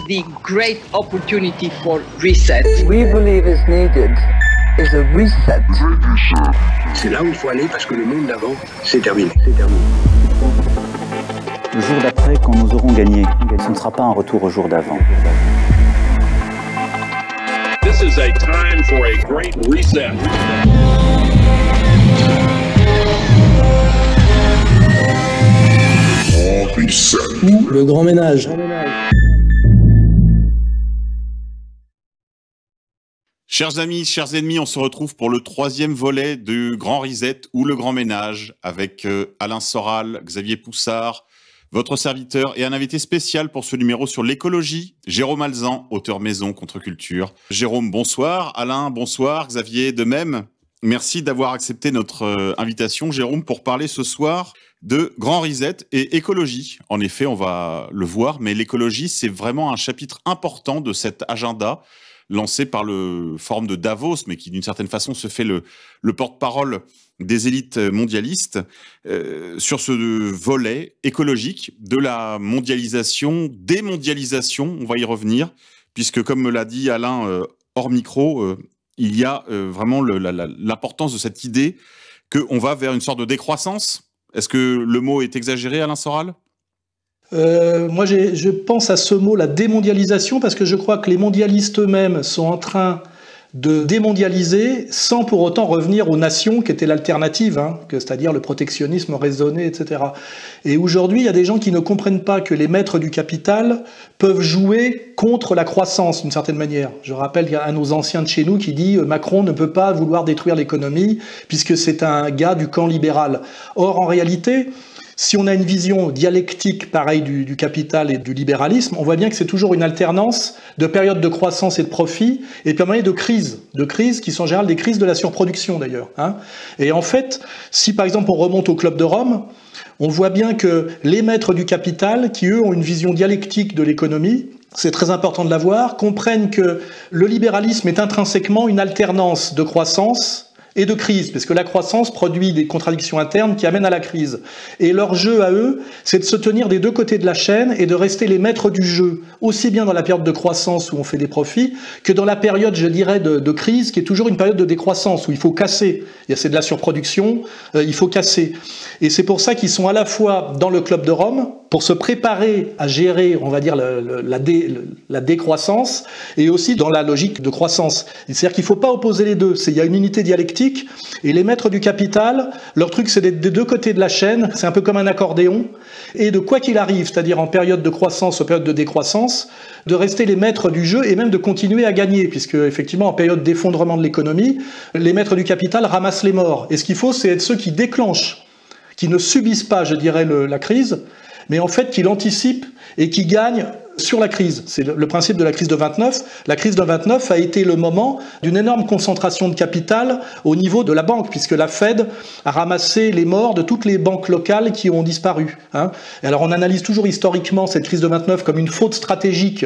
the great opportunity for reset. We believe is needed is a reset. C'est là où il faut aller parce que le monde d'avant, c'est terminé. Le jour d'après, quand nous aurons gagné, ce ne sera pas un retour au jour d'avant. This is a time for a great reset. Ou le grand ménage. Chers amis, chers ennemis, on se retrouve pour le 3e volet du Grand Reset ou le Grand Ménage avec Alain Soral, Xavier Poussard, votre serviteur et un invité spécial pour ce numéro sur l'écologie, Jérôme Alzan, auteur maison contre-culture. Jérôme, bonsoir. Alain, bonsoir. Xavier, de même. Merci d'avoir accepté notre invitation, Jérôme, pour parler ce soir de Grand Reset et écologie. En effet, on va le voir, mais l'écologie, c'est vraiment un chapitre important de cet agenda lancé par le Forum de Davos, mais qui d'une certaine façon se fait le porte-parole des élites mondialistes sur ce volet écologique de la mondialisation, démondialisation, on va y revenir, puisque comme me l'a dit Alain hors micro, il y a vraiment l'importance de cette idée qu'on va vers une sorte de décroissance. Est-ce que le mot est exagéré, Alain Soral ? Moi, je pense à ce mot, la démondialisation, parce que je crois que les mondialistes eux-mêmes sont en train de démondialiser sans pour autant revenir aux nations qui étaient l'alternative, c'est-à-dire le protectionnisme raisonné, etc. Et aujourd'hui, il y a des gens qui ne comprennent pas que les maîtres du capital peuvent jouer contre la croissance d'une certaine manière. Je rappelle à nos anciens de chez nous qui dit Macron ne peut pas vouloir détruire l'économie puisque c'est un gars du camp libéral. Or, en réalité, si on a une vision dialectique pareille du capital et du libéralisme, on voit bien que c'est toujours une alternance de périodes de croissance et de profit et puis de crises qui sont en général des crises de la surproduction d'ailleurs. Et en fait, si par exemple on remonte au Club de Rome, on voit bien que les maîtres du capital, qui eux ont une vision dialectique de l'économie, c'est très important de l'avoir, comprennent que le libéralisme est intrinsèquement une alternance de croissance et de crise, parce que la croissance produit des contradictions internes qui amènent à la crise. Et leur jeu à eux, c'est de se tenir des deux côtés de la chaîne et de rester les maîtres du jeu, aussi bien dans la période de croissance où on fait des profits, que dans la période, je dirais, de crise, qui est toujours une période de décroissance, où il faut casser. C'est de la surproduction, il faut casser. Et c'est pour ça qu'ils sont à la fois dans le Club de Rome, pour se préparer à gérer, on va dire, la décroissance, et aussi dans la logique de croissance. C'est-à-dire qu'il ne faut pas opposer les deux. Il y a une unité dialectique, et les maîtres du capital, leur truc c'est d'être des deux côtés de la chaîne, c'est un peu comme un accordéon, et de quoi qu'il arrive, c'est-à-dire en période de croissance ou période de décroissance, de rester les maîtres du jeu et même de continuer à gagner, puisque effectivement en période d'effondrement de l'économie, les maîtres du capital ramassent les morts. Et ce qu'il faut, c'est être ceux qui déclenchent, qui ne subissent pas, je dirais, la crise, mais en fait qui l'anticipent et qui gagnent sur la crise. C'est le principe de la crise de 29. La crise de 29 a été le moment d'une énorme concentration de capital au niveau de la banque, puisque la Fed a ramassé les morts de toutes les banques locales qui ont disparu. Et alors on analyse toujours historiquement cette crise de 29 comme une faute stratégique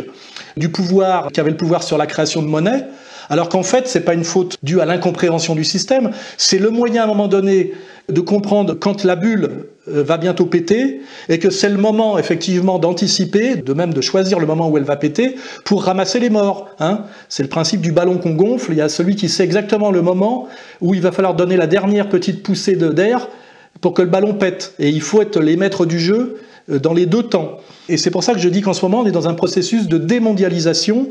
du pouvoir, qui avait le pouvoir sur la création de monnaie, alors qu'en fait, c'est pas une faute due à l'incompréhension du système, c'est le moyen à un moment donné de comprendre quand la bulle va bientôt péter et que c'est le moment effectivement d'anticiper, de même de choisir le moment où elle va péter pour ramasser les morts. C'est le principe du ballon qu'on gonfle, il y a celui qui sait exactement le moment où il va falloir donner la dernière petite poussée d'air pour que le ballon pète. Et il faut être les maîtres du jeu dans les deux temps. Et c'est pour ça que je dis qu'en ce moment, on est dans un processus de démondialisation.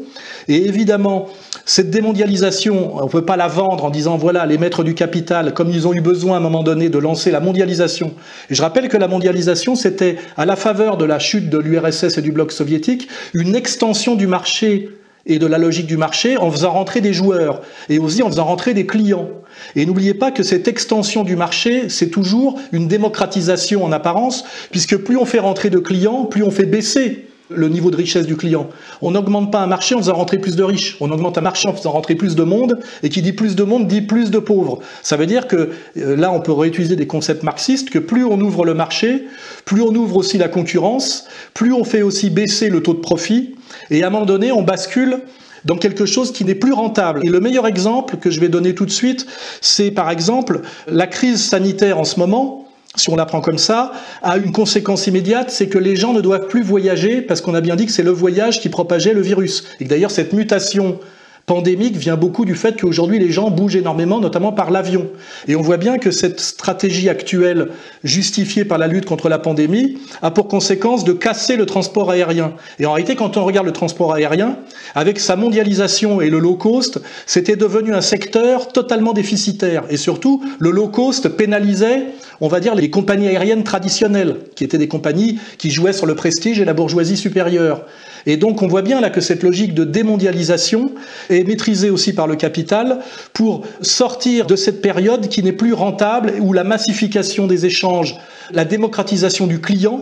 Et évidemment, cette démondialisation, on ne peut pas la vendre en disant, voilà, les maîtres du capital, comme ils ont eu besoin à un moment donné de lancer la mondialisation. Et je rappelle que la mondialisation, c'était, à la faveur de la chute de l'URSS et du bloc soviétique, une extension du marché et de la logique du marché en faisant rentrer des joueurs et aussi en faisant rentrer des clients. Et n'oubliez pas que cette extension du marché, c'est toujours une démocratisation en apparence, puisque plus on fait rentrer de clients, plus on fait baisser le niveau de richesse du client. On n'augmente pas un marché en faisant rentrer plus de riches, on augmente un marché en faisant rentrer plus de monde, et qui dit plus de monde dit plus de pauvres. Ça veut dire que, là on peut réutiliser des concepts marxistes, que plus on ouvre le marché, plus on ouvre aussi la concurrence, plus on fait aussi baisser le taux de profit, et à un moment donné on bascule dans quelque chose qui n'est plus rentable. Et le meilleur exemple que je vais donner tout de suite, c'est par exemple la crise sanitaire en ce moment, si on la prend comme ça, a une conséquence immédiate, c'est que les gens ne doivent plus voyager, parce qu'on a bien dit que c'est le voyage qui propageait le virus. Et que d'ailleurs, cette mutation pandémique vient beaucoup du fait qu'aujourd'hui les gens bougent énormément, notamment par l'avion. Et on voit bien que cette stratégie actuelle, justifiée par la lutte contre la pandémie, a pour conséquence de casser le transport aérien. Et en réalité, quand on regarde le transport aérien, avec sa mondialisation et le low cost, c'était devenu un secteur totalement déficitaire. Et surtout, le low cost pénalisait, on va dire, les compagnies aériennes traditionnelles, qui étaient des compagnies qui jouaient sur le prestige et la bourgeoisie supérieure. Et donc on voit bien là que cette logique de démondialisation est maîtrisée aussi par le capital pour sortir de cette période qui n'est plus rentable, où la massification des échanges, la démocratisation du client,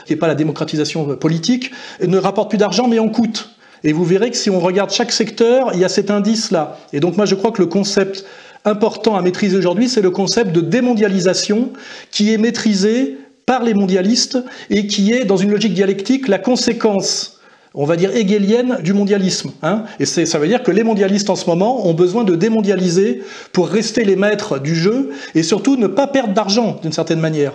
qui n'est pas la démocratisation politique, ne rapporte plus d'argent mais en coûte. Et vous verrez que si on regarde chaque secteur, il y a cet indice-là. Et donc moi je crois que le concept important à maîtriser aujourd'hui, c'est le concept de démondialisation qui est maîtrisé par les mondialistes et qui est, dans une logique dialectique, la conséquence, on va dire, hegelienne du mondialisme. Et ça veut dire que les mondialistes en ce moment ont besoin de démondialiser pour rester les maîtres du jeu et surtout ne pas perdre d'argent d'une certaine manière.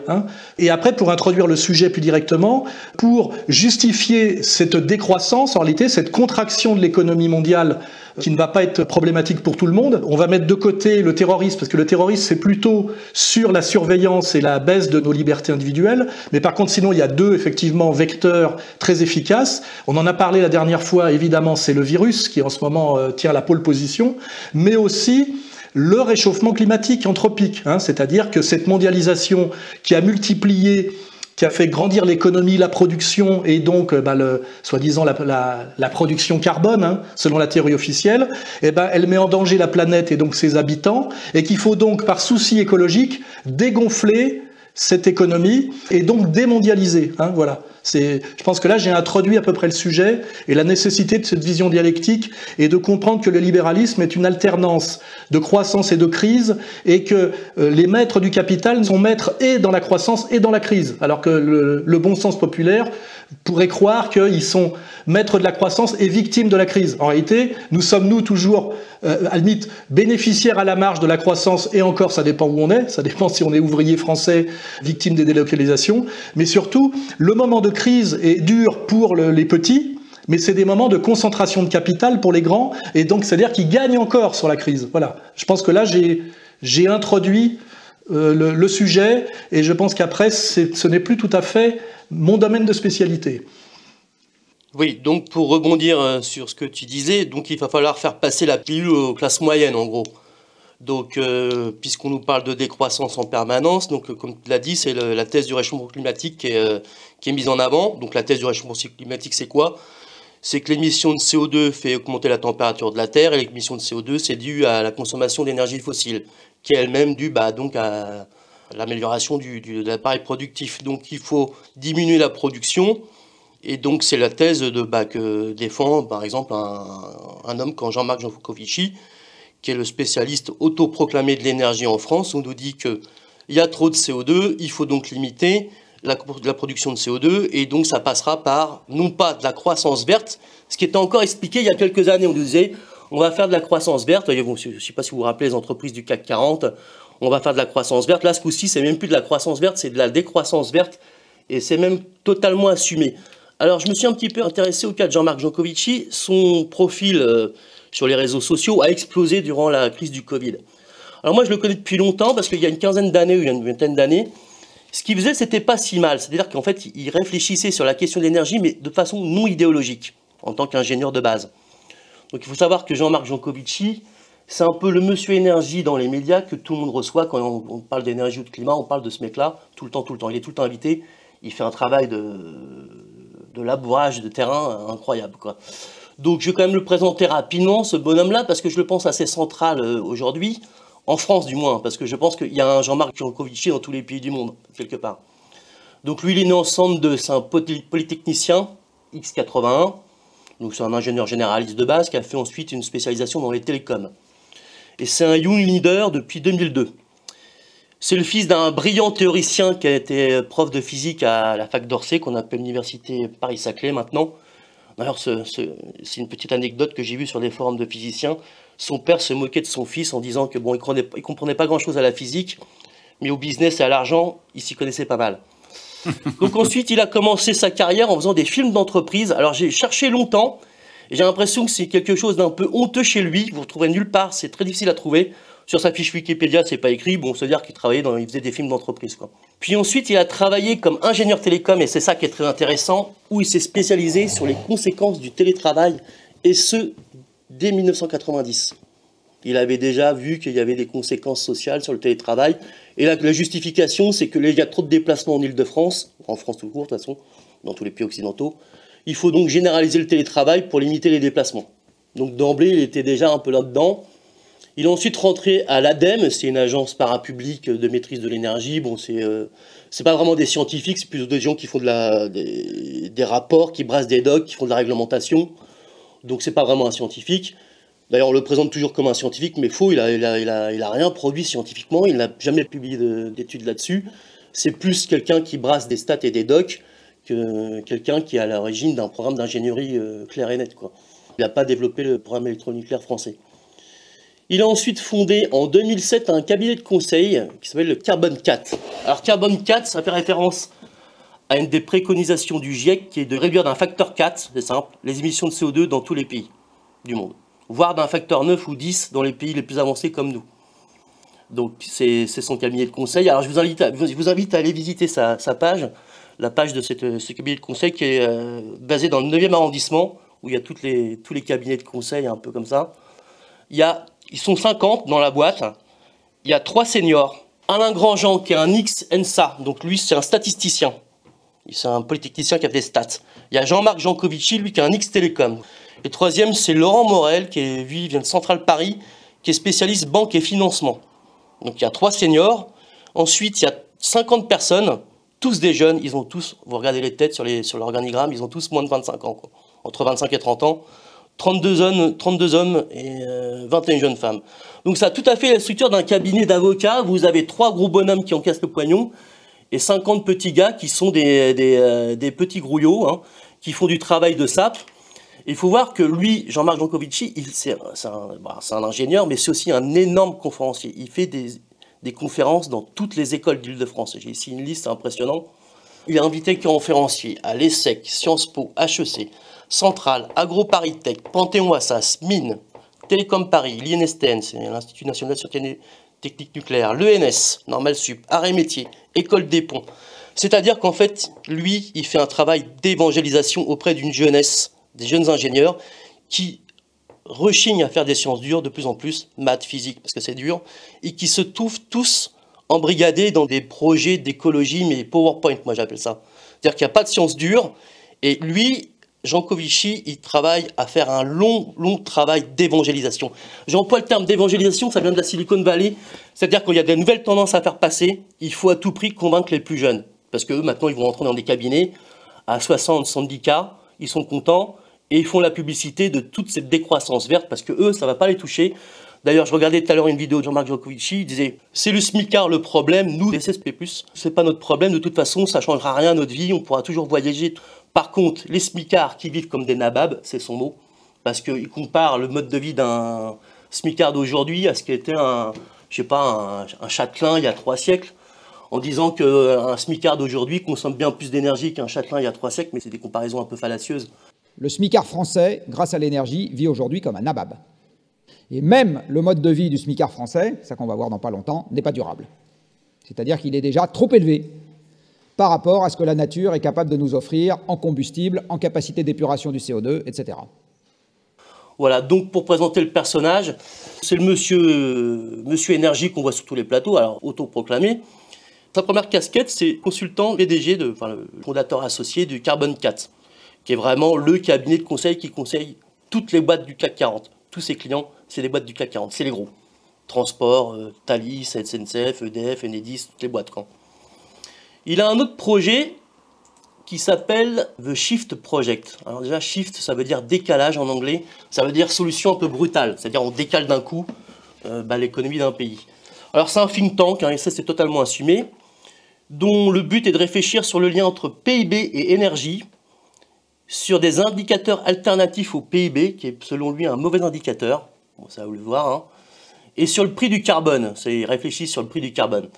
Et après, pour introduire le sujet plus directement, pour justifier cette décroissance, en réalité, cette contraction de l'économie mondiale qui ne va pas être problématique pour tout le monde. On va mettre de côté le terrorisme, parce que le terrorisme, c'est plutôt sur la surveillance et la baisse de nos libertés individuelles. Mais par contre, sinon, il y a deux, effectivement, vecteurs très efficaces. On en a parlé la dernière fois, évidemment, c'est le virus qui, en ce moment, tient la pole position, mais aussi le réchauffement climatique anthropique. C'est-à-dire que cette mondialisation qui a multiplié, qui a fait grandir l'économie, la production et donc soi-disant la production carbone, selon la théorie officielle, elle met en danger la planète et donc ses habitants, et qu'il faut donc, par souci écologique, dégonfler cette économie et donc démondialiser. Voilà. Je pense que là, j'ai introduit à peu près le sujet et la nécessité de cette vision dialectique et de comprendre que le libéralisme est une alternance de croissance et de crise et que les maîtres du capital sont maîtres et dans la croissance et dans la crise. Alors que le bon sens populaire pourrait croire qu'ils sont maîtres de la croissance et victimes de la crise. En réalité, nous sommes toujours, à la limite, bénéficiaires à la marge de la croissance, et encore, ça dépend où on est, ça dépend si on est ouvrier français, victime des délocalisations, mais surtout, le moment de crise est dur pour les petits, mais c'est des moments de concentration de capital pour les grands, et donc c'est-à-dire qu'ils gagnent encore sur la crise. Voilà. Je pense que là, j'ai introduit le sujet, et je pense qu'après, ce n'est plus tout à fait mon domaine de spécialité. Oui, donc pour rebondir sur ce que tu disais, donc il va falloir faire passer la pilule aux classes moyennes en gros. Donc puisqu'on nous parle de décroissance en permanence, donc comme tu l'as dit, c'est la thèse du réchauffement climatique qui est mise en avant. Donc la thèse du réchauffement climatique, c'est quoi? C'est que l'émission de CO2 fait augmenter la température de la Terre, et l'émission de CO2, c'est dû à la consommation d'énergie fossile, qui est elle-même due donc à l'amélioration de l'appareil productif. Donc il faut diminuer la production. Et donc c'est la thèse que défend par exemple un homme comme Jean-Marc Jancovici, qui est le spécialiste autoproclamé de l'énergie en France. On nous dit qu'il y a trop de CO2, il faut donc limiter la production de CO2, et donc ça passera par, non pas de la croissance verte, ce qui était encore expliqué il y a quelques années. On nous disait, on va faire de la croissance verte, je ne sais pas si vous vous rappelez les entreprises du CAC 40, on va faire de la croissance verte. Là, ce coup-ci, c'est même plus de la croissance verte, c'est de la décroissance verte, et c'est même totalement assumé. Alors, je me suis un petit peu intéressé au cas de Jean-Marc Jancovici. Son profil sur les réseaux sociaux a explosé durant la crise du Covid. Alors moi, je le connais depuis longtemps parce qu'il y a une quinzaine d'années ou une vingtaine d'années, ce qu'il faisait, c'était pas si mal. C'est-à-dire qu'en fait, il réfléchissait sur la question de l'énergie, mais de façon non idéologique, en tant qu'ingénieur de base. Donc, il faut savoir que Jean-Marc Jancovici, c'est un peu le monsieur énergie dans les médias que tout le monde reçoit. Quand on parle d'énergie ou de climat, on parle de ce mec-là, tout le temps. Il est tout le temps invité. Il fait un travail de labourage de terrain incroyable, quoi. Donc je vais quand même le présenter rapidement, ce bonhomme-là, parce que je le pense assez central aujourd'hui, en France du moins, parce que je pense qu'il y a un Jean-Marc Jancovici dans tous les pays du monde, quelque part. Donc lui, il est né en 62, c'est un polytechnicien, X81, donc c'est un ingénieur généraliste de base, qui a fait ensuite une spécialisation dans les télécoms. Et c'est un young leader depuis 2002. C'est le fils d'un brillant théoricien qui a été prof de physique à la fac d'Orsay, qu'on appelle l'université Paris-Saclay maintenant. D'ailleurs, c'est une petite anecdote que j'ai vue sur les forums de physiciens. Son père se moquait de son fils en disant que bon, il comprenait pas grand-chose à la physique, Mais au business et à l'argent, il s'y connaissait pas mal. Donc ensuite, il a commencé sa carrière en faisant des films d'entreprise. Alors j'ai cherché longtemps, et j'ai l'impression que c'est quelque chose d'un peu honteux chez lui. Vous ne retrouverez nulle part, c'est très difficile à trouver. Sur sa fiche Wikipédia, c'est pas écrit. Bon, c'est-à-dire qu'il il faisait des films d'entreprise, quoi. Puis ensuite, il a travaillé comme ingénieur télécom, et c'est ça qui est très intéressant, où il s'est spécialisé sur les conséquences du télétravail, et ce, dès 1990. Il avait déjà vu qu'il y avait des conséquences sociales sur le télétravail. Et là, la justification, c'est qu'il y a trop de déplacements en Ile-de-France, en France tout court, de toute façon, dans tous les pays occidentaux. Il faut donc généraliser le télétravail pour limiter les déplacements. Donc d'emblée, il était déjà un peu là-dedans. Il est ensuite rentré à l'ADEME, c'est une agence parapublique de maîtrise de l'énergie. Bon, c'est pas vraiment des scientifiques, c'est plutôt des gens qui font des rapports, qui brassent des docs, qui font de la réglementation. Donc c'est pas vraiment un scientifique. D'ailleurs, on le présente toujours comme un scientifique, mais faux, il a rien produit scientifiquement, il n'a jamais publié d'études là-dessus. C'est plus quelqu'un qui brasse des stats et des docs que quelqu'un qui est à l'origine d'un programme d'ingénierie clair et net, quoi. Il n'a pas développé le programme électronucléaire français. Il a ensuite fondé en 2007 un cabinet de conseil qui s'appelle le Carbon 4. Alors Carbon 4, ça fait référence à une des préconisations du GIEC qui est de réduire d'un facteur 4, c'est simple, les émissions de CO2 dans tous les pays du monde, voire d'un facteur 9 ou 10 dans les pays les plus avancés comme nous. Donc c'est son cabinet de conseil. Alors je vous invite à aller visiter sa page, la page de ce cabinet de conseil qui est basé dans le 9e arrondissement, où il y a tous les cabinets de conseil un peu comme ça. Ils sont 50 dans la boîte. Il y a 3 seniors. Alain Grandjean qui est un ex-ENSA, donc lui c'est un statisticien. C'est un polytechnicien qui a fait des stats. Il y a Jean-Marc Jancovici, lui qui est un ex-télécom. Et 3e, c'est Laurent Morel, qui vient de Centrale Paris, qui est spécialiste banque et financement. Donc il y a 3 seniors. Ensuite, il y a 50 personnes, tous des jeunes. Ils ont tous, vous regardez les têtes sur l'organigramme, ils ont tous moins de 25 ans, quoi. Entre 25 et 30 ans. 32 hommes et 21 jeunes femmes. Donc ça a tout à fait la structure d'un cabinet d'avocats. Vous avez 3 gros bonhommes qui encaissent le poignon et 50 petits gars qui sont des petits grouillots, hein, qui font du travail de sape. Il faut voir que lui, Jean-Marc Jancovici, c'est un ingénieur, mais c'est aussi un énorme conférencier. Il fait des conférences dans toutes les écoles d'Île-de-France. J'ai ici une liste impressionnante. Il a invité conférenciers à l'ESSEC, Sciences Po, HEC, Centrale, AgroParisTech, Panthéon-Assas, Mines, Télécom Paris, l'INSTN, c'est l'Institut National de Sciences Techniques Nucléaires, l'ENS, Normal Sup, Arts et Métiers, École des Ponts. C'est-à-dire qu'en fait, lui, il fait un travail d'évangélisation auprès d'une jeunesse, des jeunes ingénieurs, qui rechignent à faire des sciences dures de plus en plus, maths, physique, parce que c'est dur, et qui se trouvent tous embrigadés dans des projets d'écologie, mais PowerPoint, moi j'appelle ça. C'est-à-dire qu'il n'y a pas de sciences dures, et lui, Jancovici, il travaille à faire un long travail d'évangélisation. J'emploie le terme d'évangélisation, ça vient de la Silicon Valley, c'est-à-dire qu'il y a des nouvelles tendances à faire passer, il faut à tout prix convaincre les plus jeunes, parce qu'eux, maintenant, ils vont rentrer dans des cabinets à 60, 70 cas, ils sont contents, et ils font la publicité de toute cette décroissance verte, parce que eux, ça ne va pas les toucher. D'ailleurs, je regardais tout à l'heure une vidéo de Jean-Marc Jancovici, il disait « C'est le SMICAR le problème, nous, les SSP+, c'est pas notre problème, de toute façon, ça ne changera rien à notre vie, on pourra toujours voyager. » Par contre, les smicards qui vivent comme des nababs, c'est son mot, parce qu'il compare le mode de vie d'un smicard d'aujourd'hui à ce qu'était un châtelain il y a 3 siècles, en disant qu'un smicard d'aujourd'hui consomme bien plus d'énergie qu'un châtelain il y a 3 siècles, mais c'est des comparaisons un peu fallacieuses. Le smicard français, grâce à l'énergie, vit aujourd'hui comme un nabab. Et même le mode de vie du smicard français, ça qu'on va voir dans pas longtemps, n'est pas durable. C'est-à-dire qu'il est déjà trop élevé par rapport à ce que la nature est capable de nous offrir en combustible, en capacité d'épuration du CO2, etc. Voilà, donc pour présenter le personnage, c'est le monsieur énergie qu'on voit sur tous les plateaux, alors autoproclamé. Sa première casquette, c'est consultant PDG, le fondateur associé du Carbon 4, qui est vraiment le cabinet de conseil qui conseille toutes les boîtes du CAC 40. Tous ses clients, c'est les boîtes du CAC 40, c'est les gros. Transport, Thalys, SNCF, EDF, Enedis, toutes les boîtes, quoi. Il a un autre projet qui s'appelle The Shift Project. Alors déjà, shift, ça veut dire décalage en anglais. Ça veut dire solution un peu brutale. C'est-à-dire on décale d'un coup l'économie d'un pays. Alors c'est un think tank, hein, et ça c'est totalement assumé, dont le but est de réfléchir sur le lien entre PIB et énergie, sur des indicateurs alternatifs au PIB, qui est selon lui un mauvais indicateur, bon, ça vous le voir, hein, et sur le prix du carbone. Il réfléchit sur le prix du carbone.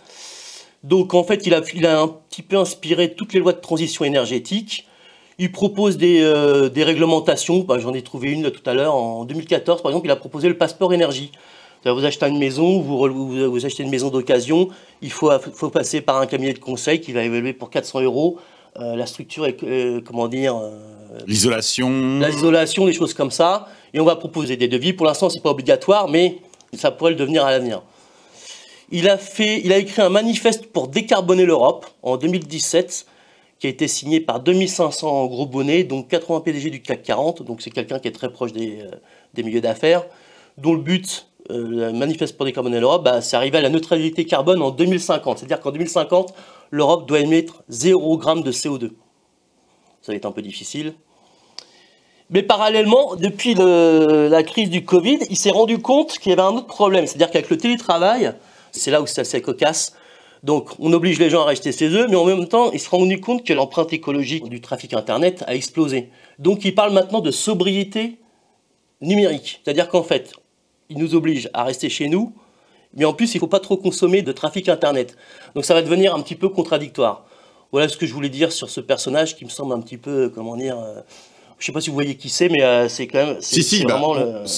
Donc en fait, il a un petit peu inspiré toutes les lois de transition énergétique. Il propose des réglementations. J'en ai trouvé une là, tout à l'heure. En 2014, par exemple, il a proposé le passeport énergie. Vous achetez une maison, vous achetez une maison d'occasion, il faut passer par un cabinet de conseil qui va évaluer pour 400 € la structure, l'isolation, des choses comme ça. Et on va proposer des devis. Pour l'instant, c'est pas obligatoire, mais ça pourrait le devenir à l'avenir. Il a écrit un manifeste pour décarboner l'Europe en 2017, qui a été signé par 2500 gros bonnets, donc 80 PDG du CAC 40. Donc c'est quelqu'un qui est très proche des milieux d'affaires, dont le but, le manifeste pour décarboner l'Europe, c'est arriver à la neutralité carbone en 2050. C'est-à-dire qu'en 2050, l'Europe doit émettre 0 g de CO2. Ça va être un peu difficile. Mais parallèlement, depuis la crise du Covid, il s'est rendu compte qu'il y avait un autre problème. C'est-à-dire qu'avec le télétravail, c'est là où c'est assez cocasse. Donc, on oblige les gens à rester chez eux, mais en même temps, il se rend rendu compte que l'empreinte écologique du trafic Internet a explosé. Donc, il parle maintenant de sobriété numérique. C'est-à-dire qu'en fait, il nous oblige à rester chez nous, mais en plus, il ne faut pas trop consommer de trafic Internet. Donc, ça va devenir un petit peu contradictoire. Voilà ce que je voulais dire sur ce personnage qui me semble un petit peu, je ne sais pas si vous voyez qui c'est, mais c'est quand même...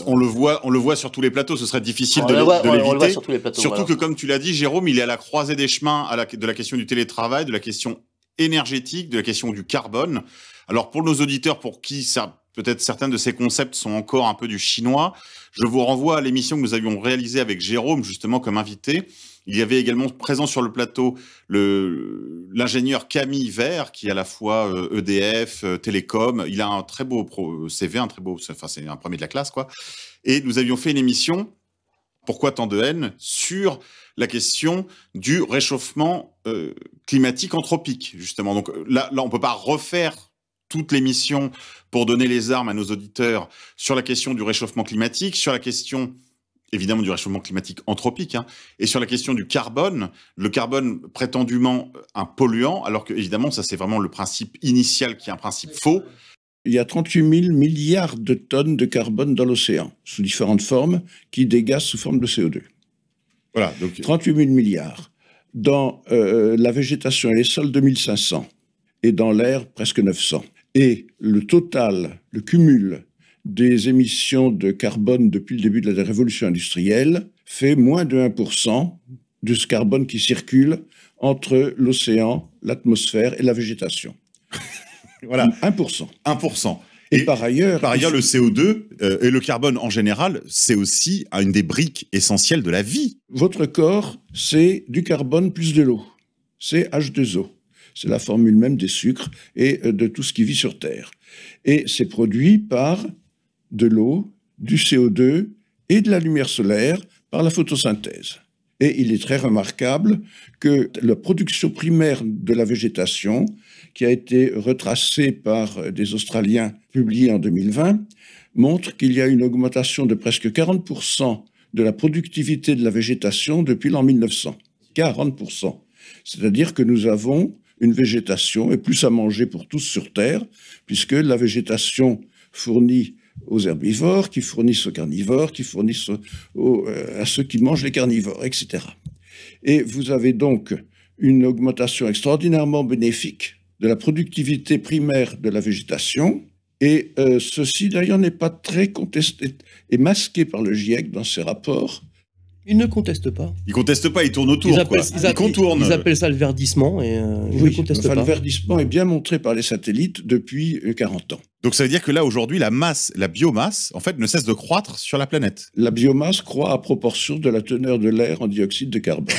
on le voit sur tous les plateaux, ce serait difficile de l'éviter. On le voit sur tous les plateaux. Surtout que, comme tu l'as dit, Jérôme, il est à la croisée des chemins de la question du télétravail, de la question énergétique, de la question du carbone. Alors, pour nos auditeurs, pour qui peut-être certains de ces concepts sont encore un peu du chinois, je vous renvoie à l'émission que nous avions réalisée avec Jérôme, justement, comme invité. Il y avait également présent sur le plateau l'ingénieur Camille Vert, qui est à la fois EDF, Télécom. Il a un très beau CV, c'est un premier de la classe, quoi. Et nous avions fait une émission, Pourquoi tant de haine, sur la question du réchauffement climatique anthropique, justement. Donc là, on ne peut pas refaire toute l'émission pour donner les armes à nos auditeurs sur la question du réchauffement climatique, sur la question évidemment du réchauffement climatique anthropique, et sur la question du carbone, le carbone prétendument un polluant, alors que évidemment ça c'est vraiment le principe initial qui est un principe faux. Il y a 38 000 milliards de tonnes de carbone dans l'océan, sous différentes formes, qui dégagent sous forme de CO2. Voilà, donc 38 000 milliards. Dans la végétation et les sols, 2500. Et dans l'air, presque 900. Et le total, le cumul des émissions de carbone depuis le début de la révolution industrielle fait moins de 1% de ce carbone qui circule entre l'océan, l'atmosphère et la végétation. Voilà. 1%. 1%. Et par ailleurs, le CO2 et le carbone en général, c'est aussi une des briques essentielles de la vie. Votre corps, c'est du carbone plus de l'eau. C'est H2O. C'est la formule même des sucres et de tout ce qui vit sur Terre. Et c'est produit par de l'eau, du CO2 et de la lumière solaire par la photosynthèse. Et il est très remarquable que la production primaire de la végétation, qui a été retracée par des Australiens publiée en 2020, montre qu'il y a une augmentation de presque 40% de la productivité de la végétation depuis l'an 1900. 40%. C'est-à-dire que nous avons une végétation et plus à manger pour tous sur Terre, puisque la végétation fournit aux herbivores, qui fournissent aux carnivores, qui fournissent à ceux qui mangent les carnivores, etc. Et vous avez donc une augmentation extraordinairement bénéfique de la productivité primaire de la végétation, et ceci d'ailleurs n'est pas très contesté, et masqué par le GIEC dans ses rapports. Ils ne contestent pas. Ils contestent pas, ils tournent autour. Ils contournent. Ils appellent ça le verdissement et ils ne contestent pas. Le verdissement est bien montré par les satellites depuis 40 ans. Donc ça veut dire que là, aujourd'hui, la biomasse, en fait, ne cesse de croître sur la planète. La biomasse croît à proportion de la teneur de l'air en dioxyde de carbone.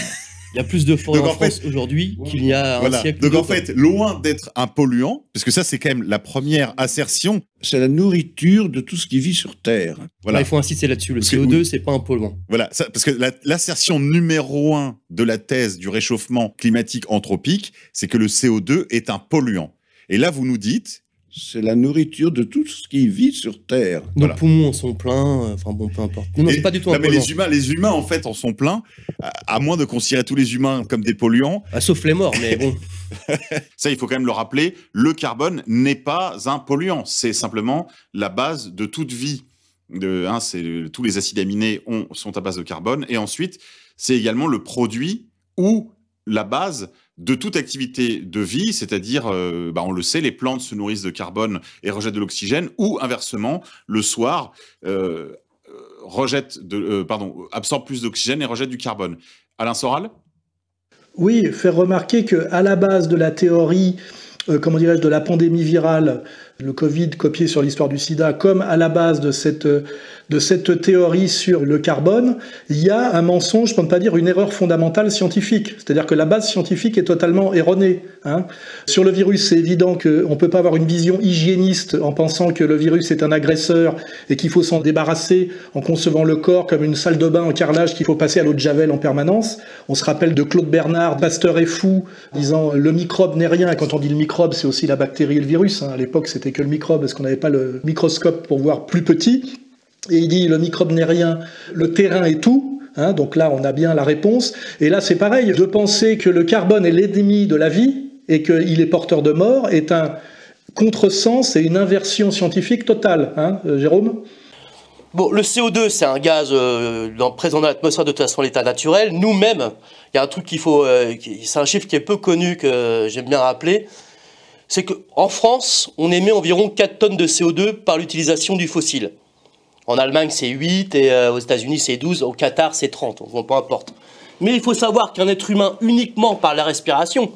Il y a plus de forêts en France aujourd'hui qu'il y a un siècle. Donc en fait, loin d'être un polluant, parce que ça c'est quand même la première assertion. C'est la nourriture de tout ce qui vit sur Terre. Voilà. Il faut insister là-dessus. Le CO2, c'est pas un polluant. Voilà, parce que l'assertion numéro 1 de la thèse du réchauffement climatique anthropique, c'est que le CO2 est un polluant. Et là, vous nous dites... C'est la nourriture de tout ce qui vit sur Terre. Nos poumons en sont pleins, enfin bon, peu importe. Non, c'est pas du tout un polluant. Mais les humains, en fait, en sont pleins, à moins de considérer tous les humains comme des polluants. Sauf les morts, mais bon. Ça, il faut quand même le rappeler, le carbone n'est pas un polluant. C'est simplement la base de toute vie. Tous les acides aminés sont à base de carbone. Et ensuite, c'est également le produit où la base de toute activité de vie, c'est-à-dire, on le sait, les plantes se nourrissent de carbone et rejettent de l'oxygène, ou inversement, le soir, absorbe plus d'oxygène et rejette du carbone. Alain Soral ? Oui, faire remarquer qu'à la base de la théorie, de la pandémie virale, le Covid copié sur l'histoire du sida, comme à la base de cette théorie sur le carbone, il y a un mensonge, pour ne pas dire une erreur fondamentale scientifique. C'est-à-dire que la base scientifique est totalement erronée. Sur le virus, c'est évident qu'on ne peut pas avoir une vision hygiéniste en pensant que le virus est un agresseur et qu'il faut s'en débarrasser en concevant le corps comme une salle de bain en carrelage qu'il faut passer à l'eau de Javel en permanence. On se rappelle de Claude Bernard, Pasteur est fou, disant le microbe n'est rien. Et quand on dit le microbe, c'est aussi la bactérie et le virus. À l'époque, c'était que le microbe parce qu'on n'avait pas le microscope pour voir plus petit. Et il dit le microbe n'est rien, le terrain est tout. Donc là, on a bien la réponse. Et là, c'est pareil. De penser que le carbone est l'ennemi de la vie et qu'il est porteur de mort est un contresens et une inversion scientifique totale. Jérôme ? Bon, le CO2, c'est un gaz présent dans l'atmosphère de toute façon à l'état naturel. Nous-mêmes, il y a un truc c'est un chiffre qui est peu connu, que j'aime bien rappeler, c'est qu'en France, on émet environ 4 tonnes de CO2 par l'utilisation du fossile. En Allemagne, c'est 8, et aux États-Unis, c'est 12, au Qatar, c'est 30, peu importe. Mais il faut savoir qu'un être humain, uniquement par la respiration,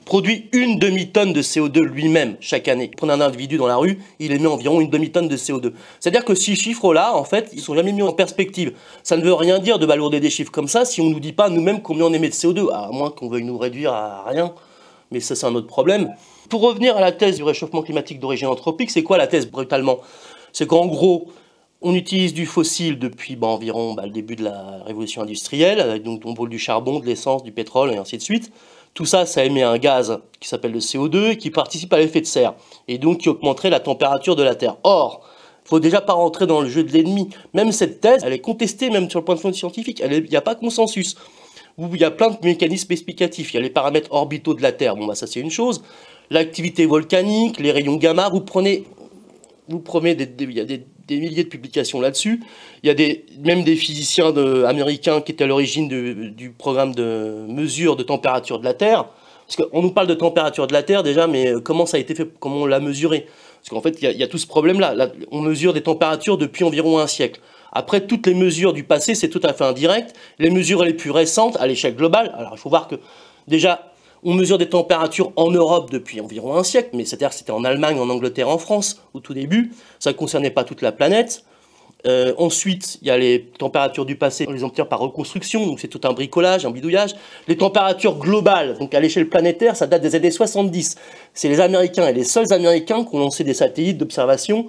produit une demi-tonne de CO2 lui-même chaque année. Prenez un individu dans la rue, il émet environ une demi-tonne de CO2. C'est-à-dire que ces chiffres-là, en fait, ils sont jamais mis en perspective. Ça ne veut rien dire de balourder des chiffres comme ça si on ne nous dit pas nous-mêmes combien on émet de CO2, à moins qu'on veuille nous réduire à rien. Mais ça, c'est un autre problème. Pour revenir à la thèse du réchauffement climatique d'origine anthropique, c'est quoi la thèse, brutalement? C'est qu'en gros, on utilise du fossile depuis environ le début de la révolution industrielle, avec donc on brûle du charbon, de l'essence, du pétrole et ainsi de suite. Tout ça, ça émet un gaz qui s'appelle le CO2 et qui participe à l'effet de serre, et donc qui augmenterait la température de la Terre. Or, il ne faut déjà pas rentrer dans le jeu de l'ennemi. Même cette thèse, elle est contestée même sur le point de vue scientifique, il n'y a pas de consensus. Il y a plein de mécanismes explicatifs, il y a les paramètres orbitaux de la Terre, ça c'est une chose, l'activité volcanique, les rayons gamma, vous prenez il y a des milliers de publications là-dessus. Il y a même des physiciens américains qui étaient à l'origine du programme de mesure de température de la Terre. Parce qu'on nous parle de température de la Terre déjà, mais comment ça a été fait, comment on l'a mesuré? Parce qu'en fait, il y a tout ce problème-là. Là, on mesure des températures depuis environ un siècle. Après, toutes les mesures du passé, c'est tout à fait indirect. Les mesures les plus récentes, à l'échelle globale, alors il faut voir que déjà, on mesure des températures en Europe depuis environ un siècle, mais c'est-à-dire que c'était en Allemagne, en Angleterre, en France, au tout début. Ça ne concernait pas toute la planète. Ensuite, il y a les températures du passé, on les obtient par reconstruction, donc c'est tout un bricolage, un bidouillage. Les températures globales, donc à l'échelle planétaire, ça date des années 70. C'est les Américains et les seuls Américains qui ont lancé des satellites d'observation,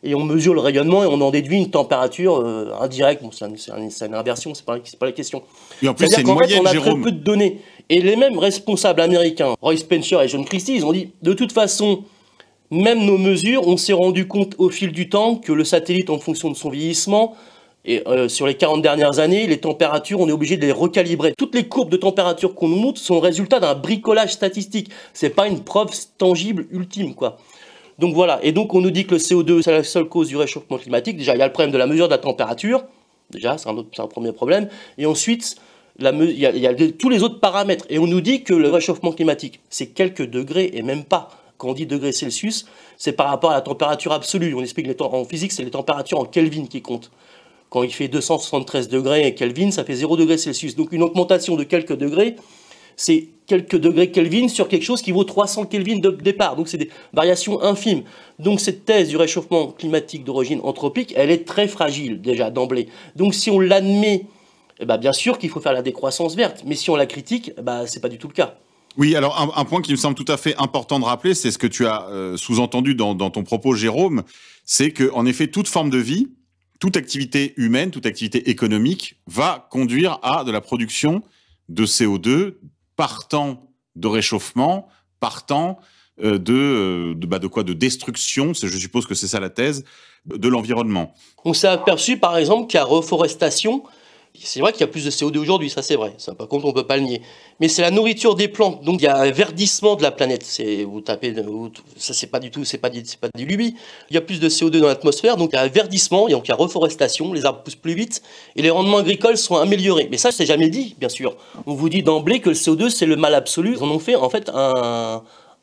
et on mesure le rayonnement et on en déduit une température indirecte. C'est une inversion, c'est pas la question. Et en plus, c'est une moyenne, on a Jérôme. très peu de données. Et les mêmes responsables américains, Roy Spencer et John Christie, ils ont dit, de toute façon, même nos mesures, on s'est rendu compte au fil du temps que le satellite, en fonction de son vieillissement, et sur les 40 dernières années, les températures, on est obligé de les recalibrer. Toutes les courbes de température qu'on nous montre sont le résultat d'un bricolage statistique. C'est pas une preuve tangible ultime, quoi. Donc voilà. Et donc on nous dit que le CO2, c'est la seule cause du réchauffement climatique. Déjà, il y a le problème de la mesure de la température. Déjà, c'est un premier problème. Et ensuite, il y a tous les autres paramètres. Et on nous dit que le réchauffement climatique, c'est quelques degrés et même pas. Quand on dit degrés Celsius, c'est par rapport à la température absolue. On explique en physique, c'est les températures en Kelvin qui comptent. Quand il fait 273 degrés Kelvin, ça fait 0 degrés Celsius. Donc une augmentation de quelques degrés, c'est quelques degrés Kelvin sur quelque chose qui vaut 300 Kelvin de départ. Donc c'est des variations infimes. Donc cette thèse du réchauffement climatique d'origine anthropique, elle est très fragile déjà d'emblée. Donc si on l'admet, bien sûr qu'il faut faire la décroissance verte. Mais si on la critique, c'est pas du tout le cas. Oui, alors un point qui me semble tout à fait important de rappeler, c'est ce que tu as sous-entendu dans ton propos, Jérôme, c'est qu'en effet, toute forme de vie, toute activité humaine, toute activité économique va conduire à de la production de CO2 partant de réchauffement, partant de destruction, je suppose que c'est ça la thèse, de l'environnement. On s'est aperçu par exemple qu'à reforestation, C'est vrai qu'il y a plus de CO2 aujourd'hui, ça c'est vrai. Ça, par contre, on peut pas le nier. Mais c'est la nourriture des plantes. Donc il y a un verdissement de la planète. Vous tapez, ça c'est pas du lubi. Il y a plus de CO2 dans l'atmosphère, donc il y a un verdissement, donc il y a reforestation, les arbres poussent plus vite et les rendements agricoles sont améliorés. Mais ça, c'est jamais dit, bien sûr. On vous dit d'emblée que le CO2 c'est le mal absolu. Ils en ont fait en fait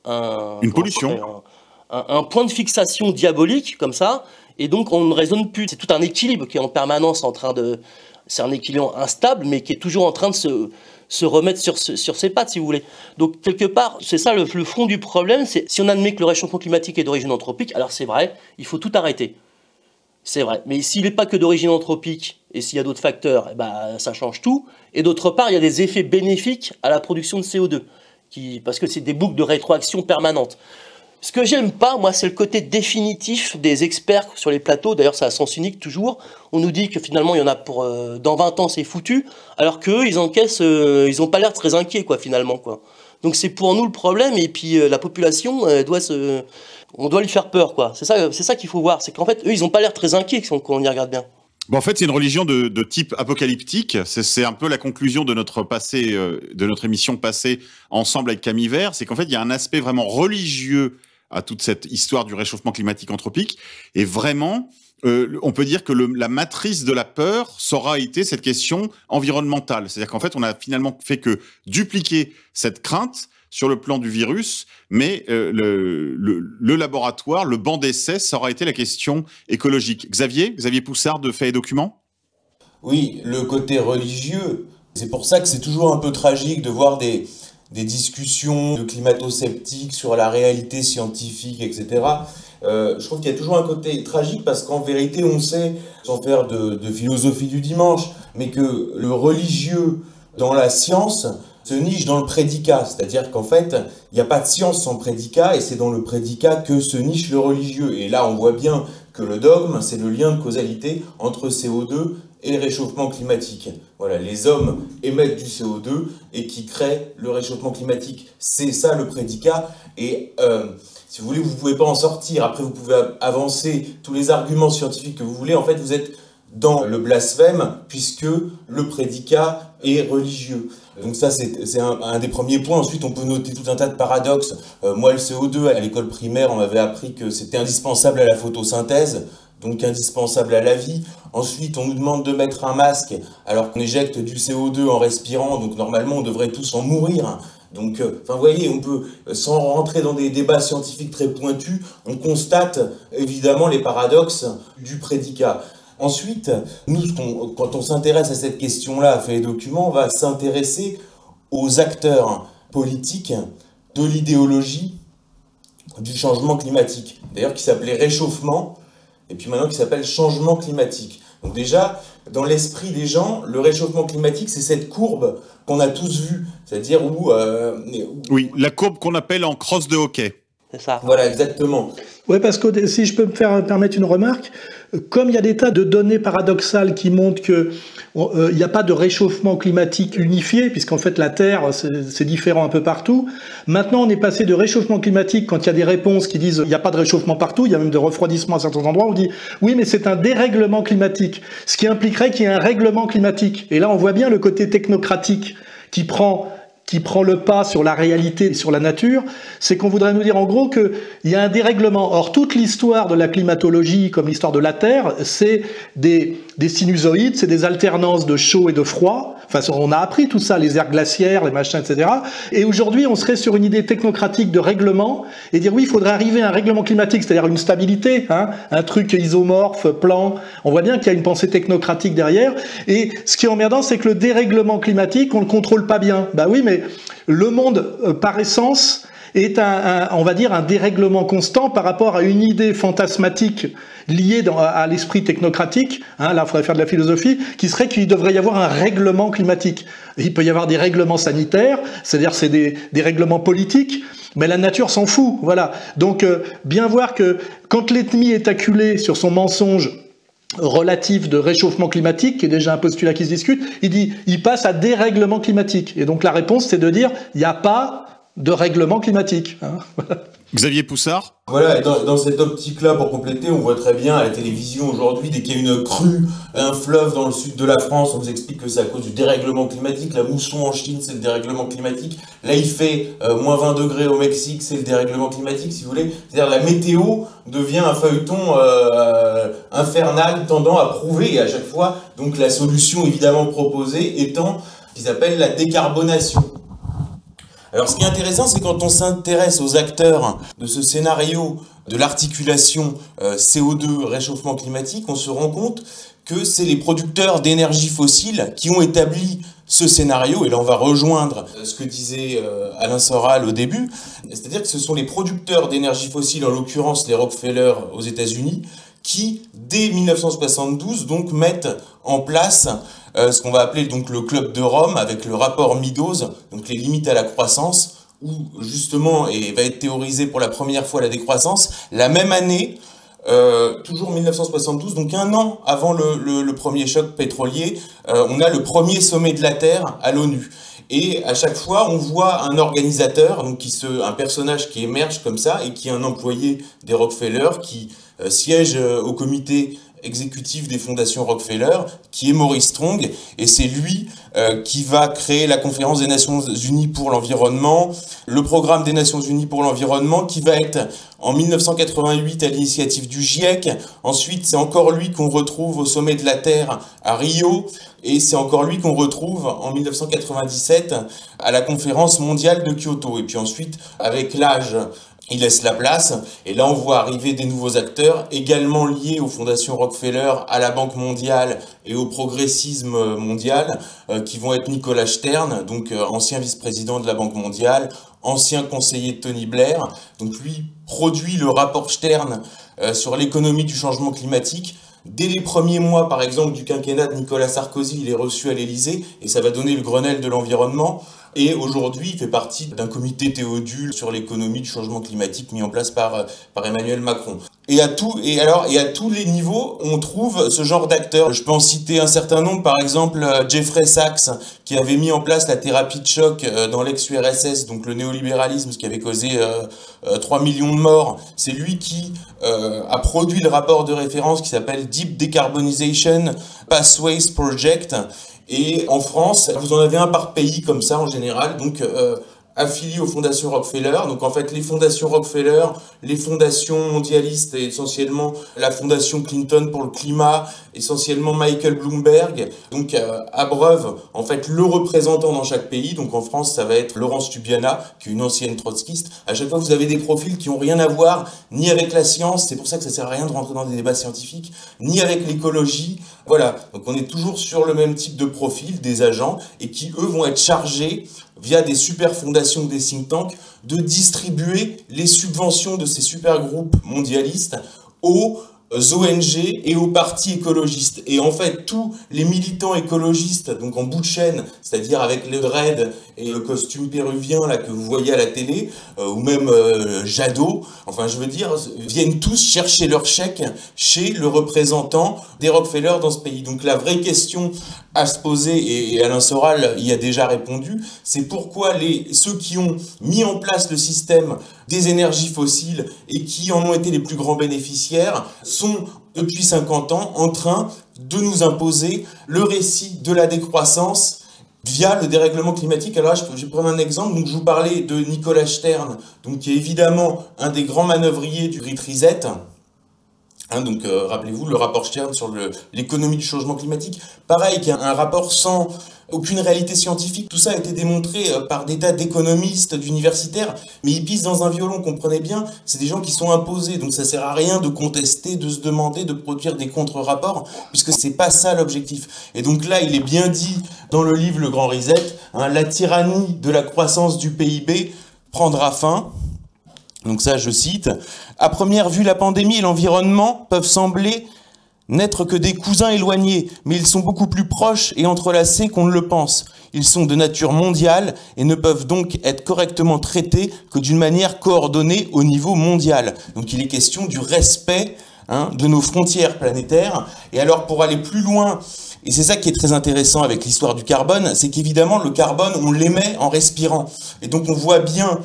une pollution. Un point de fixation diabolique comme ça, et donc on ne raisonne plus. C'est tout un équilibre qui est en permanence en train de... C'est un équilibre instable, mais qui est toujours en train de se remettre sur ses pattes, si vous voulez. Donc, quelque part, c'est ça le fond du problème, c'est si on admet que le réchauffement climatique est d'origine anthropique, alors c'est vrai, il faut tout arrêter. C'est vrai. Mais s'il n'est pas que d'origine anthropique, et s'il y a d'autres facteurs, eh ben, ça change tout. Et d'autre part, il y a des effets bénéfiques à la production de CO2, parce que c'est des boucles de rétroaction permanentes. Ce que j'aime pas, moi, c'est le côté définitif des experts sur les plateaux. D'ailleurs, c'est à sens unique toujours. On nous dit que finalement, il y en a pour dans 20 ans, c'est foutu. Alors qu'eux, ils encaissent, ils ont pas l'air très inquiets, quoi, finalement, quoi. Donc c'est pour nous le problème. Et puis la population, on doit lui faire peur, quoi. C'est ça qu'il faut voir. C'est qu'en fait, eux, ils ont pas l'air très inquiets quand on y regarde bien. Bon, en fait, c'est une religion de type apocalyptique. C'est un peu la conclusion de notre émission passée ensemble avec Camille Vert. C'est qu'en fait, il y a un aspect vraiment religieux à toute cette histoire du réchauffement climatique anthropique. Et vraiment, on peut dire que la matrice de la peur, ça aura été cette question environnementale. C'est-à-dire qu'en fait, on a finalement fait que dupliquer cette crainte sur le plan du virus, mais le laboratoire, le banc d'essai, ça aura été la question écologique. Xavier Poussard de Faits et Documents ? Oui, le côté religieux, c'est pour ça que c'est toujours un peu tragique de voir des discussions de climato-sceptiques sur la réalité scientifique, etc. Je trouve qu'il y a toujours un côté tragique parce qu'en vérité, on sait, sans faire de philosophie du dimanche, mais que le religieux dans la science se niche dans le prédicat. C'est-à-dire qu'en fait, il n'y a pas de science sans prédicat et c'est dans le prédicat que se niche le religieux. Et là, on voit bien que le dogme, c'est le lien de causalité entre CO2 et réchauffement climatique. Voilà, les hommes émettent du CO2 et qui créent le réchauffement climatique. C'est ça le prédicat. Et si vous voulez, vous ne pouvez pas en sortir. Après, vous pouvez avancer tous les arguments scientifiques que vous voulez. En fait, vous êtes dans le blasphème puisque le prédicat est religieux. Donc ça, c'est un des premiers points. Ensuite, on peut noter tout un tas de paradoxes. Moi, le CO2, à l'école primaire, on m'avait appris que c'était indispensable à la photosynthèse, donc indispensable à la vie. Ensuite, on nous demande de mettre un masque alors qu'on éjecte du CO2 en respirant, donc normalement, on devrait tous en mourir. Donc, vous voyez, on peut, sans rentrer dans des débats scientifiques très pointus, on constate évidemment les paradoxes du prédicat. Ensuite, nous, quand on s'intéresse à cette question-là, à Faits et Documents, on va s'intéresser aux acteurs politiques de l'idéologie du changement climatique. D'ailleurs, qui s'appelait réchauffement, et puis maintenant qui s'appelle changement climatique. Donc déjà, dans l'esprit des gens, le réchauffement climatique, c'est cette courbe qu'on a tous vue, c'est-à-dire où... Oui, la courbe qu'on appelle en crosse de hockey. C'est ça. Voilà, exactement. Oui, parce que si je peux me permettre une remarque, comme il y a des tas de données paradoxales qui montrent qu'il n'y a pas de réchauffement climatique unifié, puisqu'en fait la Terre, c'est différent un peu partout. Maintenant, on est passé de réchauffement climatique, quand il y a des réponses qui disent il n'y a pas de réchauffement partout, il y a même de refroidissement à certains endroits, on dit oui, mais c'est un dérèglement climatique, ce qui impliquerait qu'il y ait un règlement climatique. Et là, on voit bien le côté technocratique qui prend le pas sur la réalité et sur la nature, c'est qu'on voudrait nous dire en gros qu'il y a un dérèglement. Or, toute l'histoire de la climatologie, comme l'histoire de la Terre, c'est des sinusoïdes, c'est des alternances de chaud et de froid. Enfin, on a appris tout ça, les aires glaciaires, les machins, etc. Et aujourd'hui, on serait sur une idée technocratique de règlement et dire oui, il faudrait arriver à un règlement climatique, c'est-à-dire une stabilité, un truc isomorphe, plan. On voit bien qu'il y a une pensée technocratique derrière. Et ce qui est emmerdant, c'est que le dérèglement climatique, on le contrôle pas bien. Bah oui, mais le monde, par essence, est on va dire un dérèglement constant par rapport à une idée fantasmatique liée à l'esprit technocratique, là il faudrait faire de la philosophie, qui serait qu'il devrait y avoir un règlement climatique. Il peut y avoir des règlements sanitaires, c'est-à-dire c'est des règlements politiques, mais la nature s'en fout, voilà. Donc bien voir que quand l'ethnie est acculée sur son mensonge relatif de réchauffement climatique, qui est déjà un postulat qui se discute, il passe à dérèglement climatique. Et donc la réponse, c'est de dire, il n'y a pas de règlement climatique. Voilà. Xavier Poussard. Voilà, et dans cette optique-là, pour compléter, on voit très bien à la télévision aujourd'hui, dès qu'il y a une crue, un fleuve dans le sud de la France, on nous explique que c'est à cause du dérèglement climatique. La mousson en Chine, c'est le dérèglement climatique. Là, il fait moins 20 degrés au Mexique, c'est le dérèglement climatique, si vous voulez. C'est-à-dire la météo devient un feuilleton infernal tendant à prouver, et à chaque fois, donc la solution évidemment proposée étant ce qu'ils appellent la décarbonation. Alors ce qui est intéressant, c'est quand on s'intéresse aux acteurs de ce scénario de l'articulation CO2 réchauffement climatique, on se rend compte que c'est les producteurs d'énergie fossile qui ont établi ce scénario, et là on va rejoindre ce que disait Alain Soral au début, c'est-à-dire que ce sont les producteurs d'énergie fossile, en l'occurrence les Rockefeller aux États-Unis, qui dès 1972 donc mettent en place ce qu'on va appeler donc le club de Rome avec le rapport Meadows, donc les limites à la croissance, où justement et va être théorisé pour la première fois la décroissance. La même année, toujours 1972, donc un an avant le premier choc pétrolier, on a le premier sommet de la Terre à l'ONU. Et à chaque fois, on voit un organisateur, donc un personnage qui émerge comme ça et qui est un employé des Rockefeller, qui siège au comité exécutif des fondations Rockefeller, qui est Maurice Strong, et c'est lui qui va créer la conférence des Nations Unies pour l'environnement, le programme des Nations Unies pour l'environnement, qui va être en 1988 à l'initiative du GIEC. Ensuite, c'est encore lui qu'on retrouve au sommet de la Terre à Rio, et c'est encore lui qu'on retrouve en 1997 à la conférence mondiale de Kyoto. Et puis ensuite, avec l'âge, il laisse la place, et là on voit arriver des nouveaux acteurs, également liés aux fondations Rockefeller, à la Banque mondiale et au progressisme mondial, qui vont être Nicolas Stern, donc ancien vice-président de la Banque mondiale, ancien conseiller de Tony Blair, donc lui produit le rapport Stern sur l'économie du changement climatique. Dès les premiers mois, par exemple, du quinquennat de Nicolas Sarkozy, il est reçu à l'Élysée, et ça va donner le Grenelle de l'environnement. Et aujourd'hui, il fait partie d'un comité Théodule sur l'économie du changement climatique mis en place par Emmanuel Macron. Et à tous les niveaux, on trouve ce genre d'acteurs. Je peux en citer un certain nombre, par exemple Jeffrey Sachs, qui avait mis en place la thérapie de choc dans l'ex-URSS, donc le néolibéralisme, ce qui avait causé 3 millions de morts. C'est lui qui a produit le rapport de référence qui s'appelle Deep Decarbonization Pathways Project. Et en France, vous en avez un par pays comme ça en général, donc affiliés aux fondations Rockefeller. Donc en fait, les fondations Rockefeller, les fondations mondialistes, et essentiellement la fondation Clinton pour le climat, essentiellement Michael Bloomberg, donc abreuvent en fait le représentant dans chaque pays. Donc en France, ça va être Laurence Tubiana, qui est une ancienne trotskiste. À chaque fois, vous avez des profils qui ont rien à voir ni avec la science, c'est pour ça que ça sert à rien de rentrer dans des débats scientifiques, ni avec l'écologie. Voilà, donc on est toujours sur le même type de profil, des agents, et qui eux vont être chargés via des super fondations, des think tanks, de distribuer les subventions de ces super groupes mondialistes aux ONG et aux partis écologistes. Et en fait, tous les militants écologistes, donc en bout de chaîne, c'est-à-dire avec le dread et le costume péruvien là que vous voyez à la télé, ou même Jadot, enfin je veux dire, viennent tous chercher leur chèque chez le représentant des Rockefeller dans ce pays. Donc la vraie question à se poser, et Alain Soral y a déjà répondu, c'est pourquoi ceux qui ont mis en place le système des énergies fossiles et qui en ont été les plus grands bénéficiaires sont depuis 50 ans en train de nous imposer le récit de la décroissance via le dérèglement climatique. Alors là, je vais prendre un exemple. Donc, je vous parlais de Nicolas Stern, donc, qui est évidemment un des grands manœuvriers du Great Reset. Donc, rappelez-vous, le rapport Stern sur l'économie du changement climatique. Pareil, qui est un rapport sans aucune réalité scientifique. Tout ça a été démontré par des tas d'économistes, d'universitaires, mais ils pissent dans un violon, comprenez bien. C'est des gens qui sont imposés, donc ça sert à rien de contester, de se demander, de produire des contre-rapports, puisque c'est pas ça l'objectif. Et donc là, il est bien dit dans le livre Le Grand Reset, la tyrannie de la croissance du PIB prendra fin. Donc ça, je cite, « À première vue, la pandémie et l'environnement peuvent sembler n'être que des cousins éloignés, mais ils sont beaucoup plus proches et entrelacés qu'on ne le pense. Ils sont de nature mondiale et ne peuvent donc être correctement traités que d'une manière coordonnée au niveau mondial. » Donc il est question du respect de nos frontières planétaires. Et alors pour aller plus loin, et c'est ça qui est très intéressant avec l'histoire du carbone, c'est qu'évidemment le carbone, on l'émet en respirant. Et donc on voit bien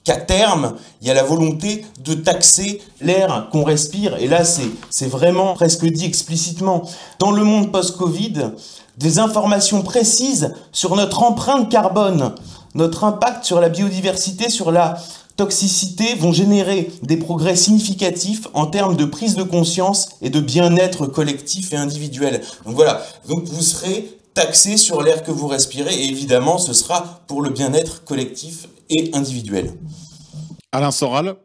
qu'à terme, il y a la volonté de taxer l'air qu'on respire. Et là, c'est vraiment presque dit explicitement. Dans le monde post-Covid, des informations précises sur notre empreinte carbone, notre impact sur la biodiversité, sur la toxicité vont générer des progrès significatifs en termes de prise de conscience et de bien-être collectif et individuel. Donc voilà, donc vous serez taxé sur l'air que vous respirez et évidemment ce sera pour le bien-être collectif et individuel. Alain Soral.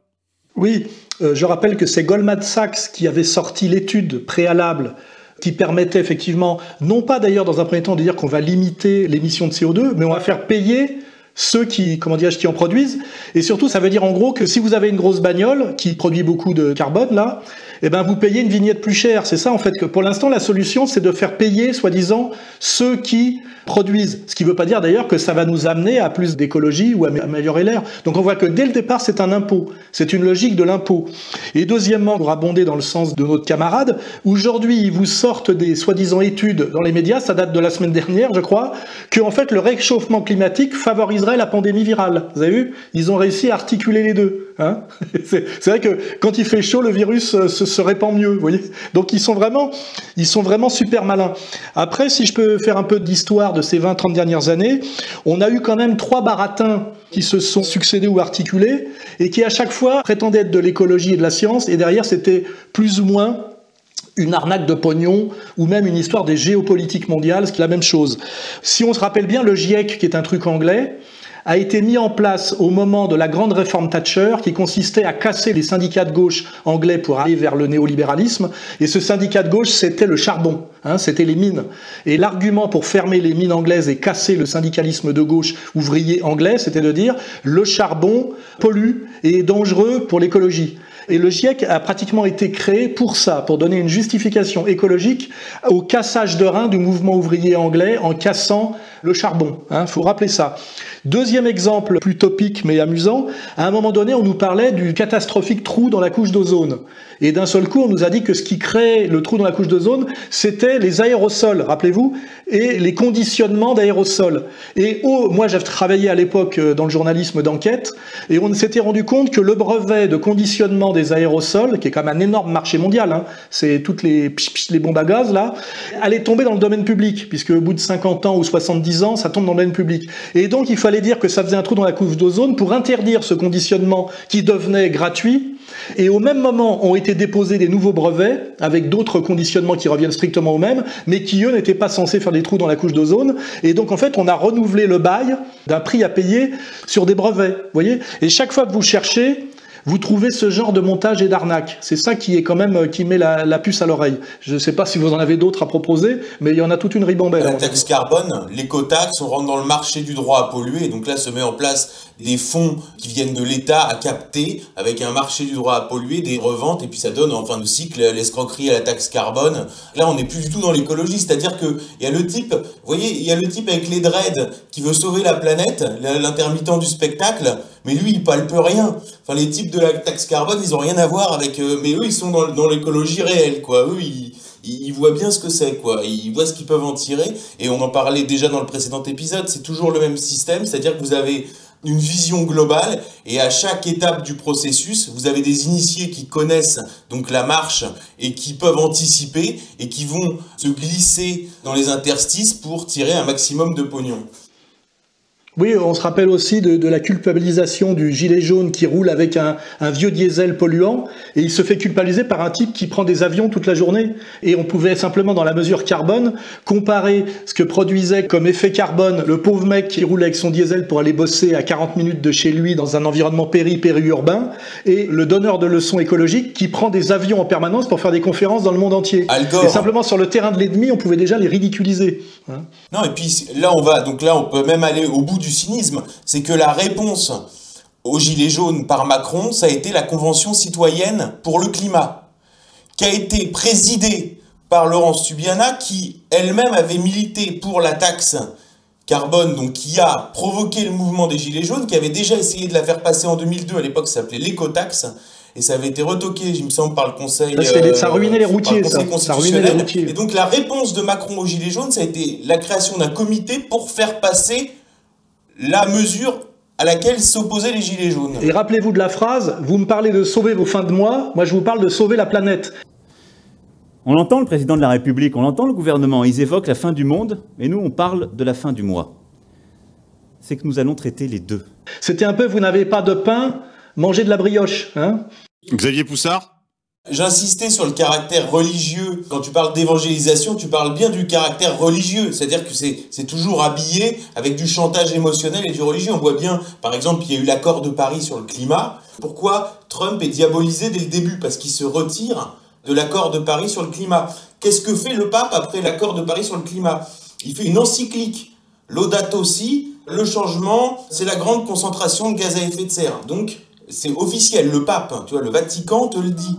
Oui, je rappelle que c'est Goldman Sachs qui avait sorti l'étude préalable qui permettait effectivement, non pas d'ailleurs dans un premier temps de dire qu'on va limiter l'émission de CO2, mais on va faire payer ceux qui, qui en produisent. Et surtout, ça veut dire en gros que si vous avez une grosse bagnole qui produit beaucoup de carbone, là, eh ben, vous payez une vignette plus chère. C'est ça, en fait, que pour l'instant, la solution, c'est de faire payer, soi-disant, ceux qui produisent. Ce qui ne veut pas dire d'ailleurs que ça va nous amener à plus d'écologie ou à améliorer l'air. Donc on voit que dès le départ, c'est un impôt. C'est une logique de l'impôt. Et deuxièmement, pour abonder dans le sens de notre camarade, aujourd'hui, ils vous sortent des soi-disant études dans les médias, ça date de la semaine dernière, je crois, que en fait, le réchauffement climatique favoriserait la pandémie virale. Vous avez vu? Ils ont réussi à articuler les deux. Hein, c'est vrai que quand il fait chaud, le virus se répand mieux, vous voyez. Donc ils sont vraiment super malins. Après, si je peux faire un peu d'histoire de ces 20-30 dernières années, on a eu quand même 3 baratins qui se sont succédés ou articulés et qui à chaque fois prétendaient être de l'écologie et de la science et derrière c'était plus ou moins une arnaque de pognon ou même une histoire des géopolitiques mondiales, ce qui est la même chose. Si on se rappelle bien, le GIEC, qui est un truc anglais, a été mis en place au moment de la grande réforme Thatcher qui consistait à casser les syndicats de gauche anglais pour aller vers le néolibéralisme. Et ce syndicat de gauche, c'était le charbon, hein, c'était les mines. Et l'argument pour fermer les mines anglaises et casser le syndicalisme de gauche ouvrier anglais, c'était de dire le charbon pollue et est dangereux pour l'écologie. Et le GIEC a pratiquement été créé pour ça, pour donner une justification écologique au cassage de rein du mouvement ouvrier anglais en cassant le charbon. Hein, faut rappeler ça. Deuxième exemple, plus topique mais amusant, à un moment donné, on nous parlait du catastrophique trou dans la couche d'ozone. Et d'un seul coup, on nous a dit que ce qui crée le trou dans la couche d'ozone, c'était les aérosols, rappelez-vous, et les conditionnements d'aérosols. Et moi, j'avais travaillé à l'époque dans le journalisme d'enquête, et on s'était rendu compte que le brevet de conditionnement des aérosols, qui est quand même un énorme marché mondial, hein, c'est toutes les bombes à gaz, là, allait tomber dans le domaine public, puisque au bout de 50 ans ou 70 ans, ça tombe dans le domaine public. Et donc, il fallait dire que ça faisait un trou dans la couche d'ozone pour interdire ce conditionnement qui devenait gratuit. Et au même moment ont été déposés des nouveaux brevets avec d'autres conditionnements qui reviennent strictement au même, mais qui eux n'étaient pas censés faire des trous dans la couche d'ozone. Et donc en fait on a renouvelé le bail d'un prix à payer sur des brevets, vous voyez. Et chaque fois que vous cherchez, vous trouvez ce genre de montage et d'arnaque. C'est ça qui est quand même qui met la puce à l'oreille. Je ne sais pas si vous en avez d'autres à proposer, mais il y en a toute une ribambelle. La taxe carbone, l'écotaxe, on rentre dans le marché du droit à polluer. Donc là se met en place des fonds qui viennent de l'État à capter avec un marché du droit à polluer, des reventes, et puis ça donne en fin de cycle l'escroquerie à la taxe carbone. Là on n'est plus du tout dans l'écologie, c'est-à-dire que il y a le type, vous voyez, il y a le type avec les dreads qui veut sauver la planète, l'intermittent du spectacle, mais lui il palpe rien. Enfin les types de la taxe carbone, ils ont rien à voir avec, mais eux ils sont dans l'écologie réelle, quoi. Eux ils voient bien ce que c'est, quoi. Ils voient ce qu'ils peuvent en tirer, et on en parlait déjà dans le précédent épisode, c'est toujours le même système, c'est-à-dire que vous avez une vision globale et à chaque étape du processus, vous avez des initiés qui connaissent donc la marche et qui peuvent anticiper et qui vont se glisser dans les interstices pour tirer un maximum de pognon. Oui, on se rappelle aussi de la culpabilisation du gilet jaune qui roule avec un vieux diesel polluant et il se fait culpabiliser par un type qui prend des avions toute la journée. Et on pouvait simplement, dans la mesure carbone, comparer ce que produisait comme effet carbone le pauvre mec qui roule avec son diesel pour aller bosser à 40 minutes de chez lui dans un environnement périurbain et le donneur de leçons écologiques qui prend des avions en permanence pour faire des conférences dans le monde entier. Et simplement sur le terrain de l'ennemi, on pouvait déjà les ridiculiser. Hein. Non, et puis là on peut même aller au bout du cynisme, c'est que la réponse aux gilets jaunes par Macron, ça a été la Convention citoyenne pour le climat, qui a été présidée par Laurence Tubiana, qui elle-même avait milité pour la taxe carbone, donc qui a provoqué le mouvement des gilets jaunes, qui avait déjà essayé de la faire passer en 2002, à l'époque ça s'appelait l'écotaxe, et ça avait été retoqué, il me semble, par le Conseil... ça ruinait les routiers, ça ruinait les routiers. Et donc la réponse de Macron aux gilets jaunes, ça a été la création d'un comité pour faire passer la mesure à laquelle s'opposaient les Gilets jaunes. Et rappelez-vous de la phrase, vous me parlez de sauver vos fins de mois, moi je vous parle de sauver la planète. On entend le président de la République, on entend le gouvernement, ils évoquent la fin du monde, et nous on parle de la fin du mois. C'est que nous allons traiter les deux. C'était un peu, vous n'avez pas de pain, mangez de la brioche. Hein. Xavier Poussard ? J'insistais sur le caractère religieux. Quand tu parles d'évangélisation, tu parles bien du caractère religieux. C'est-à-dire que c'est toujours habillé avec du chantage émotionnel et du religieux. On voit bien, par exemple, il y a eu l'accord de Paris sur le climat. Pourquoi Trump est diabolisé dès le début? Parce qu'il se retire de l'accord de Paris sur le climat. Qu'est-ce que fait le pape après l'accord de Paris sur le climat? Il fait une encyclique. Laudato si, le changement, c'est la grande concentration de gaz à effet de serre. Donc, c'est officiel, le pape, tu vois, le Vatican te le dit.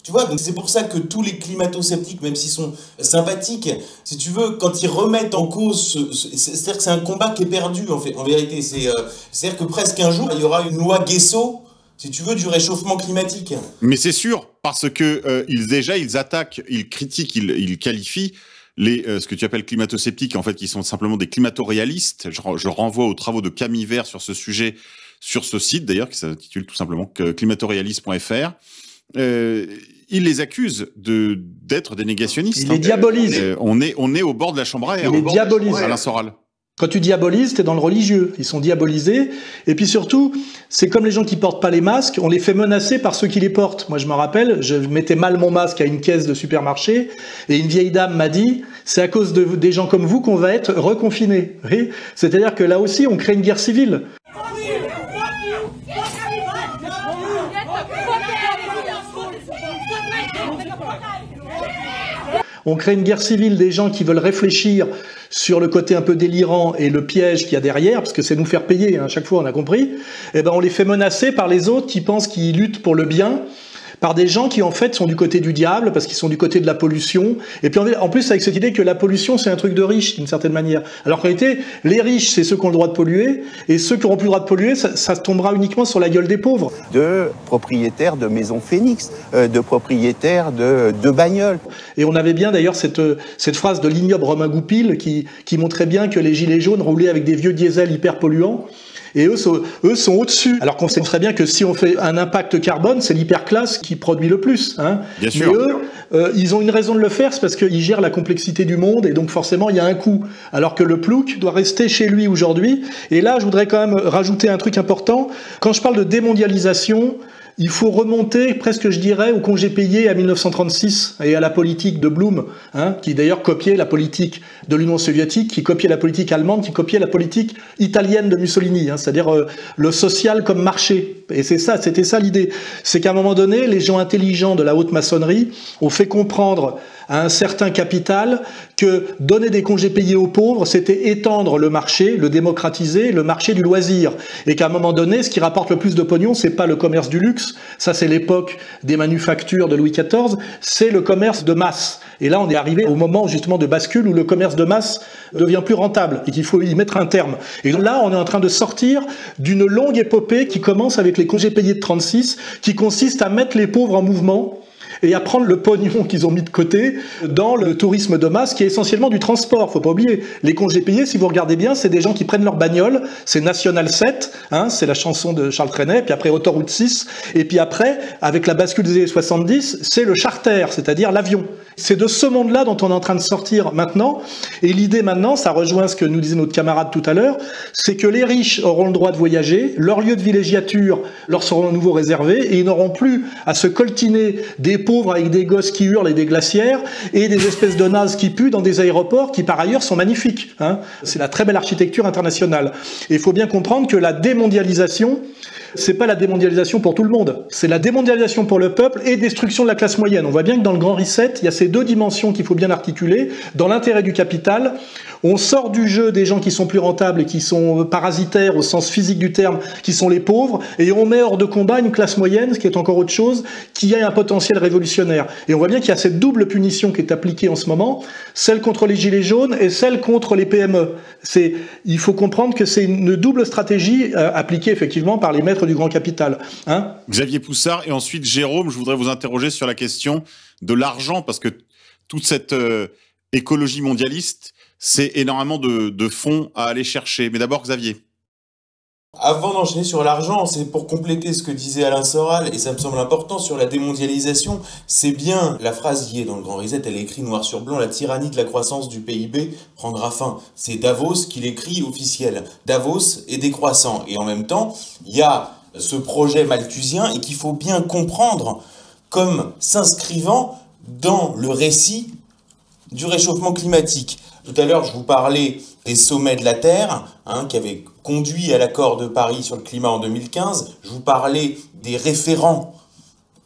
Tu vois, donc c'est pour ça que tous les climato-sceptiques, même s'ils sont sympathiques, si tu veux, quand ils remettent en cause, c'est-à-dire que c'est un combat qui est perdu, en vérité. C'est-à-dire que presque un jour, il y aura une loi Guesso, si tu veux, du réchauffement climatique. Mais c'est sûr, parce que ils attaquent, ils critiquent, ils qualifient ce que tu appelles climato-sceptiques, en fait, qui sont simplement des climato-réalistes. Je renvoie aux travaux de Camille Vert sur ce sujet, sur ce site d'ailleurs, qui s'intitule tout simplement climato-réaliste.fr. Il les accuse d'être des négationnistes. Il les diabolise. On est au bord de la chambre à air. Il les diabolise. Alain Soral. Quand tu diabolises, t'es dans le religieux. Ils sont diabolisés. Et puis surtout, c'est comme les gens qui portent pas les masques, on les fait menacer par ceux qui les portent. Moi, je me rappelle, je mettais mal mon masque à une caisse de supermarché et une vieille dame m'a dit, c'est à cause des gens comme vous qu'on va être reconfinés. C'est-à-dire que là aussi, on crée une guerre civile. On crée une guerre civile des gens qui veulent réfléchir sur le côté un peu délirant et le piège qu'il y a derrière, parce que c'est nous faire payer, hein, à chaque fois on a compris, et ben on les fait menacer par les autres qui pensent qu'ils luttent pour le bien, par des gens qui en fait sont du côté du diable, parce qu'ils sont du côté de la pollution, et puis en plus avec cette idée que la pollution c'est un truc de riche d'une certaine manière, alors qu'en réalité les riches c'est ceux qui ont le droit de polluer, et ceux qui n'auront plus le droit de polluer, ça tombera uniquement sur la gueule des pauvres. De propriétaires de maisons Phoenix, de propriétaires de bagnoles. Et on avait bien d'ailleurs cette phrase de l'ignoble Romain Goupil qui montrait bien que les gilets jaunes roulaient avec des vieux diesels hyper polluants. Et eux sont au-dessus. Alors qu'on sait très bien que si on fait un impact carbone, c'est l'hyperclasse qui produit le plus. Hein. Bien sûr. Mais eux, ils ont une raison de le faire, c'est parce qu'ils gèrent la complexité du monde, et donc forcément il y a un coût. Alors que le plouc doit rester chez lui aujourd'hui. Et là, je voudrais quand même rajouter un truc important. Quand je parle de démondialisation, il faut remonter presque, je dirais, au congé payé à 1936 et à la politique de Blum, hein, qui d'ailleurs copiait la politique de l'Union soviétique, qui copiait la politique allemande, qui copiait la politique italienne de Mussolini, hein, c'est-à-dire le social comme marché. Et c'était ça l'idée. C'est qu'à un moment donné, les gens intelligents de la haute maçonnerie ont fait comprendre à un certain capital que donner des congés payés aux pauvres, c'était étendre le marché, le démocratiser, le marché du loisir. Et qu'à un moment donné, ce qui rapporte le plus de pognon, c'est pas le commerce du luxe, ça c'est l'époque des manufactures de Louis XIV, c'est le commerce de masse. Et là, on est arrivé au moment justement de bascule où le commerce de masse devient plus rentable et qu'il faut y mettre un terme. Et là, on est en train de sortir d'une longue épopée qui commence avec les congés payés de 36, qui consiste à mettre les pauvres en mouvement et à prendre le pognon qu'ils ont mis de côté dans le tourisme de masse qui est essentiellement du transport. Faut pas oublier, les congés payés, si vous regardez bien, c'est des gens qui prennent leur bagnole, c'est National 7, hein, c'est la chanson de Charles Trenet, puis après Autoroute 6, et puis après, avec la bascule des années 70, c'est le charter, c'est-à-dire l'avion. C'est de ce monde-là dont on est en train de sortir maintenant, et l'idée maintenant, ça rejoint ce que nous disait notre camarade tout à l'heure, c'est que les riches auront le droit de voyager, leurs lieux de villégiature leur seront à nouveau réservés, et ils n'auront plus à se coltiner des pauvres avec des gosses qui hurlent et des glacières et des espèces de nazes qui puent dans des aéroports qui par ailleurs sont magnifiques. Hein. C'est la très belle architecture internationale. Et il faut bien comprendre que la démondialisation, c'est pas la démondialisation pour tout le monde, c'est la démondialisation pour le peuple et destruction de la classe moyenne. On voit bien que dans le grand reset, il y a ces deux dimensions qu'il faut bien articuler. Dans l'intérêt du capital, on sort du jeu des gens qui sont plus rentables et qui sont parasitaires au sens physique du terme, qui sont les pauvres, et on met hors de combat une classe moyenne, ce qui est encore autre chose, qui a un potentiel révolutionnaire. Et on voit bien qu'il y a cette double punition qui est appliquée en ce moment, celle contre les gilets jaunes et celle contre les PME. Il faut comprendre que c'est une double stratégie appliquée effectivement par les maîtres du grand capital. Hein. Xavier Poussard, et ensuite Jérôme, je voudrais vous interroger sur la question de l'argent, parce que toute cette écologie mondialiste, c'est énormément de fonds à aller chercher. Mais d'abord, Xavier. Avant d'enchaîner sur l'argent, c'est pour compléter ce que disait Alain Soral, et ça me semble important sur la démondialisation, c'est bien, la phrase y est dans le Grand Reset, elle est écrite noir sur blanc, la tyrannie de la croissance du PIB prendra fin. C'est Davos qui l'écrit officiel. Davos est décroissant, et en même temps, il y a ce projet malthusien, et qu'il faut bien comprendre comme s'inscrivant dans le récit du réchauffement climatique. Tout à l'heure, je vous parlais des sommets de la Terre, qui avaient conduit à l'accord de Paris sur le climat en 2015. Je vous parlais des référents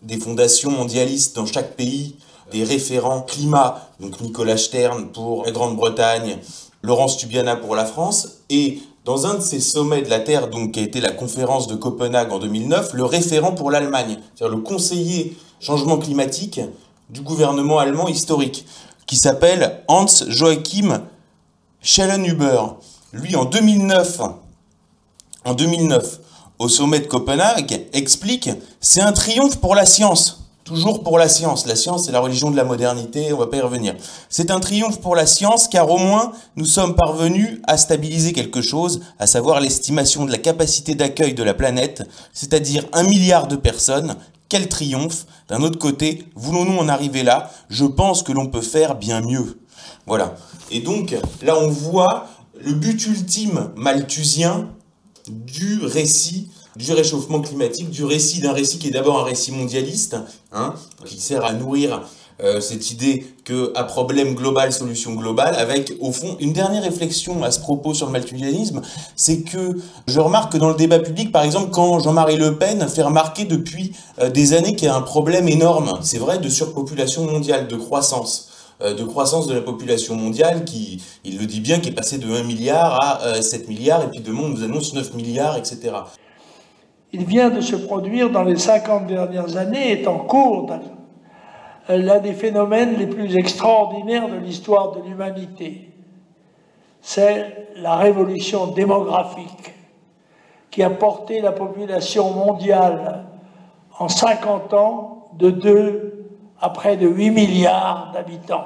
des fondations mondialistes dans chaque pays, des référents climat, donc Nicolas Stern pour la Grande-Bretagne, Laurence Tubiana pour la France, et dans un de ces sommets de la Terre, donc qui a été la conférence de Copenhague en 2009, le référent pour l'Allemagne, c'est-à-dire le conseiller changement climatique du gouvernement allemand historique, qui s'appelle Hans-Joachim Schellenhuber. Lui, en 2009, au sommet de Copenhague, explique « C'est un triomphe pour la science ». Toujours pour la science. La science, c'est la religion de la modernité, on va pas y revenir. C'est un triomphe pour la science, car au moins, nous sommes parvenus à stabiliser quelque chose, à savoir l'estimation de la capacité d'accueil de la planète, c'est-à-dire 1 milliard de personnes. Quel triomphe! D'un autre côté, voulons-nous en arriver là? Je pense que l'on peut faire bien mieux. Voilà. Et donc, là, on voit le but ultime malthusien du récit du réchauffement climatique, d'un récit qui est d'abord un récit mondialiste, qui sert à nourrir cette idée qu'à problème global, solution globale, avec, au fond, une dernière réflexion à ce propos sur le malthusianisme, c'est que je remarque que dans le débat public, par exemple, quand Jean-Marie Le Pen fait remarquer depuis des années qu'il y a un problème énorme, c'est vrai, de surpopulation mondiale, de croissance de la population mondiale, qui, il le dit bien, qui est passée de 1 milliard à 7 milliards, et puis demain on nous annonce 9 milliards, etc. Il vient de se produire dans les 50 dernières années, est en cours l'un des phénomènes les plus extraordinaires de l'histoire de l'humanité. C'est la révolution démographique qui a porté la population mondiale en 50 ans de 2 à près de 8 milliards d'habitants.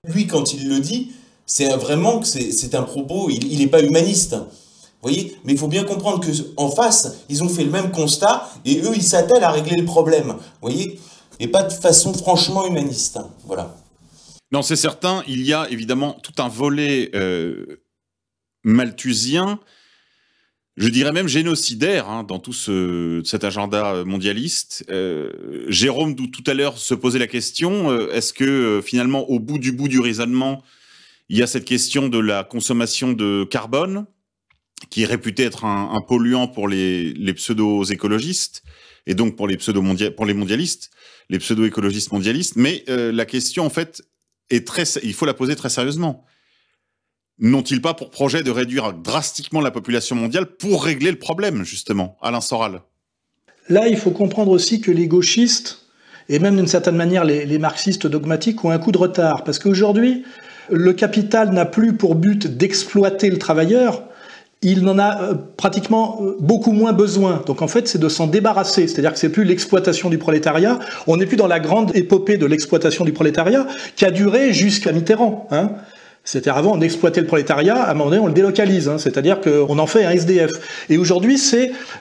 Lui, quand il le dit, c'est vraiment que c'est un propos, il n'est pas humaniste. Vous voyez, mais il faut bien comprendre qu'en face, ils ont fait le même constat et eux, ils s'attellent à régler le problème. Vous voyez, et pas de façon franchement humaniste. Voilà. Non, c'est certain, il y a évidemment tout un volet malthusien, je dirais même génocidaire, dans tout cet agenda mondialiste. Jérôme, tout à l'heure, se posait la question, est-ce que finalement, au bout du raisonnement, il y a cette question de la consommation de carbone, qui est réputé être un polluant pour les pseudo-écologistes, et donc pour les mondialistes, les pseudo-écologistes mondialistes. Mais la question, en fait, il faut la poser très sérieusement. N'ont-ils pas pour projet de réduire drastiquement la population mondiale pour régler le problème, justement, Alain Soral? Là, il faut comprendre aussi que les gauchistes, et même d'une certaine manière les marxistes dogmatiques, ont un coup de retard. Parce qu'aujourd'hui, le capital n'a plus pour but d'exploiter le travailleur, il en a pratiquement beaucoup moins besoin. Donc en fait, c'est de s'en débarrasser. C'est-à-dire que c'est plus l'exploitation du prolétariat. On n'est plus dans la grande épopée de l'exploitation du prolétariat qui a duré jusqu'à Mitterrand. C'est-à-dire avant, on exploitait le prolétariat, à un moment donné, on le délocalise. C'est-à-dire qu'on en fait un SDF. Et aujourd'hui,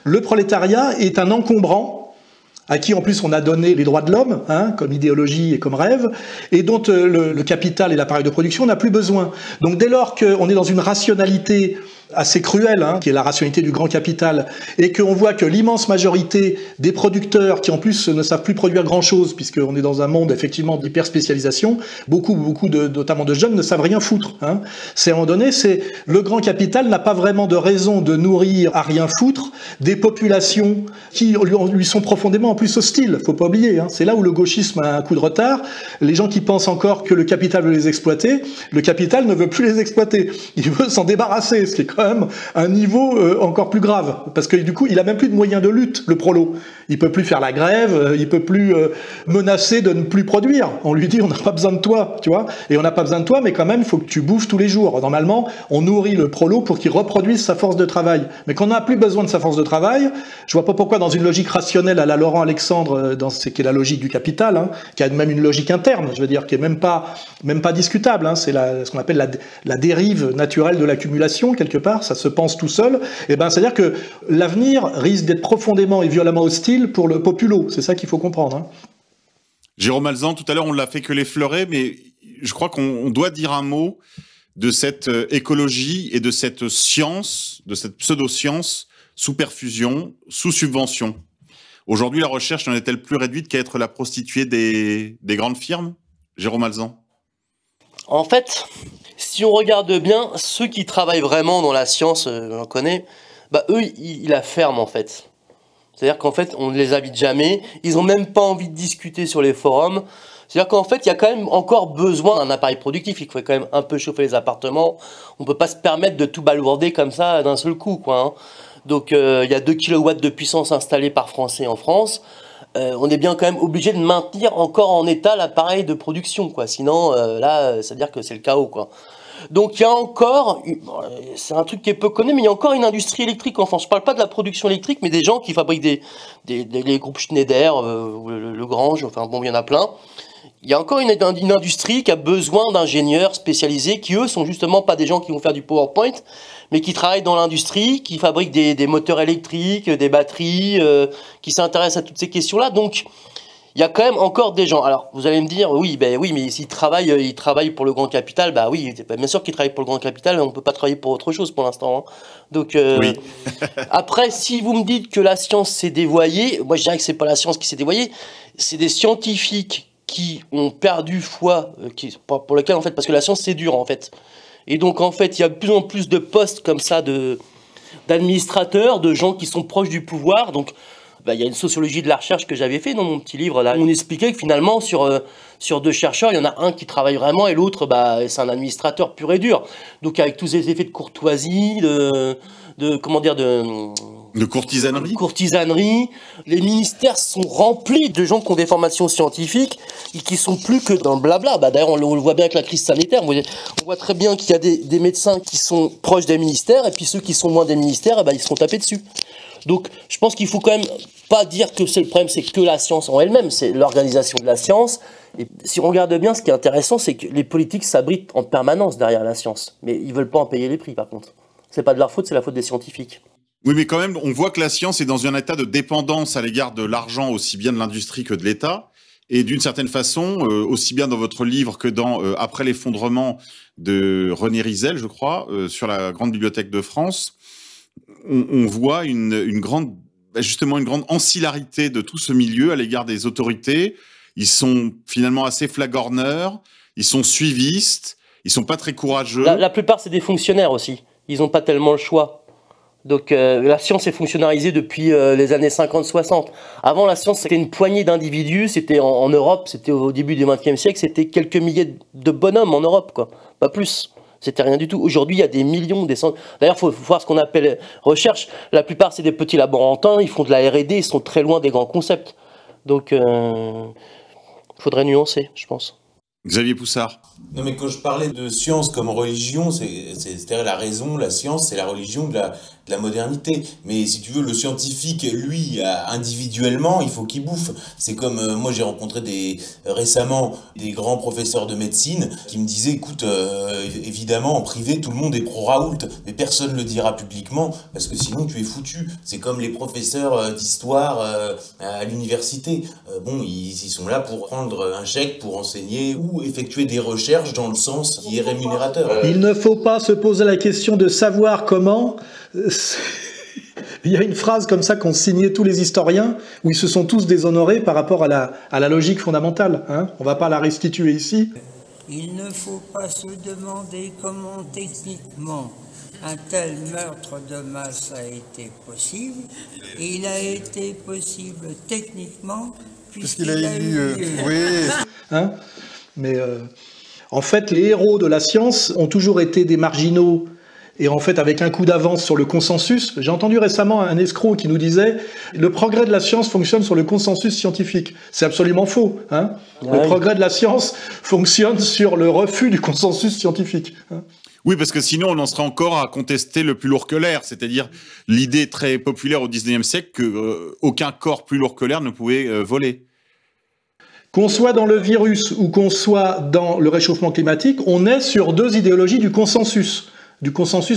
le prolétariat est un encombrant à qui en plus on a donné les droits de l'homme, comme idéologie et comme rêve, et dont le capital et l'appareil de production n'a plus besoin. Donc dès lors qu'on est dans une rationalité assez cruelle, qui est la rationalité du grand capital, et qu'on voit que l'immense majorité des producteurs, qui en plus ne savent plus produire grand-chose, puisqu'on est dans un monde effectivement d'hyperspécialisation, beaucoup notamment de jeunes ne savent rien foutre. C'est à un moment donné, le grand capital n'a pas vraiment de raison de nourrir à rien foutre des populations qui lui sont profondément en plus hostiles, faut pas oublier. C'est là où le gauchisme a un coup de retard. Les gens qui pensent encore que le capital veut les exploiter, le capital ne veut plus les exploiter. Il veut s'en débarrasser, ce qui est quand même un niveau encore plus grave. Parce que du coup, il a même plus de moyens de lutte, le prolo. Il peut plus faire la grève, il peut plus menacer de ne plus produire. On lui dit, on n'a pas besoin de toi, tu vois. Et on n'a pas besoin de toi, mais quand même, il faut que tu bouffes tous les jours. Normalement, on nourrit le prolo pour qu'il reproduise sa force de travail. Mais quand on n'a plus besoin de sa force de travail. Je vois pas pourquoi dans une logique rationnelle à la Laurent Alexandre, dans ce qui est la logique du capital, hein, qui a même une logique interne, je veux dire, qui est même pas discutable, hein, c'est ce qu'on appelle la dérive naturelle de l'accumulation, quelque part, ça se pense tout seul. Et ben, c'est-à-dire que l'avenir risque d'être profondément et violemment hostile pour le populo, c'est ça qu'il faut comprendre. Hein. Jérôme Alzan, tout à l'heure on l'a fait que l'effleurer, mais je crois qu'on doit dire un mot de cette écologie et de cette science, de cette pseudo-science sous perfusion, sous subvention. Aujourd'hui, la recherche n'en est-elle plus réduite qu'à être la prostituée des grandes firmes? Jérôme Alzan. En fait, si on regarde bien, ceux qui travaillent vraiment dans la science, on connaît, bah eux, ils la ferment en fait. C'est-à-dire qu'en fait, on ne les invite jamais, ils n'ont même pas envie de discuter sur les forums. C'est-à-dire qu'en fait, il y a quand même encore besoin d'un appareil productif. Il faut quand même un peu chauffer les appartements. On ne peut pas se permettre de tout balourder comme ça d'un seul coup, quoi. Hein. Donc, il y a 2 kW de puissance installée par Français en France. On est bien quand même obligé de maintenir encore en état l'appareil de production, quoi. Sinon, là, ça veut dire que c'est le chaos, quoi. Donc il y a encore, c'est un truc qui est peu connu, mais il y a encore une industrie électrique en France. Je ne parle pas de la production électrique, mais des gens qui fabriquent les groupes Schneider, le Grange, enfin bon, il y en a plein. Il y a encore une industrie qui a besoin d'ingénieurs spécialisés qui, eux, sont justement pas des gens qui vont faire du PowerPoint, mais qui travaillent dans l'industrie, qui fabriquent des moteurs électriques, des batteries, qui s'intéressent à toutes ces questions-là. Donc, il y a quand même encore des gens. Alors, vous allez me dire, oui, mais s'ils travaillent pour le grand capital, bah oui, bien sûr qu'ils travaillent pour le grand capital, on ne peut pas travailler pour autre chose pour l'instant. Hein. Donc, oui. Après, si vous me dites que la science s'est dévoyée, moi je dirais que c'est pas la science qui s'est dévoyée, c'est des scientifiques qui ont perdu foi, pour lesquels, en fait, parce que la science c'est dur, en fait. Et donc, en fait, il y a de plus en plus de postes comme ça d'administrateurs, de gens qui sont proches du pouvoir, donc. Bah, y a une sociologie de la recherche que j'avais fait dans mon petit livre là. On expliquait que finalement sur 2 chercheurs, il y en a un qui travaille vraiment et l'autre c'est un administrateur pur et dur. Donc avec tous ces effets de courtoisie, de courtisanerie. Les ministères sont remplis de gens qui ont des formations scientifiques et qui sont plus que dans le blabla. Bah, d'ailleurs, on le voit bien avec la crise sanitaire. On voit très bien qu'il y a des médecins qui sont proches des ministères et puis ceux qui sont loin des ministères, ils se font taper dessus. Donc, je pense qu'il faut quand même pas dire que c'est le problème, c'est que la science en elle-même, c'est l'organisation de la science. Et si on regarde bien, ce qui est intéressant, c'est que les politiques s'abritent en permanence derrière la science. Mais ils veulent pas en payer les prix, par contre. C'est pas de leur faute, c'est la faute des scientifiques. Oui, mais quand même, on voit que la science est dans un état de dépendance à l'égard de l'argent, aussi bien de l'industrie que de l'État. Et d'une certaine façon, aussi bien dans votre livre que dans Après l'effondrement de René Rizel, je crois, sur la Grande Bibliothèque de France, on voit une grande ancillarité de tout ce milieu à l'égard des autorités. Ils sont finalement assez flagorneurs, ils sont suivistes, ils sont pas très courageux. La plupart, c'est des fonctionnaires aussi. Ils n'ont pas tellement le choix. Donc la science est fonctionnalisée depuis les années 50-60. Avant, la science, c'était une poignée d'individus. C'était en Europe, c'était au début du XXe siècle, c'était quelques milliers de bonhommes en Europe, quoi. Pas plus. C'était rien du tout. Aujourd'hui, il y a des millions, des centaines. D'ailleurs, il faut voir ce qu'on appelle recherche. La plupart, c'est des petits laborantins. Ils font de la R&D. Ils sont très loin des grands concepts. Donc, il faudrait nuancer, je pense. Xavier Poussard. Non, mais quand je parlais de science comme religion, c'est-à-dire la raison, la science, c'est la religion de la modernité. Mais si tu veux, le scientifique, lui, individuellement, il faut qu'il bouffe. C'est comme, moi j'ai rencontré récemment des grands professeurs de médecine qui me disaient, écoute, évidemment, en privé, tout le monde est pro-Raoult, mais personne ne le dira publiquement, parce que sinon tu es foutu. C'est comme les professeurs d'histoire à l'université. Bon, ils sont là pour prendre un chèque, pour enseigner, ou effectuer des recherches dans le sens qui est rémunérateur. Il ne faut pas se poser la question de savoir comment. Il y a une phrase comme ça qu'ont signé tous les historiens, où ils se sont tous déshonorés par rapport à la logique fondamentale. Hein, on ne va pas la restituer ici. Il ne faut pas se demander comment techniquement un tel meurtre de masse a été possible. Il a été possible techniquement puisqu'il a eu lieu. Oui. Hein, mais en fait, les héros de la science ont toujours été des marginaux et en fait avec un coup d'avance sur le consensus. J'ai entendu récemment un escroc qui nous disait « Le progrès de la science fonctionne sur le consensus scientifique ». C'est absolument faux. Hein, le progrès de la science fonctionne sur le refus du consensus scientifique. Hein. Oui, parce que sinon, on en serait encore à contester le plus lourd que l'air, c'est-à-dire l'idée très populaire au XIXe siècle qu'aucun corps plus lourd que l'air ne pouvait voler. Qu'on soit dans le virus ou qu'on soit dans le réchauffement climatique, on est sur deux idéologies du consensus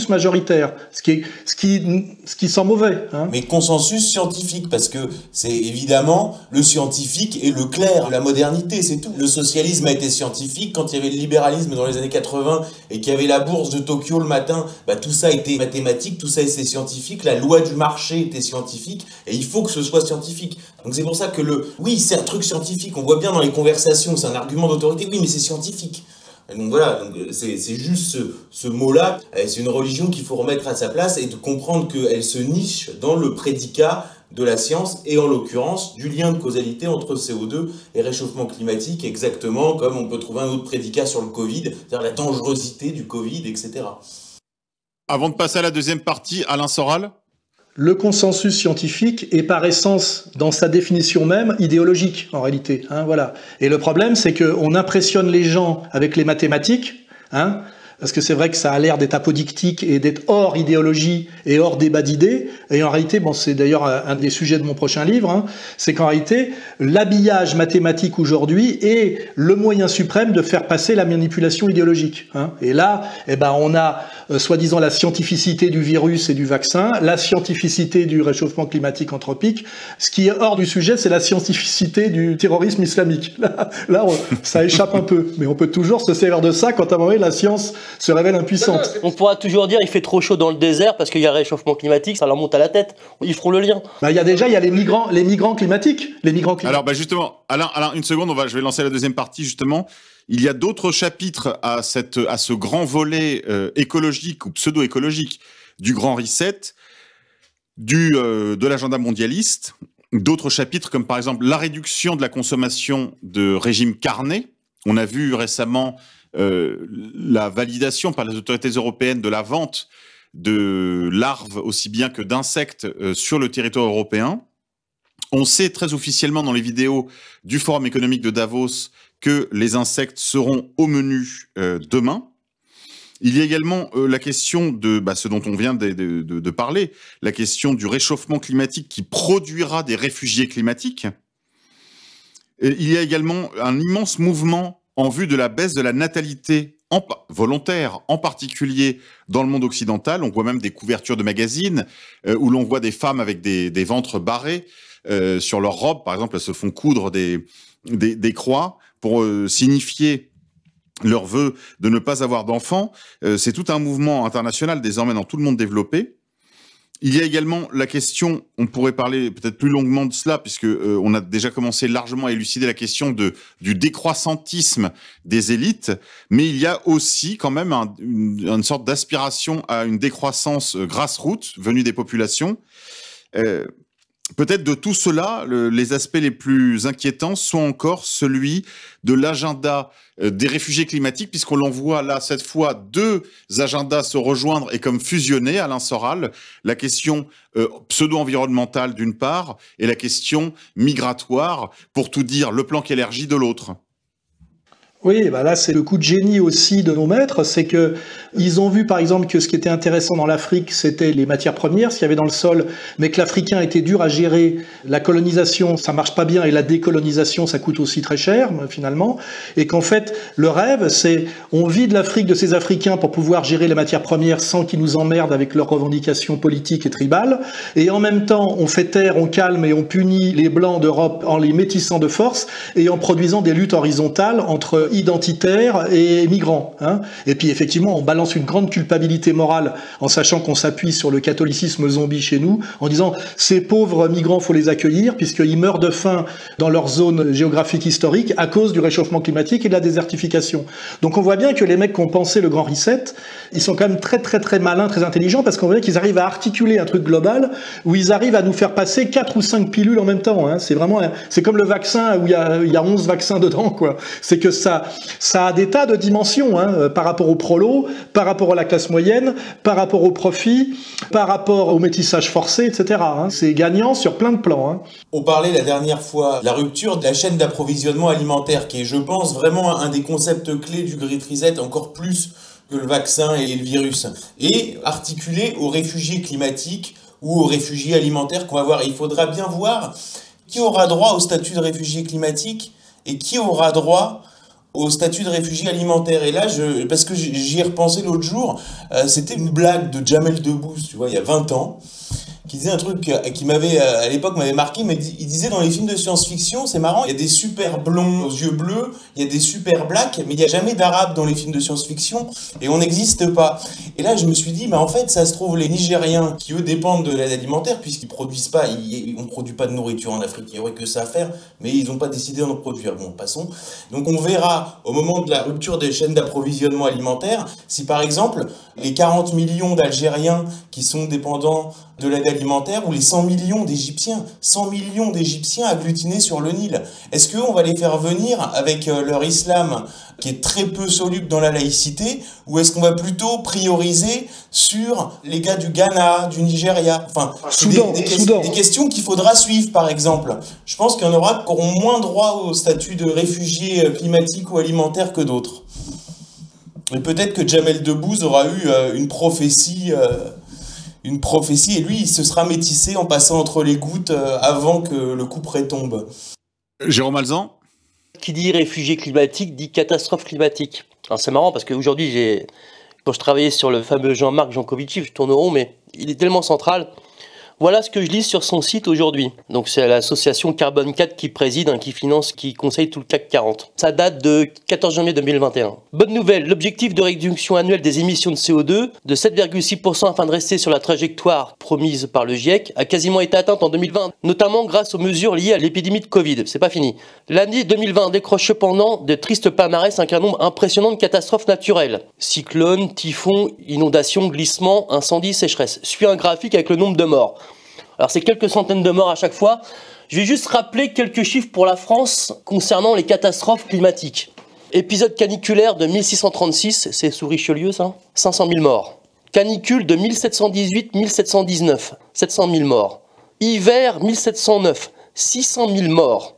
majoritaire, ce qui sent mauvais. Hein. Mais consensus scientifique, parce que c'est évidemment le scientifique et le clair de la modernité, c'est tout. Le socialisme a été scientifique, quand il y avait le libéralisme dans les années 80 et qu'il y avait la bourse de Tokyo le matin, tout ça était mathématique, tout ça était scientifique, la loi du marché était scientifique, et il faut que ce soit scientifique. Donc c'est pour ça que oui, c'est un truc scientifique, on voit bien dans les conversations, c'est un argument d'autorité, oui, mais c'est scientifique. Donc voilà, c'est juste ce mot-là, c'est une religion qu'il faut remettre à sa place et de comprendre qu'elle se niche dans le prédicat de la science et en l'occurrence du lien de causalité entre CO2 et réchauffement climatique, exactement comme on peut trouver un autre prédicat sur le Covid, c'est-à-dire la dangerosité du Covid, etc. Avant de passer à la deuxième partie, Alain Soral ? Le consensus scientifique est par essence, dans sa définition même, idéologique, en réalité. Hein, voilà. Et le problème, c'est qu'on impressionne les gens avec les mathématiques, hein, parce que c'est vrai que ça a l'air d'être apodictique et d'être hors idéologie et hors débat d'idées. Et en réalité, c'est d'ailleurs un des sujets de mon prochain livre, hein, c'est qu'en réalité, l'habillage mathématique aujourd'hui est le moyen suprême de faire passer la manipulation idéologique. Hein. Et là, on a soi-disant la scientificité du virus et du vaccin, la scientificité du réchauffement climatique anthropique. Ce qui est hors du sujet, c'est la scientificité du terrorisme islamique. Là, ça échappe un peu. Mais on peut toujours se servir de ça quand à un moment donné, la science se révèle impuissante. On pourra toujours dire il fait trop chaud dans le désert parce qu'il y a réchauffement climatique, ça leur monte à la tête. Ils feront le lien. Il y a les migrants climatiques. Alors justement, Alain, une seconde, je vais lancer la deuxième partie justement. Il y a d'autres chapitres à ce grand volet écologique ou pseudo-écologique du Grand Reset, de l'agenda mondialiste. D'autres chapitres comme par exemple la réduction de la consommation de régime carné. On a vu récemment la validation par les autorités européennes de la vente de larves aussi bien que d'insectes sur le territoire européen. On sait très officiellement dans les vidéos du Forum économique de Davos que les insectes seront au menu demain. Il y a également la question de ce dont on vient de parler, la question du réchauffement climatique qui produira des réfugiés climatiques. Et il y a également un immense mouvement en vue de la baisse de la natalité volontaire, en particulier dans le monde occidental. On voit même des couvertures de magazines où l'on voit des femmes avec des ventres barrés sur leurs robes. Par exemple, elles se font coudre des croix pour signifier leur vœu de ne pas avoir d'enfants. C'est tout un mouvement international désormais dans tout le monde développé. Il y a également la question, on pourrait parler peut-être plus longuement de cela, puisque on a déjà commencé largement à élucider la question du décroissantisme des élites, mais il y a aussi quand même une sorte d'aspiration à une décroissance grassroots venue des populations. Peut-être de tout cela, les aspects les plus inquiétants sont encore celui de l'agenda des réfugiés climatiques, puisqu'on l'en voit là, cette fois, deux agendas se rejoindre et comme fusionner, Alain Soral, la question pseudo-environnementale d'une part, et la question migratoire, pour tout dire, le plan Kellergy de l'autre. Oui, là c'est le coup de génie aussi de nos maîtres, c'est que ils ont vu par exemple que ce qui était intéressant dans l'Afrique, c'était les matières premières, ce qu'il y avait dans le sol, mais que l'Africain était dur à gérer. La colonisation, ça marche pas bien, et la décolonisation, ça coûte aussi très cher finalement, et qu'en fait le rêve, c'est on vide l'Afrique de ses Africains pour pouvoir gérer les matières premières sans qu'ils nous emmerdent avec leurs revendications politiques et tribales, et en même temps on fait taire, on calme et on punit les blancs d'Europe en les métissant de force et en produisant des luttes horizontales entre identitaires et migrants. Hein. Et puis effectivement, on balance une grande culpabilité morale en sachant qu'on s'appuie sur le catholicisme zombie chez nous, en disant ces pauvres migrants, faut les accueillir puisqu'ils meurent de faim dans leur zone géographique historique à cause du réchauffement climatique et de la désertification. Donc on voit bien que les mecs qui ont pensé le Grand Reset, ils sont quand même très très très malins, très intelligents, parce qu'on voit qu'ils arrivent à articuler un truc global où ils arrivent à nous faire passer 4 ou 5 pilules en même temps. Hein. C'est vraiment, c'est comme le vaccin où il y a 11 vaccins dedans, quoi. C'est que ça a des tas de dimensions, hein, par rapport au prolo, par rapport à la classe moyenne, par rapport au profit, par rapport au métissage forcé, etc. Hein. C'est gagnant sur plein de plans. Hein. On parlait la dernière fois de la rupture de la chaîne d'approvisionnement alimentaire, qui est, je pense, vraiment un des concepts clés du Great Reset, encore plus que le vaccin et le virus, et articulé aux réfugiés climatiques ou aux réfugiés alimentaires qu'on va voir. Et il faudra bien voir qui aura droit au statut de réfugié climatique et qui aura droit au statut de réfugié alimentaire. Et là, parce que j'y ai repensé l'autre jour, c'était une blague de Jamel Debbouze, tu vois, il y a 20 ans, qui disait un truc qui m'avait, à l'époque, m'avait marqué, mais il disait dans les films de science-fiction, c'est marrant, il y a des super blonds aux yeux bleus, il y a des super blacks, mais il n'y a jamais d'arabes dans les films de science-fiction, et on n'existe pas. Et là, je me suis dit, en fait, ça se trouve, les Nigériens, qui eux dépendent de l'aide alimentaire, puisqu'ils produisent pas, on ne produit pas de nourriture en Afrique, il n'y aurait que ça à faire, mais ils n'ont pas décidé d'en produire. Bon, passons. Donc on verra, au moment de la rupture des chaînes d'approvisionnement alimentaire, si par exemple, les 40 millions d'Algériens qui sont dépendants de l'aide alimentaire, ou les 100 millions d'Égyptiens agglutinés sur le Nil. Est-ce qu'on va les faire venir avec leur islam qui est très peu soluble dans la laïcité, ou est-ce qu'on va plutôt prioriser sur les gars du Ghana, du Nigeria, enfin, des questions qu'il faudra suivre, par exemple. Je pense qu'il y en aura qui auront moins droit au statut de réfugiés climatiques ou alimentaires que d'autres. Et peut-être que Jamel Debbouze aura eu une prophétie, et lui, il se sera métissé en passant entre les gouttes avant que le couperet tombe. Jérôme Alzan ? Qui dit réfugié climatique dit catastrophe climatique. Alors c'est marrant parce qu'aujourd'hui, quand je travaillais sur le fameux Jean-Marc Jancovici, je tourne au rond, mais il est tellement central. Voilà ce que je lis sur son site aujourd'hui. Donc c'est l'association Carbone 4 qui préside, qui finance, qui conseille tout le CAC 40. Ça date de 14 janvier 2021. Bonne nouvelle, l'objectif de réduction annuelle des émissions de CO2 de 7,6% afin de rester sur la trajectoire promise par le GIEC a quasiment été atteinte en 2020, notamment grâce aux mesures liées à l'épidémie de Covid. C'est pas fini. L'année 2020 décroche cependant de tristes palmarès avec un nombre impressionnant de catastrophes naturelles. Cyclones, typhons, inondations, glissements, incendies, sécheresses. Suit un graphique avec le nombre de morts. Alors c'est quelques centaines de morts à chaque fois. Je vais juste rappeler quelques chiffres pour la France concernant les catastrophes climatiques. Épisode caniculaire de 1636, c'est sous Richelieu ça, 500 000 morts. Canicule de 1718-1719, 700 000 morts. Hiver 1709, 600 000 morts.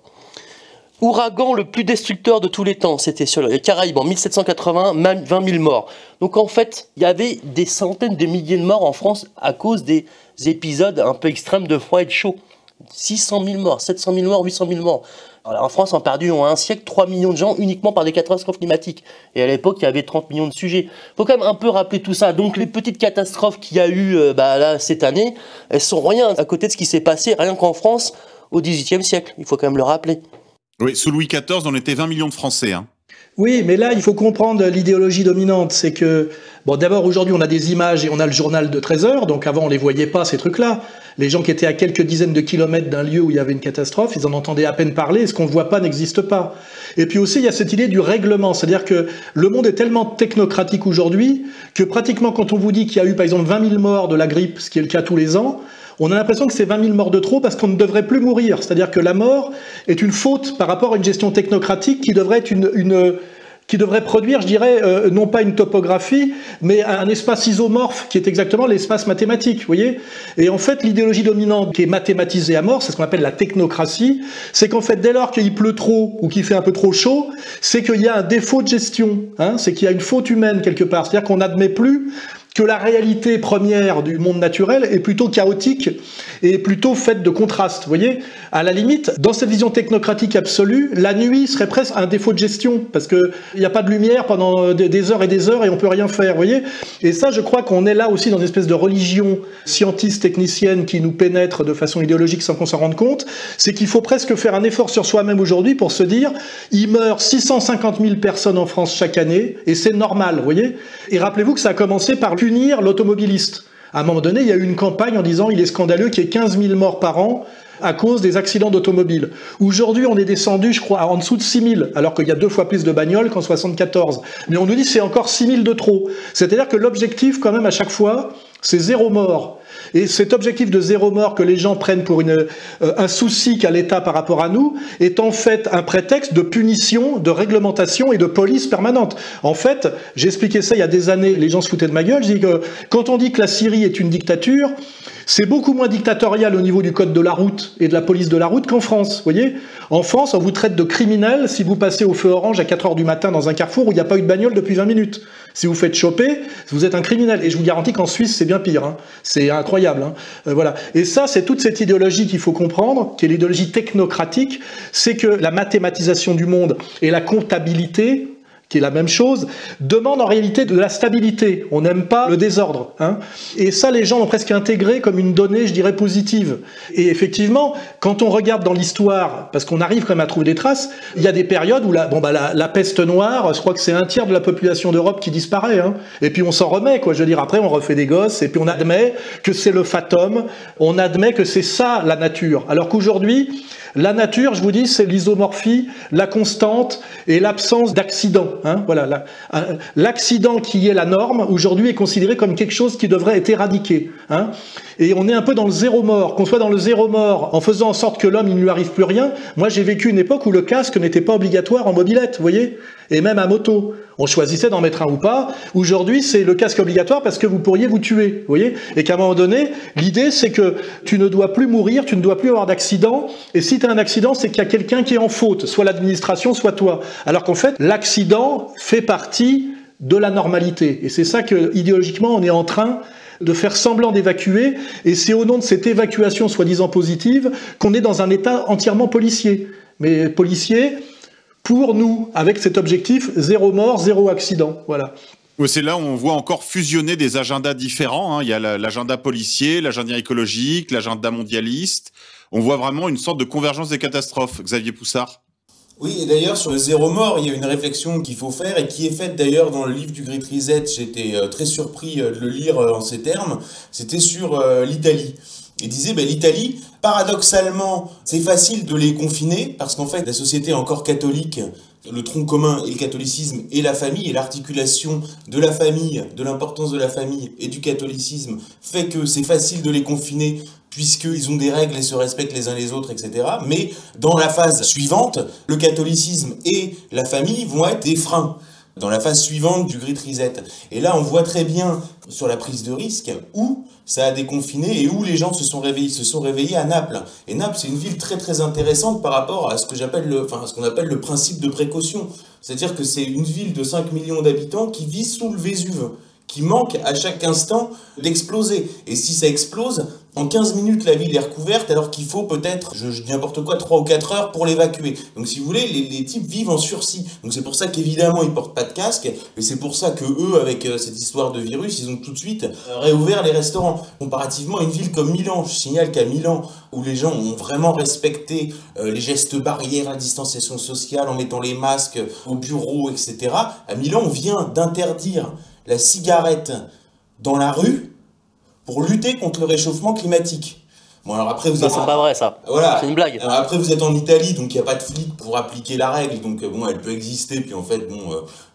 Ouragan le plus destructeur de tous les temps, c'était sur les Caraïbes en 1780, même 20 000 morts. Donc en fait, il y avait des centaines de milliers de morts en France à cause des épisodes un peu extrêmes de froid et de chaud. 600 000 morts, 700 000 morts, 800 000 morts. Alors, en France, on a perdu en un siècle 3 millions de gens uniquement par des catastrophes climatiques. Et à l'époque, il y avait 30 millions de sujets. Il faut quand même un peu rappeler tout ça. Donc les petites catastrophes qu'il y a eu là, cette année, elles sont rien à côté de ce qui s'est passé rien qu'en France au XVIIIe siècle. Il faut quand même le rappeler. Oui, sous Louis XIV, on était 20 millions de Français. Hein. Oui, mais là, il faut comprendre l'idéologie dominante. C'est que, bon, d'abord, aujourd'hui, on a des images et on a le journal de 13 heures. Donc avant, on les voyait pas, ces trucs-là. Les gens qui étaient à quelques dizaines de kilomètres d'un lieu où il y avait une catastrophe, ils en entendaient à peine parler. Et ce qu'on ne voit pas n'existe pas. Et puis aussi, il y a cette idée du règlement. C'est-à-dire que le monde est tellement technocratique aujourd'hui que pratiquement quand on vous dit qu'il y a eu, par exemple, 20 000 morts de la grippe, ce qui est le cas tous les ans, on a l'impression que c'est 20 000 morts de trop parce qu'on ne devrait plus mourir. C'est-à-dire que la mort est une faute par rapport à une gestion technocratique qui devrait être qui devrait produire, je dirais, non pas une topographie, mais un espace isomorphe qui est exactement l'espace mathématique, vous voyez. Et en fait, l'idéologie dominante qui est mathématisée à mort, c'est ce qu'on appelle la technocratie, c'est qu'en fait, dès lors qu'il pleut trop ou qu'il fait un peu trop chaud, c'est qu'il y a un défaut de gestion, hein, c'est qu'il y a une faute humaine quelque part. C'est-à-dire qu'on n'admet plus que la réalité première du monde naturel est plutôt chaotique et plutôt faite de contrastes. Vous voyez, à la limite, dans cette vision technocratique absolue, la nuit serait presque un défaut de gestion parce que il n'y a pas de lumière pendant des heures et on peut rien faire. Vous voyez, et ça, je crois qu'on est là aussi dans une espèce de religion scientiste technicienne qui nous pénètre de façon idéologique sans qu'on s'en rende compte. C'est qu'il faut presque faire un effort sur soi-même aujourd'hui pour se dire, il meurt 650 000 personnes en France chaque année et c'est normal. Vous voyez, et rappelez-vous que ça a commencé par punir l'automobiliste. À un moment donné, il y a eu une campagne en disant il est scandaleux qu'il y ait 15 000 morts par an à cause des accidents d'automobile. Aujourd'hui, on est descendu, je crois, en dessous de 6 000, alors qu'il y a 2 fois plus de bagnoles qu'en 74. Mais on nous dit que c'est encore 6 000 de trop. C'est-à-dire que l'objectif, quand même, à chaque fois, c'est 0 mort. Et cet objectif de 0 mort que les gens prennent pour un souci qu'a l'État par rapport à nous est en fait un prétexte de punition, de réglementation et de police permanente. En fait, j'expliquais ça il y a des années, les gens se foutaient de ma gueule, je dis que quand on dit que la Syrie est une dictature, c'est beaucoup moins dictatorial au niveau du code de la route et de la police de la route qu'en France. Vous voyez, en France, on vous traite de criminel si vous passez au feu orange à 4 heures du matin dans un carrefour où il n'y a pas eu de bagnole depuis 20 minutes. Si vous faites choper, vous êtes un criminel. Et je vous garantis qu'en Suisse, c'est bien pire. Hein. C'est incroyable. Hein. Voilà. Et ça, c'est toute cette idéologie qu'il faut comprendre, qui est l'idéologie technocratique. C'est que la mathématisation du monde et la comptabilité, qui est la même chose, demande en réalité de la stabilité. On n'aime pas le désordre. Hein. Et ça, les gens l'ont presque intégré comme une donnée, je dirais, positive. Et effectivement, quand on regarde dans l'histoire, parce qu'on arrive quand même à trouver des traces, il y a des périodes où la peste noire, je crois que c'est un tiers de la population d'Europe qui disparaît. Hein. Et puis on s'en remet, quoi. Je veux dire, après on refait des gosses, et puis on admet que c'est le fatum, on admet que c'est ça la nature. Alors qu'aujourd'hui, la nature, je vous dis, c'est l'isomorphie, la constante et l'absence d'accident. Hein, voilà, l'accident qui est la norme, aujourd'hui, est considéré comme quelque chose qui devrait être éradiqué. Hein, et on est un peu dans le zéro mort. Qu'on soit dans le zéro mort en faisant en sorte que l'homme, il ne lui arrive plus rien. Moi, j'ai vécu une époque où le casque n'était pas obligatoire en mobilette, vous voyez, et même à moto. On choisissait d'en mettre un ou pas. Aujourd'hui, c'est le casque obligatoire parce que vous pourriez vous tuer, vous voyez. Et qu'à un moment donné, l'idée, c'est que tu ne dois plus mourir, tu ne dois plus avoir d'accident. Et si tu as un accident, c'est qu'il y a quelqu'un qui est en faute, soit l'administration, soit toi. Alors qu'en fait, l'accident fait partie de la normalité. Et c'est ça que, idéologiquement, on est en train de faire semblant d'évacuer. Et c'est au nom de cette évacuation soi-disant positive qu'on est dans un état entièrement policier. Mais policier, pour nous, avec cet objectif, zéro mort, zéro accident. Voilà. C'est là où on voit encore fusionner des agendas différents. Hein. Il y a l'agenda policier, l'agenda écologique, l'agenda mondialiste. On voit vraiment une sorte de convergence des catastrophes. Xavier Poussard. Oui, et d'ailleurs, sur le zéro mort, il y a une réflexion qu'il faut faire et qui est faite d'ailleurs dans le livre du Great Reset. J'étais très surpris de le lire en ces termes. C'était sur l'Italie. Il disait, l'Italie, paradoxalement, c'est facile de les confiner parce qu'en fait, la société est encore catholique. Le tronc commun et le catholicisme et la famille et l'articulation de la famille, de l'importance de la famille et du catholicisme fait que c'est facile de les confiner puisqu'ils ont des règles et se respectent les uns les autres, etc. Mais dans la phase suivante, le catholicisme et la famille vont être des freins. Dans la phase suivante du Great Reset. Et là, on voit très bien sur la prise de risque où ça a déconfiné et où les gens se sont réveillés à Naples. Et Naples, c'est une ville très très intéressante par rapport à ce que j'appelle ce qu'on appelle le principe de précaution. C'est-à-dire que c'est une ville de 5 millions d'habitants qui vit sous le Vésuve, qui manque à chaque instant d'exploser. Et si ça explose, en 15 minutes, la ville est recouverte, alors qu'il faut peut-être, je dis n'importe quoi, 3 ou 4 heures pour l'évacuer. Donc si vous voulez, les types vivent en sursis. Donc c'est pour ça qu'évidemment, ils portent pas de casque, et c'est pour ça que eux, avec cette histoire de virus, ils ont tout de suite réouvert les restaurants. Comparativement à une ville comme Milan, je signale qu'à Milan, où les gens ont vraiment respecté les gestes barrières, la distanciation sociale, en mettant les masques au bureau, etc. À Milan, on vient d'interdire la cigarette dans la rue pour lutter contre le réchauffement climatique. Bon, alors après, vous êtes... c'est pas vrai, ça. Voilà. C'est une blague. Alors après, vous êtes en Italie, donc il n'y a pas de flic pour appliquer la règle, donc bon, elle peut exister, puis en fait,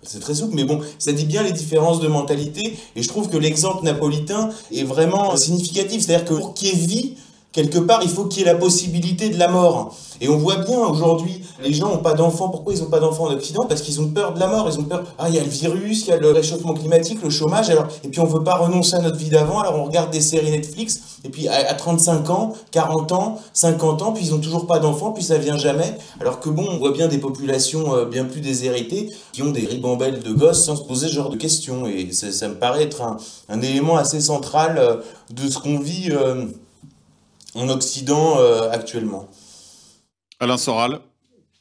c'est très souple, mais bon, ça dit bien les différences de mentalité, et je trouve que l'exemple napolitain est vraiment significatif, c'est-à-dire que pour qu'il y ait vie, quelque part, il faut qu'il y ait la possibilité de la mort. Et on voit bien aujourd'hui, les gens n'ont pas d'enfants. Pourquoi ils n'ont pas d'enfants en Occident? Parce qu'ils ont peur de la mort. Ils ont peur. Ah, il y a le virus, il y a le réchauffement climatique, le chômage. Alors, et puis on veut pas renoncer à notre vie d'avant. Alors on regarde des séries Netflix. Et puis à 35 ans, 40 ans, 50 ans, puis ils ont toujours pas d'enfants, puis ça vient jamais. Alors que bon, on voit bien des populations bien plus déshéritées qui ont des ribambelles de gosses sans se poser ce genre de questions. Et ça me paraît être un élément assez central de ce qu'on vit en Occident actuellement. Alain Soral.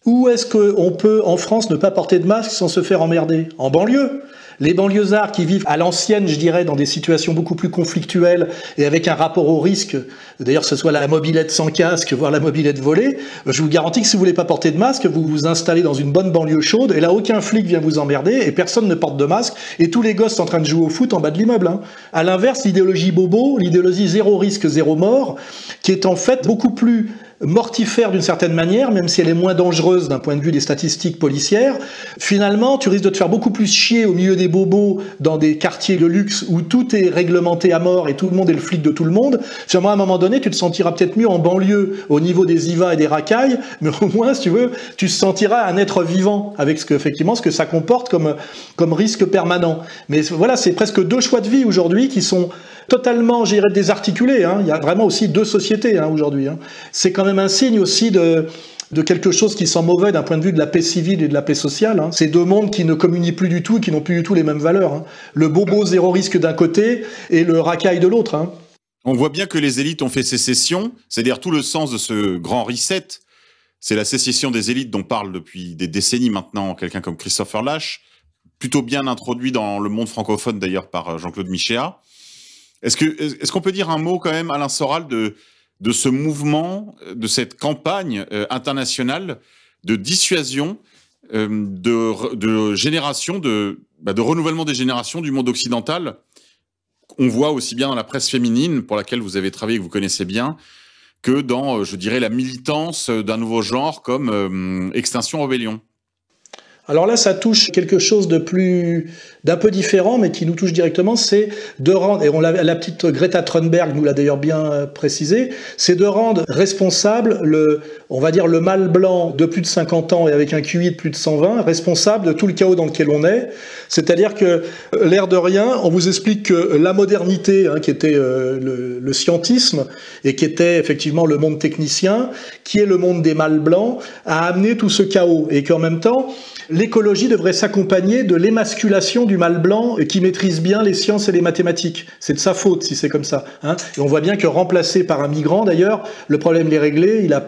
Où est-ce qu'on peut, en France, ne pas porter de masque sans se faire emmerder? En banlieue. Les banlieusards qui vivent à l'ancienne, je dirais, dans des situations beaucoup plus conflictuelles et avec un rapport au risque, d'ailleurs ce soit la mobilette sans casque, voire la mobilette volée, je vous garantis que si vous voulez pas porter de masque, vous vous installez dans une bonne banlieue chaude et là aucun flic vient vous emmerder et personne ne porte de masque et tous les gosses sont en train de jouer au foot en bas de l'immeuble. Hein. À l'inverse, l'idéologie bobo, l'idéologie zéro risque, zéro mort, qui est en fait beaucoup plus mortifère d'une certaine manière, même si elle est moins dangereuse d'un point de vue des statistiques policières, finalement, tu risques de te faire beaucoup plus chier au milieu des bobos dans des quartiers de luxe où tout est réglementé à mort et tout le monde est le flic de tout le monde. Finalement, à un moment donné, tu te sentiras peut-être mieux en banlieue au niveau des IVA et des racailles, mais au moins, si tu veux, tu te sentiras un être vivant avec ce que ça comporte comme risque permanent. Mais voilà, c'est presque deux choix de vie aujourd'hui qui sont totalement, je dirais, désarticulés. Hein. Il y a vraiment aussi deux sociétés aujourd'hui. Hein. C'est quand même un signe aussi de quelque chose qui sent mauvais d'un point de vue de la paix civile et de la paix sociale. Hein. C'est deux mondes qui ne communient plus du tout et qui n'ont plus du tout les mêmes valeurs. Hein. Le bobo zéro risque d'un côté et le racaille de l'autre. Hein. On voit bien que les élites ont fait sécession, c'est-à-dire tout le sens de ce grand reset, c'est la sécession des élites dont parle depuis des décennies maintenant quelqu'un comme Christopher Lasch, plutôt bien introduit dans le monde francophone d'ailleurs par Jean-Claude Michéa. Est-ce qu'on peut dire un mot quand même, Alain Soral, de ce mouvement, de cette campagne internationale de dissuasion, de génération, de renouvellement des générations du monde occidental? On voit aussi bien dans la presse féminine, pour laquelle vous avez travaillé, que vous connaissez bien, que dans, je dirais, la militance d'un nouveau genre comme Extinction Rebellion. Alors là, ça touche quelque chose d'un peu différent, mais qui nous touche directement, c'est de rendre, et la petite Greta Thunberg nous l'a d'ailleurs bien précisé, c'est de rendre responsable on va dire le mâle blanc de plus de 50 ans et avec un QI de plus de 120, responsable de tout le chaos dans lequel on est. C'est-à-dire que, l'air de rien, on vous explique que la modernité, hein, qui était le scientisme, et qui était effectivement le monde technicien, qui est le monde des mâles blancs, a amené tout ce chaos, et qu'en même temps, l'écologie devrait s'accompagner de l'émasculation du mâle blanc qui maîtrise bien les sciences et les mathématiques. C'est de sa faute si c'est comme ça. Hein. Et on voit bien que remplacé par un migrant, d'ailleurs, le problème est réglé, il n'a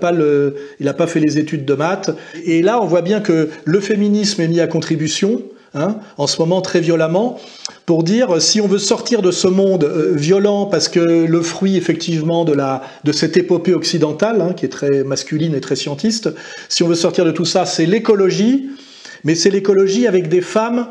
pas fait les études de maths. Et là, on voit bien que le féminisme est mis à contribution, hein, en ce moment très violemment, pour dire si on veut sortir de ce monde violent, parce que le fruit effectivement de cette épopée occidentale, hein, qui est très masculine et très scientiste, si on veut sortir de tout ça, c'est l'écologie. Mais c'est l'écologie avec des femmes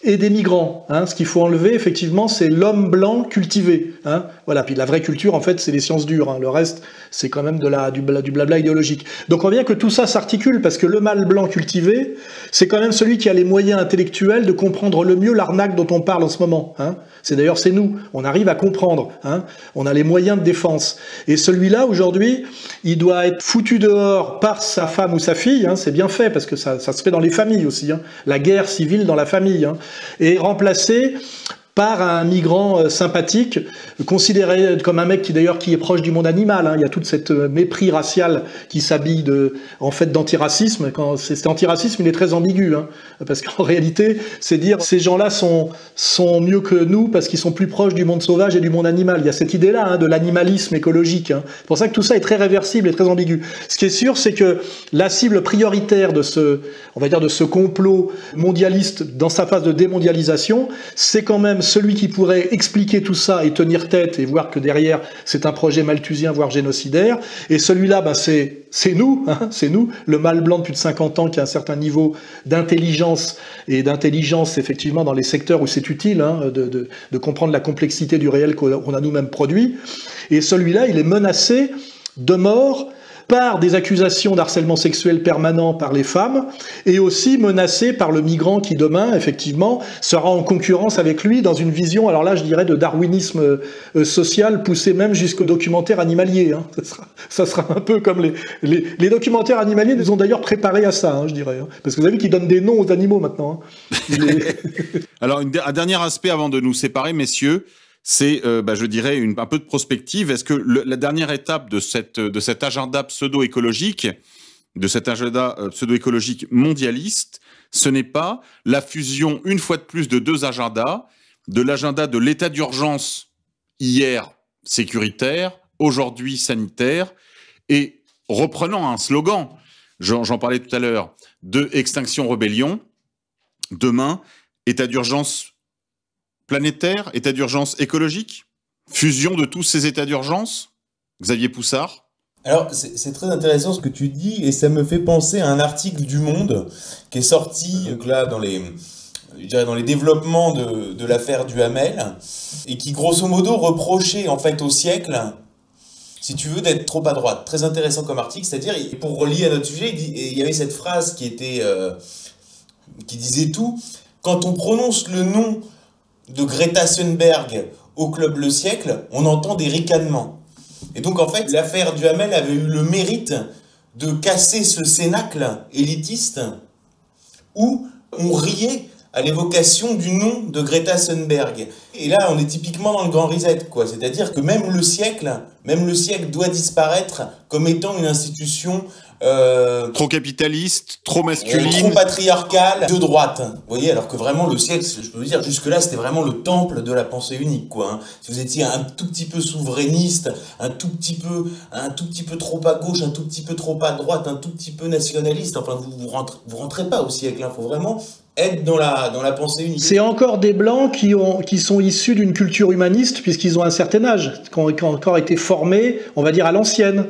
et des migrants. Hein. Ce qu'il faut enlever, effectivement, c'est l'homme blanc cultivé. Hein. Voilà. Puis la vraie culture, en fait, c'est les sciences dures. Hein. Le reste, c'est quand même du blabla idéologique. Donc on voit bien que tout ça s'articule, parce que le mâle blanc cultivé, c'est quand même celui qui a les moyens intellectuels de comprendre le mieux l'arnaque dont on parle en ce moment. Hein. C'est nous. On arrive à comprendre. Hein. On a les moyens de défense. Et celui-là, aujourd'hui, il doit être foutu dehors par sa femme ou sa fille. Hein. C'est bien fait, parce que ça se fait dans les familles aussi. Hein. La guerre civile dans la famille. Hein. Et remplacé par un migrant sympathique, considéré comme un mec qui est proche du monde animal. Hein. Il y a toute cette mépris racial qui s'habille d'antiracisme. Quand cet antiracisme, il est très ambigu, hein, parce qu'en réalité, c'est dire ces gens-là sont mieux que nous parce qu'ils sont plus proches du monde sauvage et du monde animal. Il y a cette idée-là, hein, de l'animalisme écologique. Hein. C'est pour ça que tout ça est très réversible et très ambigu. Ce qui est sûr, c'est que la cible prioritaire de ce complot mondialiste dans sa phase de démondialisation, c'est quand même celui qui pourrait expliquer tout ça et tenir tête et voir que derrière c'est un projet malthusien voire génocidaire. Et celui-là, c'est nous, hein, c'est nous, le mâle blanc de plus de 50 ans qui a un certain niveau d'intelligence et d'intelligence effectivement dans les secteurs où c'est utile, hein, de comprendre la complexité du réel qu'on a nous-mêmes produit. Et celui-là, il est menacé de mort par des accusations d'harcèlement sexuel permanent par les femmes, et aussi menacé par le migrant qui demain, effectivement, sera en concurrence avec lui dans une vision, alors là je dirais de darwinisme social, poussé même jusqu'au documentaire animalier. Hein. Ça sera un peu comme les documentaires animaliers nous ont d'ailleurs préparé à ça, hein, je dirais. Hein. Parce que vous avez vu qu'ils donnent des noms aux animaux maintenant. Hein. Alors un dernier aspect avant de nous séparer, messieurs, c'est, je dirais, un peu de prospective. Est-ce que la dernière étape de cet agenda pseudo-écologique, mondialiste, ce n'est pas la fusion, une fois de plus, de deux agendas, de l'agenda de l'état d'urgence, hier sécuritaire, aujourd'hui sanitaire, et reprenant un slogan, j'en parlais tout à l'heure, de Extinction Rebellion, demain, état d'urgence planétaire, état d'urgence écologique, fusion de tous ces états d'urgence, Xavier Poussard? Alors, c'est très intéressant ce que tu dis, et ça me fait penser à un article du Monde qui est sorti là dans les développements de l'affaire Duhamel, et qui grosso modo reprochait en fait au siècle, si tu veux, d'être trop à droite. Très intéressant comme article, c'est-à-dire, pour relier à notre sujet, il y avait cette phrase qui disait tout. Quand on prononce le nom de Greta Thunberg au Club Le Siècle, on entend des ricanements. Et donc en fait, l'affaire Duhamel avait eu le mérite de casser ce cénacle élitiste où on riait à l'évocation du nom de Greta Thunberg. Et là, on est typiquement dans le grand reset, quoi. C'est-à-dire que même le siècle doit disparaître comme étant une institution trop capitaliste, trop masculine, trop patriarcale, de droite. Vous voyez, alors que vraiment le siècle, je peux vous dire, jusque-là, c'était vraiment le temple de la pensée unique, quoi. Hein. Si vous étiez un tout petit peu souverainiste, un tout petit peu trop à gauche, un tout petit peu trop à droite, un tout petit peu nationaliste, enfin, vous rentrez pas au siècle. Il faut vraiment être dans la pensée unique. C'est encore des Blancs qui sont issus d'une culture humaniste, puisqu'ils ont un certain âge, qui ont encore été formés, on va dire, à l'ancienne.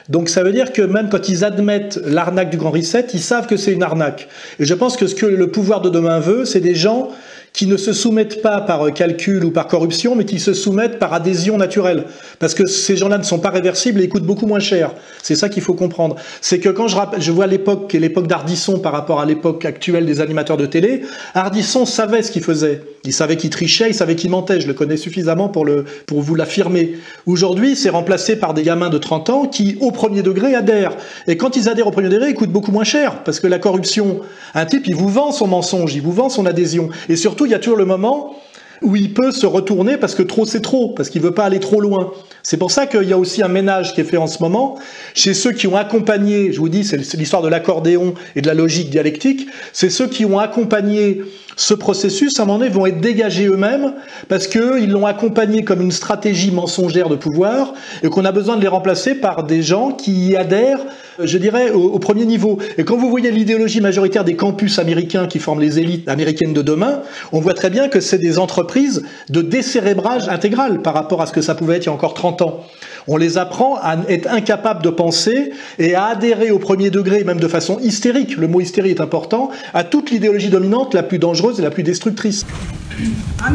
Donc ça veut dire que même quand ils admettent l'arnaque du Grand Reset, ils savent que c'est une arnaque. Et je pense que ce que le pouvoir de demain veut, c'est des gens qui ne se soumettent pas par calcul ou par corruption, mais qui se soumettent par adhésion naturelle. Parce que ces gens-là ne sont pas réversibles et ils coûtent beaucoup moins cher. C'est ça qu'il faut comprendre. C'est que quand je vois l'époque, qui est l'époque d'Ardisson par rapport à l'époque actuelle des animateurs de télé, Ardisson savait ce qu'il faisait. Il savait qu'il trichait, il savait qu'il mentait. Je le connais suffisamment pour vous l'affirmer. Aujourd'hui, c'est remplacé par des gamins de 30 ans qui, au premier degré, adhèrent. Et quand ils adhèrent au premier degré, ils coûtent beaucoup moins cher. Parce que la corruption, un type, il vous vend son mensonge, il vous vend son adhésion. Et surtout, il y a toujours le moment où il peut se retourner parce que trop c'est trop, parce qu'il veut pas aller trop loin. C'est pour ça qu'il y a aussi un ménage qui est fait en ce moment chez ceux qui ont accompagné, je vous dis, c'est l'histoire de l'accordéon et de la logique dialectique, c'est ceux qui ont accompagné ce processus, à un moment donné, vont être dégagés eux-mêmes parce qu'ils l'ont accompagné comme une stratégie mensongère de pouvoir et qu'on a besoin de les remplacer par des gens qui y adhèrent, je dirais, au premier niveau. Et quand vous voyez l'idéologie majoritaire des campus américains qui forment les élites américaines de demain, on voit très bien que c'est des entreprises de décérébrage intégral par rapport à ce que ça pouvait être il y a encore 30 ans. On les apprend à être incapables de penser et à adhérer au premier degré, même de façon hystérique, le mot hystérie est important, à toute l'idéologie dominante la plus dangereuse et la plus destructrice.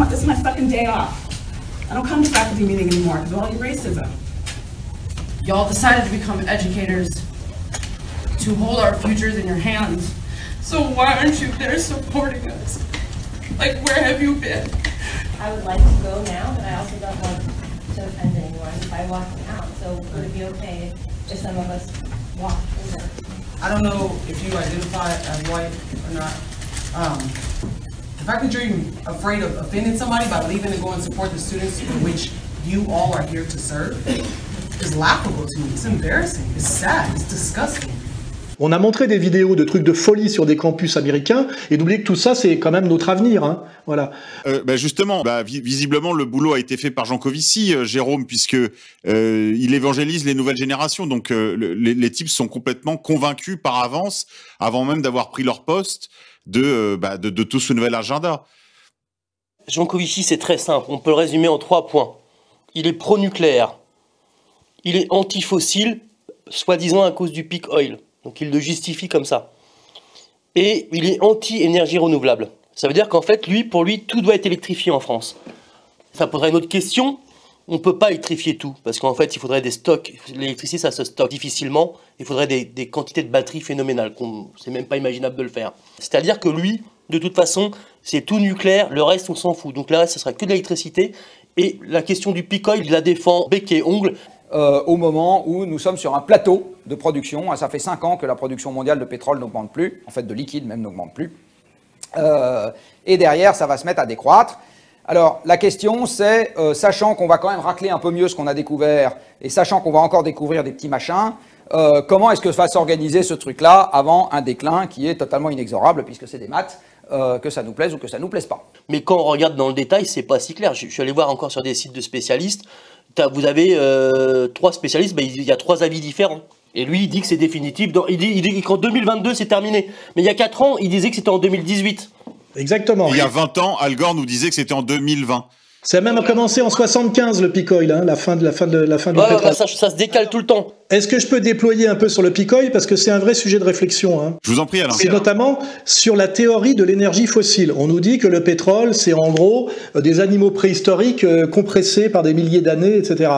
This is my fucking day off. I don't come to faculty meeting anymore because of all your racism. Y'all decided to become educators to hold our futures in your hands. So why aren't you there supporting us? Like, where have you been? I would like to go now, but I also don't want to offend anyone by walking out. So would it be okay if some of us walk over? I don't know if you identify as white or not. The fact that you're even afraid of offending somebody by leaving and going to support the students in which you all are here to serve is laughable to me. It's embarrassing. It's sad. It's disgusting. On a montré des vidéos de trucs de folie sur des campus américains, et n'oubliez que tout ça, c'est quand même notre avenir. Hein. Voilà. Justement, visiblement, le boulot a été fait par Jean Covici, Jérôme, puisque il évangélise les nouvelles générations. Donc, les types sont complètement convaincus par avance, avant même d'avoir pris leur poste, de tout ce nouvel agenda. Jean Covici, c'est très simple. On peut le résumer en 3 points. Il est pro-nucléaire. Il est anti-fossile, soi-disant à cause du peak oil. Donc il le justifie comme ça. Et il est anti-énergie renouvelable. Ça veut dire qu'en fait, pour lui, tout doit être électrifié en France. Ça poserait une autre question. On ne peut pas électrifier tout. Parce qu'en fait, il faudrait des stocks. L'électricité, ça se stocke difficilement. Il faudrait des quantités de batteries phénoménales. C'est même pas imaginable de le faire. C'est-à-dire que lui, de toute façon, c'est tout nucléaire. Le reste, on s'en fout. Donc là, ce sera que de l'électricité. Et la question du peak oil, il la défend bec et ongle. Au moment où nous sommes sur un plateau de production. Ça fait 5 ans que la production mondiale de pétrole n'augmente plus, en fait de liquide même n'augmente plus. Et derrière, ça va se mettre à décroître. Alors la question c'est, sachant qu'on va quand même racler un peu mieux ce qu'on a découvert, et sachant qu'on va encore découvrir des petits machins, comment est-ce que va s'organiser ce truc-là avant un déclin qui est totalement inexorable, puisque c'est des maths, que ça nous plaise ou que ça nous plaise pas. Mais quand on regarde dans le détail, c'est pas si clair. Je suis allé voir encore sur des sites de spécialistes. Vous avez 3 spécialistes, il y a 3 avis différents. Et lui, il dit que c'est définitif. Il dit qu'en 2022, c'est terminé. Mais il y a 4 ans, il disait que c'était en 2018. Exactement. Il y a 20 ans, Al Gore nous disait que c'était en 2020. Ça a même commencé en 75 le peak oil, hein, la fin du pétrole. Ça se décale tout le temps. Est-ce que je peux déployer un peu sur le peak oil parce que c'est un vrai sujet de réflexion. Hein. Je vous en prie, Alain. C'est notamment sur la théorie de l'énergie fossile. On nous dit que le pétrole, c'est en gros des animaux préhistoriques compressés par des milliers d'années, etc.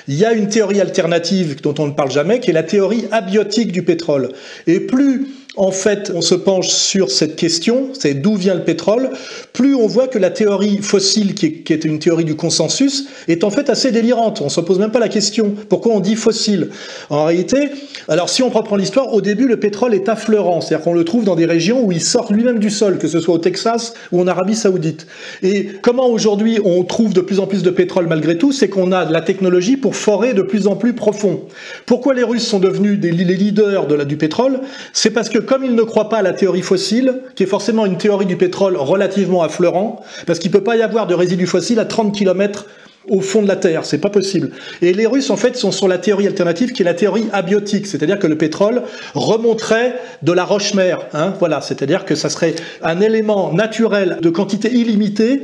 Il y a une théorie alternative dont on ne parle jamais, qui est la théorie abiotique du pétrole. Et plus en fait, on se penche sur cette question, c'est d'où vient le pétrole, plus on voit que la théorie fossile, qui est une théorie du consensus, est en fait assez délirante. On ne se pose même pas la question. Pourquoi on dit fossile? En réalité, alors si on reprend l'histoire, au début, le pétrole est affleurant, c'est-à-dire qu'on le trouve dans des régions où il sort lui-même du sol, que ce soit au Texas ou en Arabie Saoudite. Et comment aujourd'hui on trouve de plus en plus de pétrole malgré tout? C'est qu'on a de la technologie pour forer de plus en plus profond. Pourquoi les Russes sont devenus les leaders du pétrole? C'est parce que comme ils ne croient pas à la théorie fossile, qui est forcément une théorie du pétrole relativement affleurant, parce qu'il ne peut pas y avoir de résidus fossiles à 30 km au fond de la Terre, c'est pas possible. Et les Russes, en fait, sont sur la théorie alternative, qui est la théorie abiotique, c'est-à-dire que le pétrole remonterait de la roche-mère, voilà, c'est-à-dire que ça serait un élément naturel de quantité illimitée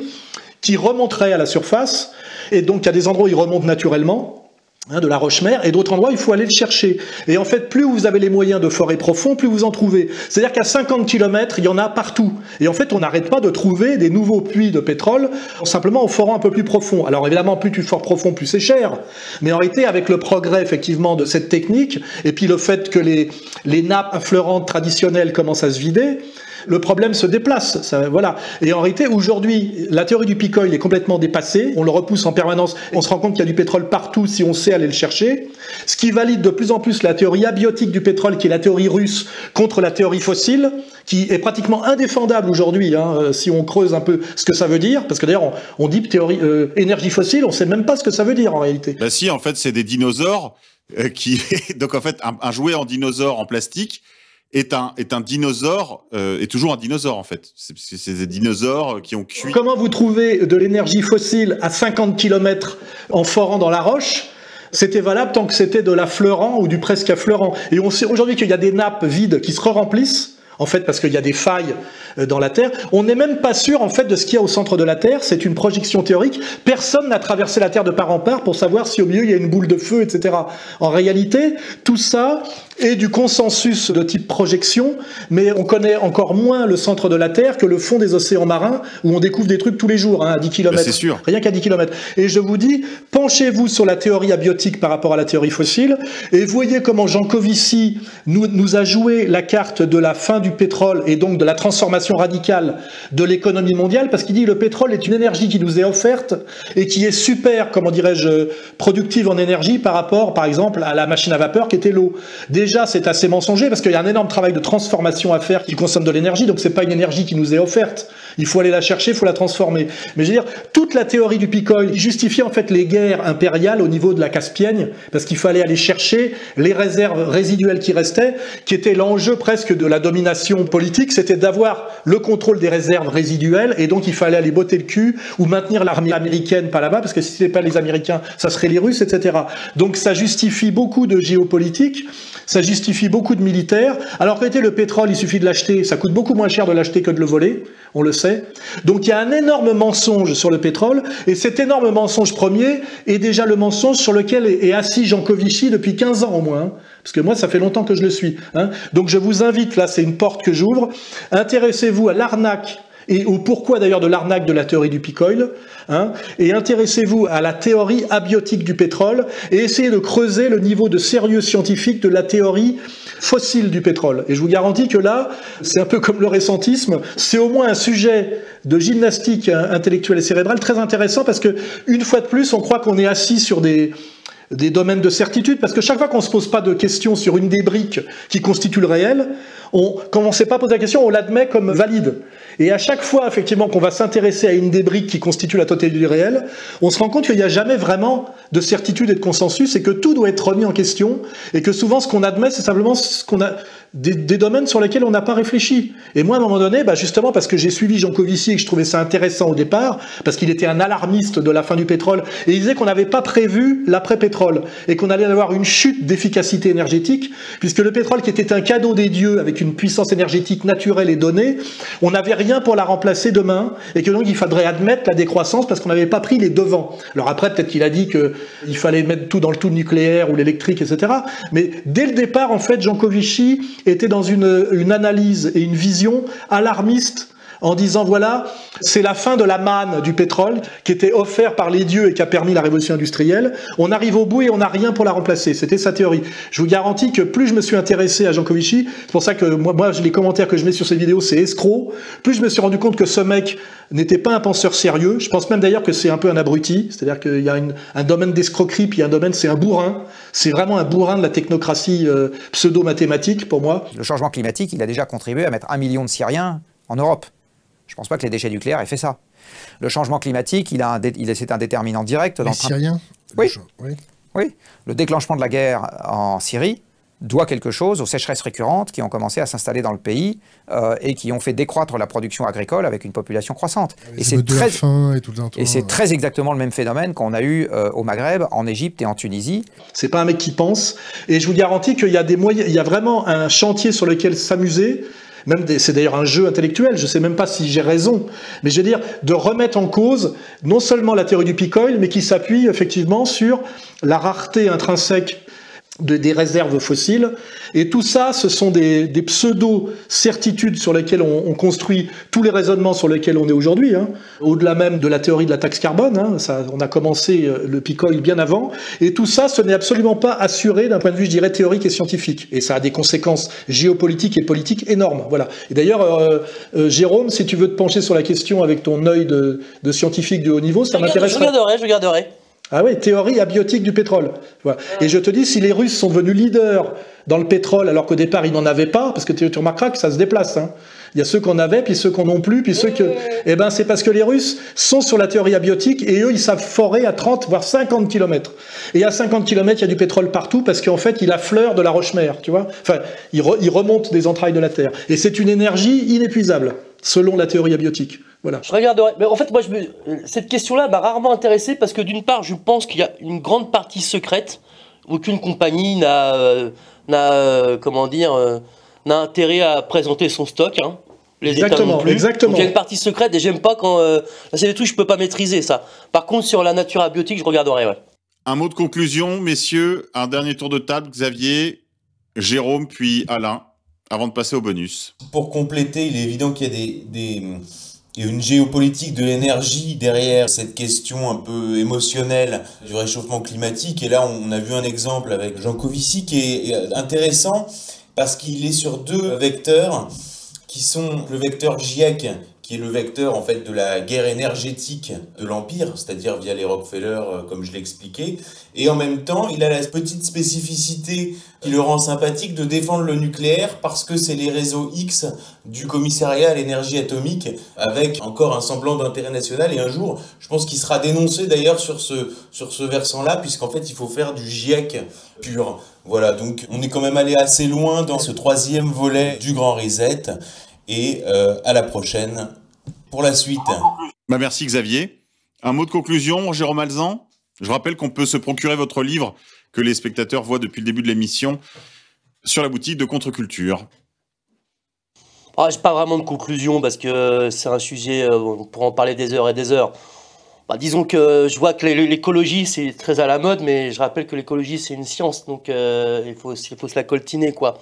qui remonterait à la surface, et donc il y a des endroits où il remonte naturellement, de la roche-mère, et d'autres endroits, il faut aller le chercher. Et en fait, plus vous avez les moyens de forer profond, plus vous en trouvez. C'est-à-dire qu'à 50 km, il y en a partout. Et en fait, on n'arrête pas de trouver des nouveaux puits de pétrole, simplement en forant un peu plus profond. Alors évidemment, plus tu fores profond, plus c'est cher. Mais en réalité, avec le progrès, effectivement, de cette technique, et puis le fait que les nappes affleurantes traditionnelles commencent à se vider, le problème se déplace, ça, voilà. Et en réalité, aujourd'hui, la théorie du peak oil est complètement dépassée, on le repousse en permanence, on se rend compte qu'il y a du pétrole partout si on sait aller le chercher, ce qui valide de plus en plus la théorie abiotique du pétrole, qui est la théorie russe, contre la théorie fossile, qui est pratiquement indéfendable aujourd'hui, si on creuse un peu ce que ça veut dire, parce que d'ailleurs, on dit théorie énergie fossile, on ne sait même pas ce que ça veut dire en réalité. Bah si, en fait, c'est des dinosaures donc en fait, un jouet en dinosaure en plastique est un dinosaure, est toujours un dinosaure en fait. C'est des dinosaures qui ont cuit. Comment vous trouvez de l'énergie fossile à 50 km en forant dans la roche? C'était valable tant que c'était de l'affleurant ou du presque affleurant. Et on sait aujourd'hui qu'il y a des nappes vides qui se remplissent, en fait, parce qu'il y a des failles dans la Terre. On n'est même pas sûr, en fait, de ce qu'il y a au centre de la Terre. C'est une projection théorique. Personne n'a traversé la Terre de part en part pour savoir si au milieu il y a une boule de feu, etc. En réalité, tout ça est du consensus de type projection, mais on connaît encore moins le centre de la Terre que le fond des océans marins, où on découvre des trucs tous les jours, à 10 km. C'est sûr. Rien qu'à 10 km. Et je vous dis, penchez-vous sur la théorie abiotique par rapport à la théorie fossile, et voyez comment Jancovici nous a joué la carte de la fin du pétrole, et donc de la transformation radicale de l'économie mondiale, parce qu'il dit que le pétrole est une énergie qui nous est offerte, et qui est super, comment dirais-je, productive en énergie par rapport, par exemple, à la machine à vapeur qui était l'eau. Déjà, c'est assez mensonger parce qu'il y a un énorme travail de transformation à faire qui consomme de l'énergie, donc c'est pas une énergie qui nous est offerte. Il faut aller la chercher, il faut la transformer. Mais je veux dire, toute la théorie du peak oil justifiait en fait les guerres impériales au niveau de la Caspienne, parce qu'il fallait aller chercher les réserves résiduelles qui restaient, qui était l'enjeu presque de la domination politique, c'était d'avoir le contrôle des réserves résiduelles, et donc il fallait aller botter le cul ou maintenir l'armée américaine pas là-bas, parce que si c'était pas les Américains, ça serait les Russes, etc. Donc ça justifie beaucoup de géopolitique, ça justifie beaucoup de militaires, alors qu'en réalité le pétrole, il suffit de l'acheter, ça coûte beaucoup moins cher de l'acheter que de le voler, on le sait. Donc il y a un énorme mensonge sur le pétrole, et cet énorme mensonge premier est déjà le mensonge sur lequel est assis Jancovici depuis 15 ans au moins, parce que moi ça fait longtemps que je le suis. Donc je vous invite, là c'est une porte que j'ouvre, intéressez-vous à l'arnaque, et au pourquoi d'ailleurs de l'arnaque de la théorie du peak oil, et intéressez-vous à la théorie abiotique du pétrole, et essayez de creuser le niveau de sérieux scientifique de la théorie fossile du pétrole. Et je vous garantis que là, c'est un peu comme le récentisme, c'est au moins un sujet de gymnastique intellectuelle et cérébrale très intéressant, parce que une fois de plus, on croit qu'on est assis sur des domaines de certitude, parce que chaque fois qu'on ne se pose pas de questions sur une des briques qui constitue le réel, quand on ne sait pas poser la question, on l'admet comme valide. Et à chaque fois, effectivement, qu'on va s'intéresser à une des briques qui constitue la totalité du réel, on se rend compte qu'il n'y a jamais vraiment de certitude et de consensus, et que tout doit être remis en question, et que souvent, ce qu'on admet, c'est simplement ce qu'on a des domaines sur lesquels on n'a pas réfléchi. Et moi, à un moment donné, justement, parce que j'ai suivi Jancovici et que je trouvais ça intéressant au départ, parce qu'il était un alarmiste de la fin du pétrole, et il disait qu'on n'avait pas prévu l'après-pétrole, et qu'on allait avoir une chute d'efficacité énergétique, puisque le pétrole, qui était un cadeau des dieux, avec une puissance énergétique naturelle et donnée, on n'avait rien pour la remplacer demain, et que donc il faudrait admettre la décroissance, parce qu'on n'avait pas pris les devants. Alors après, peut-être qu'il a dit qu'il fallait mettre tout dans le tout nucléaire, ou l'électrique, etc. Mais dès le départ, en fait, Jancovici était dans une analyse et une vision alarmiste en disant voilà, c'est la fin de la manne du pétrole qui était offert par les dieux et qui a permis la révolution industrielle. On arrive au bout et on n'a rien pour la remplacer. C'était sa théorie. Je vous garantis que plus je me suis intéressé à Jancovici, c'est pour ça que moi les commentaires que je mets sur ces vidéos, c'est escroc, plus je me suis rendu compte que ce mec n'était pas un penseur sérieux. Je pense même d'ailleurs que c'est un peu un abruti, c'est-à-dire qu'il y a un domaine d'escroquerie, puis un domaine, c'est un bourrin. C'est vraiment un bourrin de la technocratie pseudo-mathématique pour moi. Le changement climatique, il a déjà contribué à mettre 1 million de Syriens en Europe. Je ne pense pas que les déchets nucléaires aient fait ça. Le changement climatique, c'est un déterminant direct. Les Syriens ? Oui. Le déclenchement de la guerre en Syrie doit quelque chose aux sécheresses récurrentes qui ont commencé à s'installer dans le pays et qui ont fait décroître la production agricole avec une population croissante. Et c'est très exactement le même phénomène qu'on a eu au Maghreb, en Égypte et en Tunisie. C'est pas un mec qui pense. Et je vous garantis qu'il y a des moyens, il y a vraiment un chantier sur lequel s'amuser. C'est d'ailleurs un jeu intellectuel, je ne sais même pas si j'ai raison, mais je veux dire, de remettre en cause non seulement la théorie du peak oil, mais qui s'appuie effectivement sur la rareté intrinsèque des réserves fossiles. Et tout ça, ce sont des pseudo-certitudes sur lesquelles on construit tous les raisonnements sur lesquels on est aujourd'hui, hein. Au-delà même de la théorie de la taxe carbone, hein. On a commencé le peak oil bien avant. Et tout ça, ce n'est absolument pas assuré d'un point de vue, je dirais, théorique et scientifique. Et ça a des conséquences géopolitiques et politiques énormes. Voilà. Et d'ailleurs, Jérôme, si tu veux te pencher sur la question avec ton œil de scientifique de haut niveau, ça m'intéresse. Je regarderai. Ah oui, théorie abiotique du pétrole. Voilà. Et je te dis, si les Russes sont devenus leaders dans le pétrole, alors qu'au départ ils n'en avaient pas, parce que tu remarqueras que ça se déplace, hein. Il y a ceux qu'on avait, puis ceux qu'on n'ont plus, puis ceux que... Eh ben, c'est parce que les Russes sont sur la théorie abiotique et eux, ils savent forer à 30, voire 50 km. Et à 50 km, il y a du pétrole partout parce qu'en fait, il affleure de la roche-mère, tu vois. Enfin, il remonte des entrailles de la Terre. Et c'est une énergie inépuisable, selon la théorie abiotique. Voilà. Je regarderai. Mais en fait, moi, cette question-là m'a rarement intéressé parce que d'une part, je pense qu'il y a une grande partie secrète. Aucune compagnie n'a intérêt à présenter son stock. Hein. Les États non plus. Exactement. Donc, il y a une partie secrète et j'aime pas quand... c'est des trucs que je peux pas maîtriser, ça. Par contre, sur la nature abiotique, je regarderai, ouais. Un mot de conclusion, messieurs. Un dernier tour de table. Xavier, Jérôme, puis Alain, avant de passer au bonus. Pour compléter, il est évident qu'il y a une géopolitique de l'énergie derrière cette question un peu émotionnelle du réchauffement climatique. Et là, on a vu un exemple avec Jancovici qui est intéressant parce qu'il est sur deux vecteurs qui sont le vecteur GIEC, qui est le vecteur en fait de la guerre énergétique de l'Empire, c'est-à-dire via les Rockefeller, comme je l'ai expliqué. Et en même temps, il a la petite spécificité qui le rend sympathique de défendre le nucléaire parce que c'est les réseaux X du commissariat à l'énergie atomique avec encore un semblant d'intérêt national. Et un jour, je pense qu'il sera dénoncé d'ailleurs sur ce versant-là, puisqu'en fait, il faut faire du GIEC pur. Voilà, donc on est quand même allé assez loin dans ce troisième volet du Grand Reset. Et à la prochaine pour la suite. Bah merci Xavier. Un mot de conclusion, Jérôme Alzan. Je rappelle qu'on peut se procurer votre livre que les spectateurs voient depuis le début de l'émission sur la boutique de Contre-Culture. Ah, j'ai pas vraiment de conclusion parce que c'est un sujet, on pourra en parler des heures et des heures. Bah, disons que je vois que l'écologie c'est très à la mode, mais je rappelle que l'écologie c'est une science, donc il faut se la coltiner, quoi.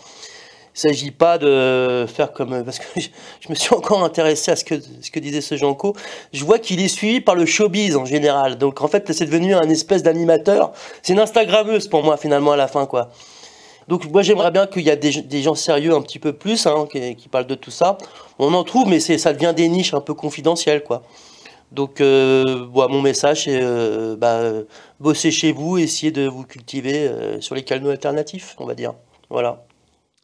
Il ne s'agit pas de faire comme... Parce que je me suis encore intéressé à ce que disait ce Janco. Je vois qu'il est suivi par le showbiz en général. Donc en fait, c'est devenu un espèce d'animateur. C'est une Instagrammeuse pour moi finalement à la fin, quoi. Donc moi j'aimerais bien qu'il y ait des gens sérieux un petit peu plus, hein, qui parlent de tout ça. On en trouve, mais ça devient des niches un peu confidentielles, quoi. Donc mon message c'est bossez chez vous, essayez de vous cultiver sur les canaux alternatifs, on va dire. Voilà.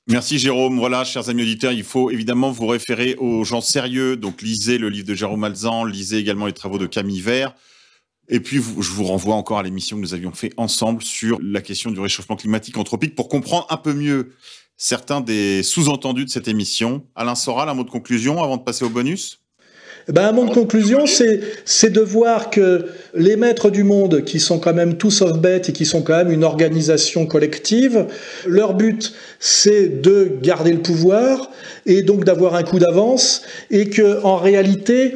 Merci Jérôme. Voilà, chers amis auditeurs, il faut évidemment vous référer aux gens sérieux. Donc lisez le livre de Jérôme Alzan, lisez également les travaux de Camille Vert. Et puis je vous renvoie encore à l'émission que nous avions fait ensemble sur la question du réchauffement climatique anthropique pour comprendre un peu mieux certains des sous-entendus de cette émission. Alain Soral, un mot de conclusion avant de passer au bonus ? Un mot de conclusion, c'est de voir que les maîtres du monde, qui sont quand même tous sauf bêtes et qui sont quand même une organisation collective, leur but, c'est de garder le pouvoir et donc d'avoir un coup d'avance, et que en réalité,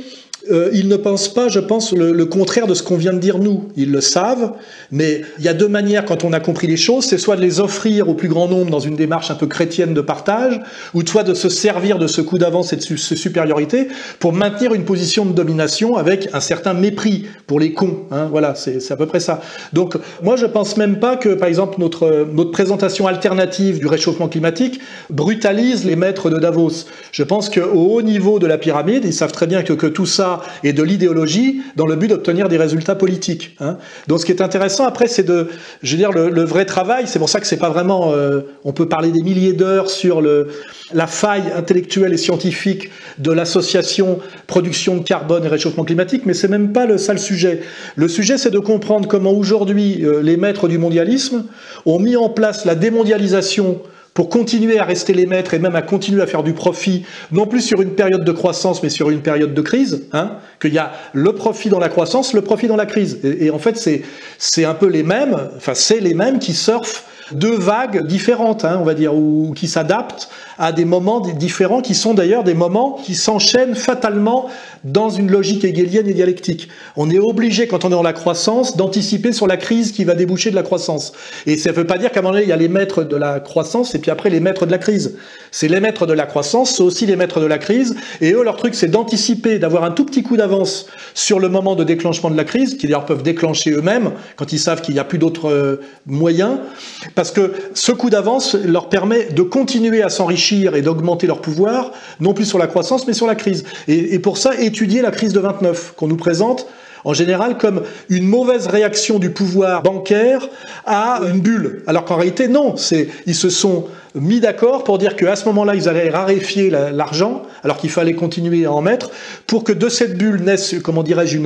Ils ne pensent pas, je pense, le contraire de ce qu'on vient de dire nous. Ils le savent, mais il y a deux manières quand on a compris les choses, c'est soit de les offrir au plus grand nombre dans une démarche un peu chrétienne de partage, ou soit de se servir de ce coup d'avance et de cette supériorité pour maintenir une position de domination avec un certain mépris pour les cons. Hein, voilà, c'est à peu près ça. Donc moi je pense même pas que, par exemple, notre présentation alternative du réchauffement climatique brutalise les maîtres de Davos. Je pense qu'au haut niveau de la pyramide, ils savent très bien que tout ça et de l'idéologie dans le but d'obtenir des résultats politiques. Hein. Donc ce qui est intéressant après, c'est le vrai travail. C'est pour ça que c'est pas vraiment. On peut parler des milliers d'heures sur la faille intellectuelle et scientifique de l'association production de carbone et réchauffement climatique, mais c'est même pas ça le sujet. Le sujet, c'est de comprendre comment aujourd'hui les maîtres du mondialisme ont mis en place la démondialisation pour continuer à rester les maîtres et même à continuer à faire du profit, non plus sur une période de croissance, mais sur une période de crise, hein, qu'il y a le profit dans la croissance, le profit dans la crise. Et en fait, c'est un peu les mêmes, enfin, c'est les mêmes qui surfent deux vagues différentes, hein, on va dire, ou qui s'adaptent à des moments différents, qui sont d'ailleurs des moments qui s'enchaînent fatalement dans une logique hegelienne et dialectique. On est obligé, quand on est dans la croissance, d'anticiper sur la crise qui va déboucher de la croissance. Et ça ne veut pas dire qu'à un moment donné, il y a les maîtres de la croissance et puis après les maîtres de la crise. C'est les maîtres de la croissance, c'est aussi les maîtres de la crise, et eux, leur truc, c'est d'anticiper, d'avoir un tout petit coup d'avance sur le moment de déclenchement de la crise, qui d'ailleurs peuvent déclencher eux-mêmes, quand ils savent qu'il n'y a plus d'autres moyens, parce que ce coup d'avance leur permet de continuer à s'enrichir et d'augmenter leur pouvoir, non plus sur la croissance, mais sur la crise. Et pour ça, étudier la crise de 29, qu'on nous présente en général comme une mauvaise réaction du pouvoir bancaire à une bulle. Alors qu'en réalité, non, ils se sont mis d'accord pour dire qu'à ce moment-là, ils allaient raréfier l'argent, alors qu'il fallait continuer à en mettre, pour que de cette bulle naisse, comment dirais-je,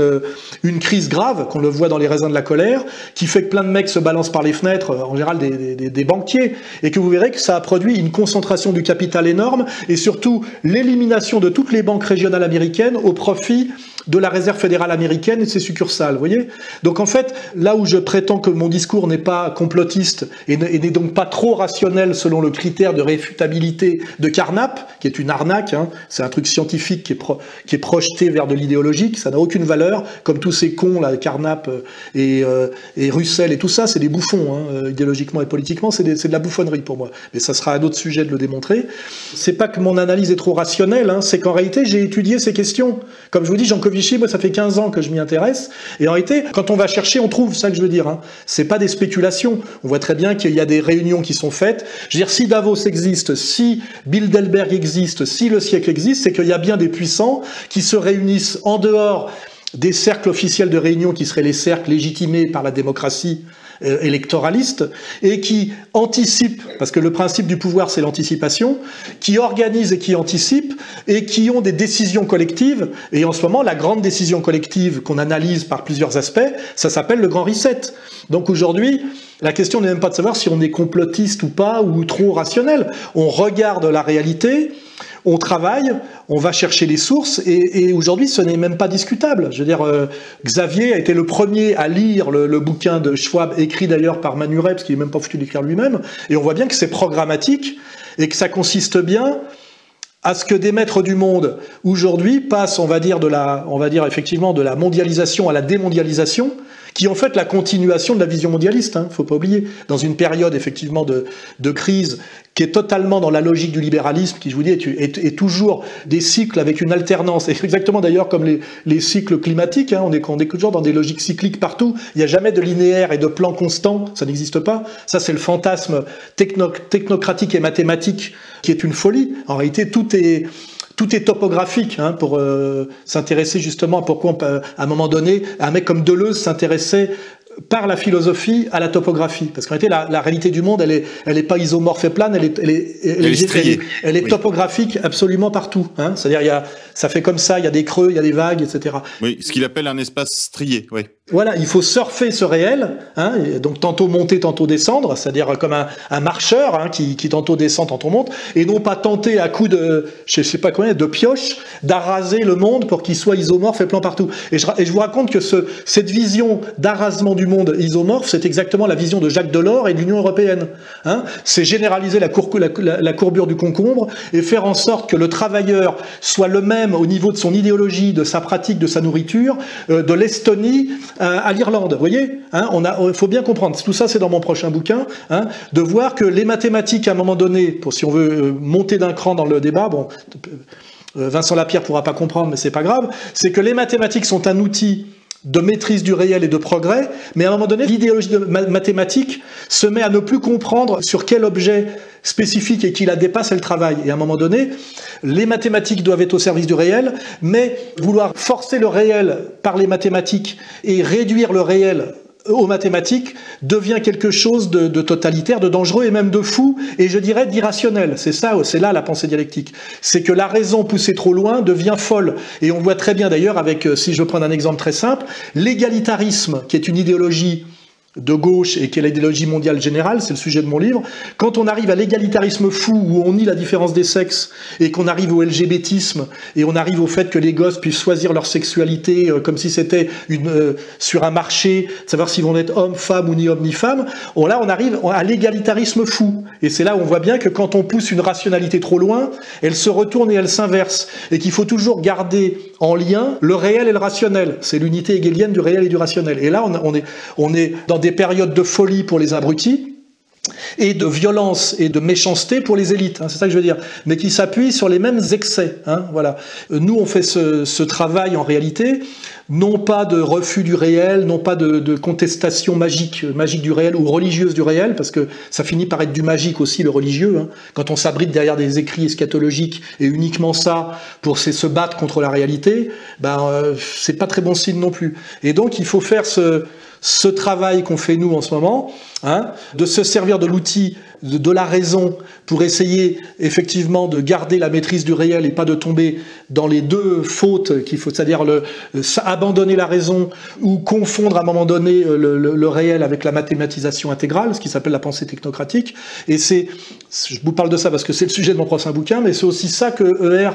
une crise grave, qu'on le voit dans les raisins de la colère, qui fait que plein de mecs se balancent par les fenêtres, en général des banquiers, et que vous verrez que ça a produit une concentration du capital énorme, et surtout l'élimination de toutes les banques régionales américaines au profit de la Réserve fédérale américaine et de ses succursales, vous voyez. Donc en fait, là où je prétends que mon discours n'est pas complotiste et n'est donc pas trop rationnel selon le critère de réfutabilité de Carnap, qui est une arnaque, hein, c'est un truc scientifique qui est projeté vers de l'idéologique, ça n'a aucune valeur, comme tous ces cons là, Carnap et Russell et tout ça, c'est des bouffons, hein, idéologiquement et politiquement, c'est de la bouffonnerie pour moi. Mais ça sera un autre sujet de le démontrer. C'est pas que mon analyse est trop rationnelle, hein, c'est qu'en réalité j'ai étudié ces questions. Comme je vous dis, Jancovici, moi ça fait 15 ans que je m'y intéresse, et en réalité, quand on va chercher, on trouve, ça que je veux dire. Hein. C'est pas des spéculations. On voit très bien qu'il y a des réunions qui sont faites. Je veux dire, si Davos existe, si Bilderberg existe, si le siècle existe, c'est qu'il y a bien des puissants qui se réunissent en dehors des cercles officiels de réunion qui seraient les cercles légitimés par la démocratie électoraliste, et qui anticipent, parce que le principe du pouvoir c'est l'anticipation, qui organisent et qui anticipent, et qui ont des décisions collectives, et en ce moment la grande décision collective qu'on analyse par plusieurs aspects, ça s'appelle le grand reset. Donc aujourd'hui, la question n'est même pas de savoir si on est complotiste ou pas, ou trop rationnel. On regarde la réalité, on travaille, on va chercher les sources, et aujourd'hui ce n'est même pas discutable. Je veux dire, Xavier a été le premier à lire le bouquin de Schwab, écrit d'ailleurs par Manuret, parce qu'il n'est même pas foutu d'écrire lui-même, et on voit bien que c'est programmatique, et que ça consiste bien à ce que des maîtres du monde aujourd'hui passent, on va dire effectivement de la mondialisation à la démondialisation, qui est en fait la continuation de la vision mondialiste, hein, faut pas oublier, dans une période effectivement de crise qui est totalement dans la logique du libéralisme, qui je vous dis est toujours des cycles avec une alternance, et exactement d'ailleurs comme les cycles climatiques, hein, on est toujours dans des logiques cycliques partout, il n'y a jamais de linéaire et de plan constant, ça n'existe pas, ça c'est le fantasme technocratique et mathématique qui est une folie. En réalité tout est topographique, hein, pour s'intéresser justement à pourquoi à un moment donné un mec comme Deleuze s'intéressait par la philosophie à la topographie, parce qu'en réalité la réalité du monde elle est pas isomorphe et plane, elle est topographique absolument partout, hein. C'est-à-dire ça fait comme ça, il y a des creux, il y a des vagues, etc. Oui, ce qu'il appelle un espace strié, oui. Voilà, il faut surfer ce réel, hein, et donc tantôt monter, tantôt descendre, c'est-à-dire comme un marcheur, hein, qui tantôt descend, tantôt monte, et non pas tenter à coup de, je sais pas combien, de pioche, d'araser le monde pour qu'il soit isomorphe et plan partout. Et je vous raconte que cette vision d'arasement du monde isomorphe, c'est exactement la vision de Jacques Delors et de l'Union européenne. Hein. C'est généraliser la courbure du concombre et faire en sorte que le travailleur soit le même au niveau de son idéologie, de sa pratique, de sa nourriture, de l'Estonie à l'Irlande, vous voyez, hein, faut bien comprendre, tout ça c'est dans mon prochain bouquin, hein, de voir que les mathématiques à un moment donné, pour si on veut monter d'un cran dans le débat, bon, Vincent Lapierre pourra pas comprendre, mais c'est pas grave, c'est que les mathématiques sont un outil de maîtrise du réel et de progrès, mais à un moment donné, l'idéologie mathématique se met à ne plus comprendre sur quel objet spécifique et qui la dépasse, elle travaille. Et à un moment donné, les mathématiques doivent être au service du réel, mais vouloir forcer le réel par les mathématiques et réduire le réel aux mathématiques devient quelque chose de totalitaire, de dangereux et même de fou, et je dirais d'irrationnel. C'est ça, c'est là la pensée dialectique. C'est que la raison poussée trop loin devient folle. Et on voit très bien d'ailleurs avec, si je prends un exemple très simple, l'égalitarisme, qui est une idéologie de gauche et qui est l'idéologie mondiale générale, c'est le sujet de mon livre, quand on arrive à l'égalitarisme fou où on nie la différence des sexes et qu'on arrive au LGBTisme et on arrive au fait que les gosses puissent choisir leur sexualité comme si c'était sur un marché, savoir s'ils vont être hommes, femmes ou ni hommes ni femmes, là on arrive à l'égalitarisme fou. Et c'est là où on voit bien que quand on pousse une rationalité trop loin, elle se retourne et elle s'inverse. Et qu'il faut toujours garder en lien le réel et le rationnel. C'est l'unité hegelienne du réel et du rationnel. Et là on est dans des périodes de folie pour les abrutis et de violence et de méchanceté pour les élites, hein, c'est ça que je veux dire, mais qui s'appuient sur les mêmes excès. Hein, voilà. Nous, on fait ce travail en réalité, non pas de refus du réel, non pas de contestation magique du réel ou religieuse du réel, parce que ça finit par être du magique aussi, le religieux, hein, quand on s'abrite derrière des écrits eschatologiques et uniquement ça pour se battre contre la réalité, c'est pas très bon signe non plus. Et donc, il faut faire ce travail qu'on fait nous en ce moment, hein, de se servir de l'outil de la raison pour essayer effectivement de garder la maîtrise du réel et pas de tomber dans les deux fautes qu'il faut, c'est-à-dire abandonner la raison ou confondre à un moment donné le réel avec la mathématisation intégrale, ce qui s'appelle la pensée technocratique. Et je vous parle de ça parce que c'est le sujet de mon prochain bouquin, mais c'est aussi ça que ER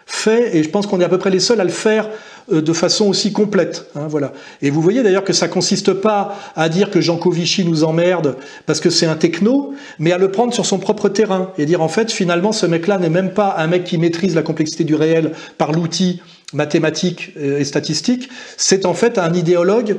fait, et je pense qu'on est à peu près les seuls à le faire de façon aussi complète. Hein, voilà. Et vous voyez d'ailleurs que ça consiste pas à dire que Jancovici nous emmerde parce que c'est un techno, mais à le prendre sur son propre terrain et dire en fait finalement ce mec-là n'est même pas un mec qui maîtrise la complexité du réel par l'outil mathématique et statistique, c'est en fait un idéologue,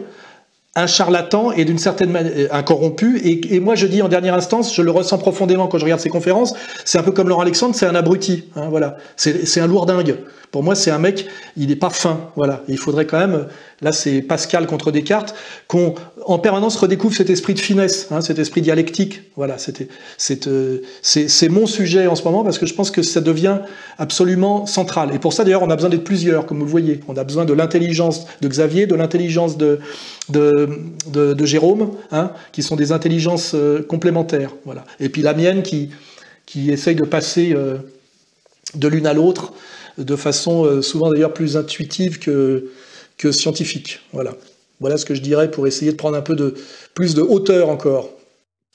un charlatan et d'une certaine manière un corrompu. Et moi je dis en dernière instance, je le ressens profondément quand je regarde ses conférences, c'est un peu comme Laurent Alexandre, c'est un abruti. Hein, voilà. C'est un lourdingue. Pour moi, c'est un mec, il n'est pas fin. Voilà. Et il faudrait quand même, là c'est Pascal contre Descartes, qu'on en permanence redécouvre cet esprit de finesse, hein, cet esprit dialectique. Voilà, c'est mon sujet en ce moment parce que je pense que ça devient absolument central. Et pour ça d'ailleurs, on a besoin d'être plusieurs, comme vous le voyez. On a besoin de l'intelligence de Xavier, de l'intelligence de Jérôme, hein, qui sont des intelligences complémentaires. Voilà. Et puis la mienne qui essaye de passer de l'une à l'autre de façon souvent d'ailleurs plus intuitive que scientifique. Voilà ce que je dirais pour essayer de prendre un peu plus de hauteur encore.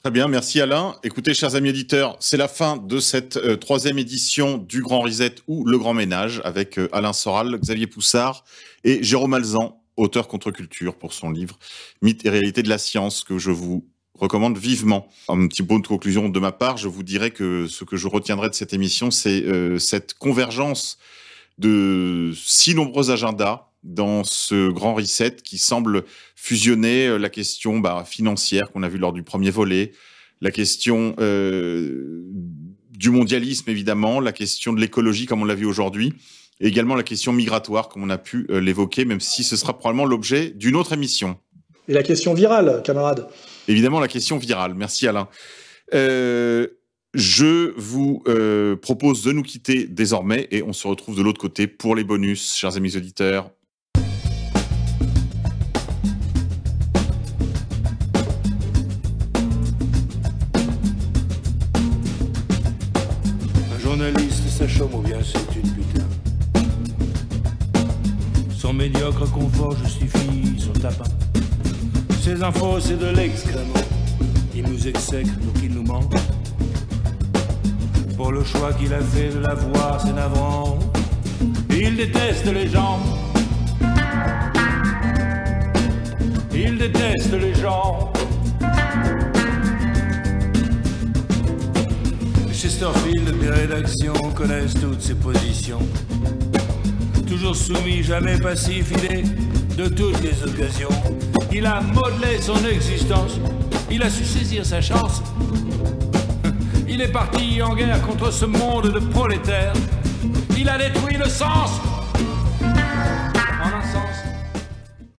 Très bien, merci Alain. Écoutez, chers amis éditeurs, c'est la fin de cette troisième édition du Grand Reset ou Le Grand Ménage avec Alain Soral, Xavier Poussard et Jérôme Alzan, auteur contre-culture pour son livre « Mythes et réalité de la science » que je vous recommande vivement. Un petit mot de conclusion de ma part, je vous dirais que ce que je retiendrai de cette émission, c'est cette convergence de si nombreux agendas dans ce grand reset qui semble fusionner la question financière qu'on a vue lors du premier volet, la question du mondialisme évidemment, la question de l'écologie comme on l'a vu aujourd'hui, et également la question migratoire comme on a pu l'évoquer, même si ce sera probablement l'objet d'une autre émission. Et la question virale, camarades. Évidemment, la question virale. Merci Alain. Je vous propose de nous quitter désormais et on se retrouve de l'autre côté pour les bonus, chers amis auditeurs. Un journaliste, sa chôme ou bien c'est une putain. Son médiocre confort justifie son tapin. Ces infos, c'est de l'excrément. Il nous exècre, donc il nous ment. Pour le choix qu'il a fait de la voir, c'est navrant. Il déteste les gens. Il déteste les gens. Chesterfield des rédactions connaissent toutes ses positions. Toujours soumis, jamais passif, il est de toutes les occasions. Il a modelé son existence, il a su saisir sa chance. Il est parti en guerre contre ce monde de prolétaires. Il a détruit le sens